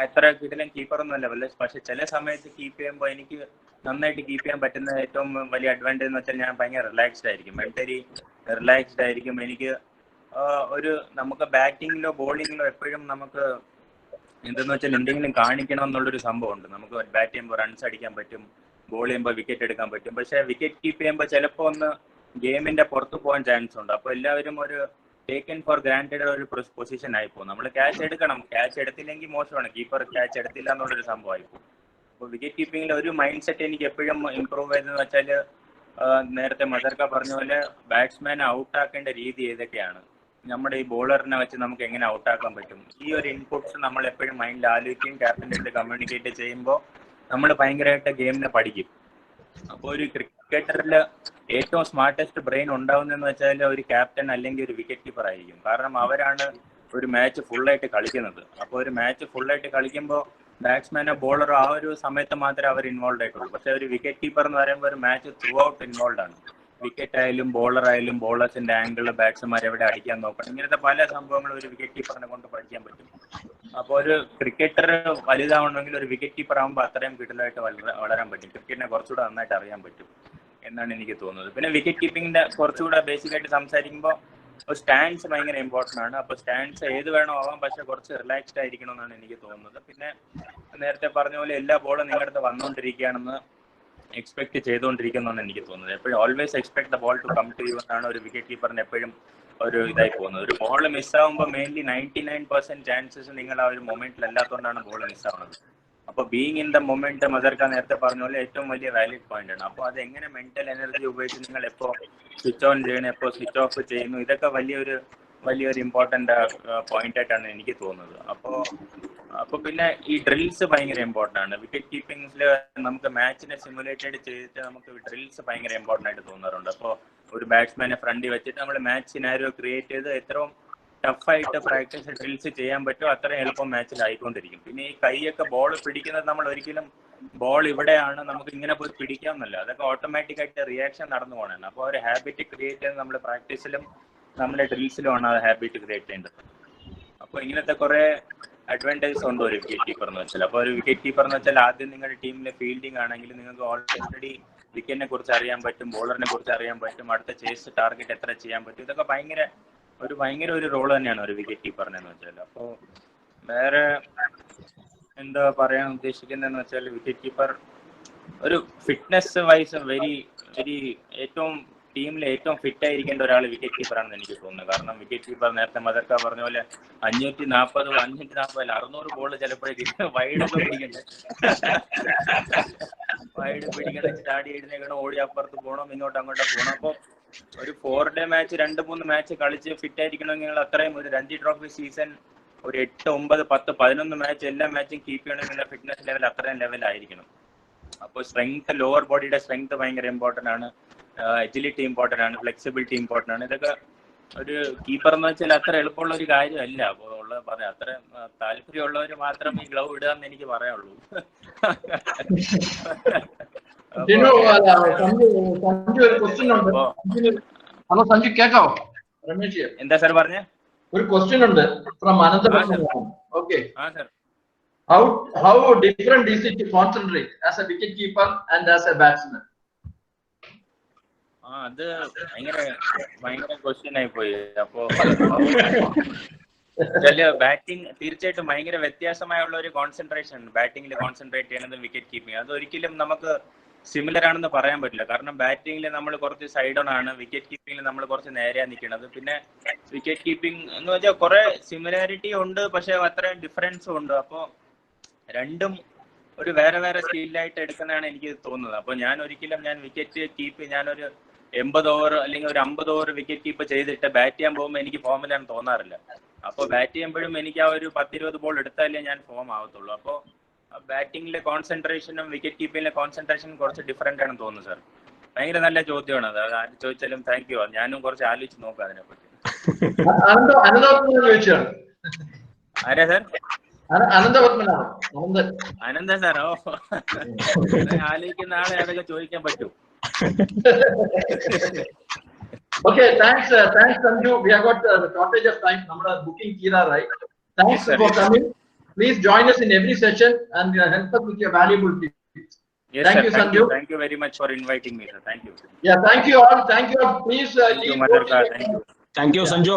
എത്ര കിട്ടിലും കീപ്പറൊന്നുമല്ല, പക്ഷെ ചില സമയത്ത് കീപ്പ് ചെയ്യുമ്പോൾ എനിക്ക് നന്നായിട്ട് കീപ്പ് ചെയ്യാൻ പറ്റുന്ന ഏറ്റവും വലിയ അഡ്വാൻറ്റേജ് എന്ന് വെച്ചാൽ ഞാൻ ഭയങ്കര റിലാക്സ്ഡ് ആയിരിക്കും, മെന്റലി റിലാക്സ്ഡ് ആയിരിക്കും. എനിക്ക് നമുക്ക് ബാറ്റിങ്ങിലോ ബോളിങ്ങിലോ എപ്പോഴും നമുക്ക് എന്തെന്ന് വെച്ചാൽ എന്തെങ്കിലും കാണിക്കണം എന്നുള്ളൊരു സംഭവമുണ്ട്. നമുക്ക് ബാറ്റ് ചെയ്യുമ്പോൾ റൺസ് അടിക്കാൻ പറ്റും, ബോൾ ചെയ്യുമ്പോൾ വിക്കറ്റ് എടുക്കാൻ പറ്റും. പക്ഷേ വിക്കറ്റ് കീപ്പ് ചെയ്യുമ്പോൾ ചിലപ്പോൾ ഒന്ന് ഗെയിമിന്റെ പുറത്ത് പോകാൻ ചാൻസ് ഉണ്ട്. അപ്പോൾ എല്ലാവരും ഒരു ടേക്കൻ ഫോർ ഗ്രാൻറ്റഡ് ഒരു പൊസിഷൻ ആയിപ്പോകും. നമ്മൾ ക്യാച്ച് എടുക്കണം, ക്യാച്ച് എടുത്തില്ലെങ്കിൽ മോശമാണ്, കീപ്പർ ക്യാച്ച് എടുത്തില്ല എന്നുള്ളൊരു സംഭവമായിപ്പോകും. അപ്പോൾ വിക്കറ്റ് കീപ്പിങ്ങിൽ ഒരു മൈൻഡ് സെറ്റ് എനിക്ക് എപ്പോഴും ഇമ്പ്രൂവ് ചെയ്തതെന്ന് വെച്ചാൽ, നേരത്തെ മദർക്ക പറഞ്ഞ പോലെ ബാറ്റ്സ്മാനെ ഔട്ടാക്കേണ്ട രീതി ഏതൊക്കെയാണ്, നമ്മുടെ ഈ ബോളറിനെ വെച്ച് നമുക്ക് എങ്ങനെ ഔട്ടാക്കാൻ പറ്റും, ഈ ഒരു ഇൻപുട്സ് നമ്മൾ എപ്പോഴും മൈൻഡിൽ ആലോചിക്കുകയും ക്യാപ്റ്റൻ്റെ അടുത്ത് കമ്മ്യൂണിക്കേറ്റ് ചെയ്യുമ്പോൾ നമ്മൾ ഭയങ്കരമായിട്ട് ഗെയിമിനെ പഠിക്കും. അപ്പോൾ ഒരു ക്രിക്കറ്ററിൽ ഏറ്റവും സ്മാർട്ടസ്റ്റ് ബ്രെയിൻ ഉണ്ടാവുന്നതെന്ന് വെച്ചാൽ ഒരു ക്യാപ്റ്റൻ അല്ലെങ്കിൽ ഒരു വിക്കറ്റ് കീപ്പർ ആയിരിക്കും. കാരണം അവരാണ് ഒരു മാച്ച് ഫുള്ളായിട്ട് കളിക്കുന്നത്. അപ്പോൾ ഒരു മാച്ച് ഫുള്ളായിട്ട് കളിക്കുമ്പോൾ ബാറ്റ്സ്മാനോ ബോളറോ ആ ഒരു സമയത്ത് മാത്രമേ അവർ ഇൻവോൾവ് ആയിട്ടുള്ളൂ. പക്ഷേ ഒരു വിക്കറ്റ് കീപ്പർ എന്ന് പറയുമ്പോൾ ഒരു മാച്ച് ത്രൂ ഔട്ട് ഇൻവോൾവ് ആണ്. വിക്കറ്റ് ആയാലും ബോളർ ആയാലും ബോളേഴ്സിന്റെ ആംഗിൾ, ബാറ്റ്സ്മാർ എവിടെ അടിക്കാൻ നോക്കണം, ഇങ്ങനത്തെ പല സംഭവങ്ങളും ഒരു വിക്കറ്റ് കീപ്പറിനെ കൊണ്ട് പഠിക്കാൻ പറ്റും. അപ്പോൾ ഒരു ക്രിക്കറ്റർ വലുതാവണമെങ്കിൽ ഒരു വിക്കറ്റ് കീപ്പർ ആകുമ്പോൾ അത്രയും കിട്ടലായിട്ട് വളരാൻ പറ്റും, ക്രിക്കറ്റിനെ കുറച്ചുകൂടെ നന്നായിട്ട് അറിയാൻ പറ്റും എന്നാണ് എനിക്ക് തോന്നുന്നത്. പിന്നെ വിക്കറ്റ് കീപ്പിങ്ങിന്റെ കുറച്ചുകൂടെ ബേസിക് ആയിട്ട് സംസാരിക്കുമ്പോൾ സ്റ്റാൻഡ്സ് ഭയങ്കര ഇമ്പോർട്ടൻ്റ് ആണ്. അപ്പോൾ സ്റ്റാൻഡ്സ് ഏത് വേണോ ആവാം, പക്ഷെ കുറച്ച് റിലാക്സ്ഡ് ആയിരിക്കണം എന്നാണ് എനിക്ക് തോന്നുന്നത്. പിന്നെ നേരത്തെ പറഞ്ഞ പോലെ എല്ലാ ബോളും നിങ്ങളുടെ അടുത്ത് വന്നുകൊണ്ടിരിക്കുകയാണെന്ന് എക്സ്പെക്ട് ചെയ്തുകൊണ്ടിരിക്കുന്നതാണ് എനിക്ക് തോന്നുന്നത്. എപ്പോഴും always expect the ball to come to you എന്നാണ് ഒരു വിക്കറ്റ് കീപ്പറിന് എപ്പോഴും ഒരു ഇതായി പോകുന്നത്. ഒരു ബോൾ മിസ്സാവുമ്പോൾ മെയിൻലി 99% ചാൻസസ് നിങ്ങൾ ആ ഒരു മൊമെന്റിൽ അല്ലാത്തതുകൊണ്ടാണ് ബോൾ മിസ്സാവുന്നത്. അപ്പോൾ ബീങ് ഇൻ ദ മൊമെന്റ് മദർക്ക നേരത്തെ പറഞ്ഞ പോലെ ഏറ്റവും വലിയ വാലിഡ് പോയിന്റ് ആണ്. അപ്പോൾ അത് എങ്ങനെ മെന്റൽ എനർജി ഉപയോഗിച്ച് നിങ്ങൾ എപ്പോൾ സ്വിച്ച് ഓൺ ചെയ്യണം, എപ്പോൾ സ്വിച്ച് ഓഫ് ചെയ്യുന്നു, ഇതൊക്കെ വലിയൊരു ഇമ്പോർട്ടൻ്റ് പോയിന്റ് ആയിട്ടാണ് എനിക്ക് തോന്നുന്നത്. അപ്പോൾ പിന്നെ ഈ ഡ്രിൽസ് ഭയങ്കര ഇമ്പോർട്ടൻ്റ് ആണ്. വിക്കറ്റ് കീപ്പിംഗിൽ നമുക്ക് മാച്ചിനെ സിമുലേറ്റഡ് ചെയ്തിട്ട് നമുക്ക് ഡ്രിൽസ് ഭയങ്കര ഇമ്പോർട്ടൻ്റ് ആയിട്ട് തോന്നാറുണ്ട്. അപ്പോൾ ഒരു ബാറ്റ്സ്മാനെ ഫ്രണ്ടിൽ വെച്ചിട്ട് നമ്മൾ മാച്ച് സിനാരിയോ ക്രിയേറ്റ് ചെയ്ത് എത്രയും ടഫായിട്ട് പ്രാക്ടീസ് ഡ്രിൽസ് ചെയ്യാൻ പറ്റുമോ അത്രയും എളുപ്പം മാച്ചിൽ ആയിക്കൊണ്ടിരിക്കും. പിന്നെ ഈ കൈയൊക്കെ ബോൾ പിടിക്കുന്നത് നമ്മൾ ഒരിക്കലും ബോൾ ഇവിടെയാണ് നമുക്ക് ഇങ്ങനെ പോയി പിടിക്കാമെന്നല്ല, അതൊക്കെ ഓട്ടോമാറ്റിക് ആയിട്ട് റിയാക്ഷൻ നടന്നു പോകണം. അപ്പോൾ ഒരു ഹാബിറ്റ് ക്രിയേറ്റ് ചെയ്ത് നമ്മൾ പ്രാക്ടീസിലും നമ്മുടെ ഡ്രിൽസിലുമാണ് ആ ഹാബിറ്റ് ക്രിയേറ്റ് ചെയ്യേണ്ടത്. അപ്പോൾ ഇങ്ങനത്തെ കുറേ അഡ്വാൻറ്റേജസ് ഉണ്ട് ഒരു വിക്കറ്റ് കീപ്പർ എന്ന് വെച്ചാൽ. അപ്പോൾ ഒരു വിക്കറ്റ് കീപ്പർ എന്ന് വെച്ചാൽ ആദ്യം നിങ്ങളുടെ ടീമിലെ ഫീൽഡിംഗ് ആണെങ്കിൽ നിങ്ങൾക്ക് ഓൾറെഡി വിക്കറ്റിനെ കുറിച്ച് അറിയാൻ പറ്റും, ബോളറിനെ കുറിച്ച് അറിയാൻ പറ്റും, അടുത്ത ചേസ് ടാർഗറ്റ് എത്ര ചെയ്യാൻ പറ്റും, ഇതൊക്കെ ഭയങ്കര ഒരു റോൾ തന്നെയാണ് ഒരു വിക്കറ്റ് കീപ്പറിനെന്ന് വെച്ചാൽ. അപ്പോൾ വേറെ എന്താ പറയാൻ ഉദ്ദേശിക്കുന്നതെന്ന് വെച്ചാൽ വിക്കറ്റ് കീപ്പർ ഒരു ഫിറ്റ്നസ് വൈസ് ഏറ്റവും ടീമിൽ ഏറ്റവും ഫിറ്റ് ആയിരിക്കേണ്ട ഒരാൾ വിക്കറ്റ് കീപ്പറാണെന്ന് എനിക്ക് തോന്നുന്നത്. കാരണം വിക്കറ്റ് കീപ്പർ നേരത്തെ മദർക്ക പറഞ്ഞ പോലെ 540 അല്ല 600 ബോൾ ചിലപ്പോഴേക്ക് വൈഡൊക്കെ പിടിക്കണ്ടേ, വൈഡ് പിടിക്കണ, ചാടി എഴുന്നേക്കണം, ഓടി അപ്പുറത്ത് പോകണം, ഇങ്ങോട്ട് അങ്ങോട്ട് പോകണം. അപ്പോൾ ഒരു 4 ഡേ മാച്ച് 2-3 മാച്ച് കളിച്ച് ഫിറ്റ് ആയിരിക്കണമെങ്കിൽ അത്രയും ഒരു രഞ്ജി ട്രോഫി സീസൺ ഒരു 8, 9, 10, 11 മാച്ച് എല്ലാ മാച്ചും കീപ്പ് ചെയ്യണമെങ്കിൽ ഫിറ്റ്നസ് ലെവൽ അത്രയും ലെവലായിരിക്കണം. അപ്പോൾ സ്ട്രെങ്ത്, ലോവർ ബോഡിയുടെ സ്ട്രെങ്ത് ഭയങ്കര ഇമ്പോർട്ടൻ്റ് ആണ്, എജിലിറ്റി ഇമ്പോർട്ടൻ്റ് ആണ്, ഫ്ലെക്സിബിലിറ്റി ഇമ്പോർട്ടൻ്റ് ആണ്. ഇതൊക്കെ ഒരു കീപ്പർ എന്ന് വെച്ചാൽ അത്ര എളുപ്പമുള്ള ഒരു കാര്യമല്ല. അപ്പോൾ പറയാം, അത്ര താല്പര്യമുള്ളവർ മാത്രം ഈ ഗ്ലൗ ഇടുക എന്ന് എനിക്ക് പറയാനുള്ളൂ. ഹലോ സഞ്ജു, കേക്കാവോ? രമേശ്, എന്താ സാർ പറഞ്ഞേ? ഒരു ക്വസ്റ്റ്യൻ ഉണ്ട് from Ananthapuram. Okay, sir. how different is it to concentrate as a wicket keeper and as a batsman? അത് ഭയങ്കര ക്വസ്റ്റ്യൻ ആയി പോയി. അപ്പോ ബാറ്റിംഗ് തീർച്ചയായിട്ടും ഭയങ്കര വ്യത്യാസമായുള്ള ഒരു കോൺസെൻട്രേഷൻ, ബാറ്റിംഗിൽ കോൺസെൻട്രേറ്റ് ചെയ്യുന്നതും വിക്കറ്റ് കീപ്പിംഗ്, അത് ഒരിക്കലും നമുക്ക് സിമിലർ ആണെന്ന് പറയാൻ പറ്റില്ല. കാരണം ബാറ്റിംഗിൽ നമ്മൾ കുറച്ച് സൈഡ് ഓൺ ആണ്, വിക്കറ്റ് കീപ്പിംഗിൽ നമ്മൾ കുറച്ച് നേരെയാണ് നിൽക്കുന്നത്. പിന്നെ വിക്കറ്റ് കീപ്പിംഗ് എന്ന് വെച്ചാൽ കുറെ സിമിലാരിറ്റി ഉണ്ട്, പക്ഷെ അത്ര ഡിഫറൻസും ഉണ്ട്. അപ്പോൾ രണ്ടും ഒരു വേറെ വേറെ സ്കില്ലായിട്ട് എടുക്കുന്നതാണ് എനിക്ക് തോന്നുന്നത്. അപ്പോൾ ഞാൻ വിക്കറ്റ് കീപ്പ് ഞാനൊരു 80 ഓവർ അല്ലെങ്കിൽ ഒരു 50 ഓവർ വിക്കറ്റ് കീപ്പ് ചെയ്തിട്ട് ബാറ്റ് ചെയ്യാൻ പോകുമ്പോൾ എനിക്ക് ഫോമിലാണെന്ന് തോന്നാറില്ല. അപ്പോൾ ബാറ്റ് ചെയ്യുമ്പോഴും എനിക്ക് ആ ഒരു 10-20 ബോൾ എടുത്താലേ ഞാൻ ഫോം ആവത്തുള്ളൂ. അപ്പോൾ ബാറ്റിംഗിലെ കോൺസെൻട്രേഷനും വിക്കറ്റ് കീപ്പിങ്ങിലെ കോൺസെൻട്രേഷനും കുറച്ച് ഡിഫറെന്റ് ആണെന്ന് തോന്നുന്നു സാർ. ഭയങ്കര നല്ല ചോദ്യമാണ് അത്. ആര് ചോദിച്ചാലും താങ്ക് യു. ഞാനും കുറച്ച് ആലോചിച്ച് നോക്കാം അതിനെപ്പറ്റി. ആരാ സാർ? അനന്ത സാറോ? ആലോചിക്കുന്ന ആളെ അതൊക്കെ ചോദിക്കാൻ പറ്റൂ. Okay, thanks Sanju. We have got the shortage of time. Namada booking Kira, right? Thanks for coming. Please join us in every session and help us with your valuable tips. Yes, thank sir. you, Sanju. Thank you very much for inviting me, sir. Thank you. Yeah, thank you all. Thank you all. Please leave. Thank you, Sanju.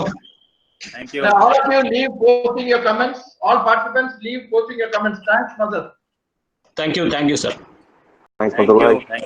Thank you. All of you leave posting your comments. All participants leave posting your comments. Thanks, Mother. Thank you, sir. Thanks for the work. Thank you.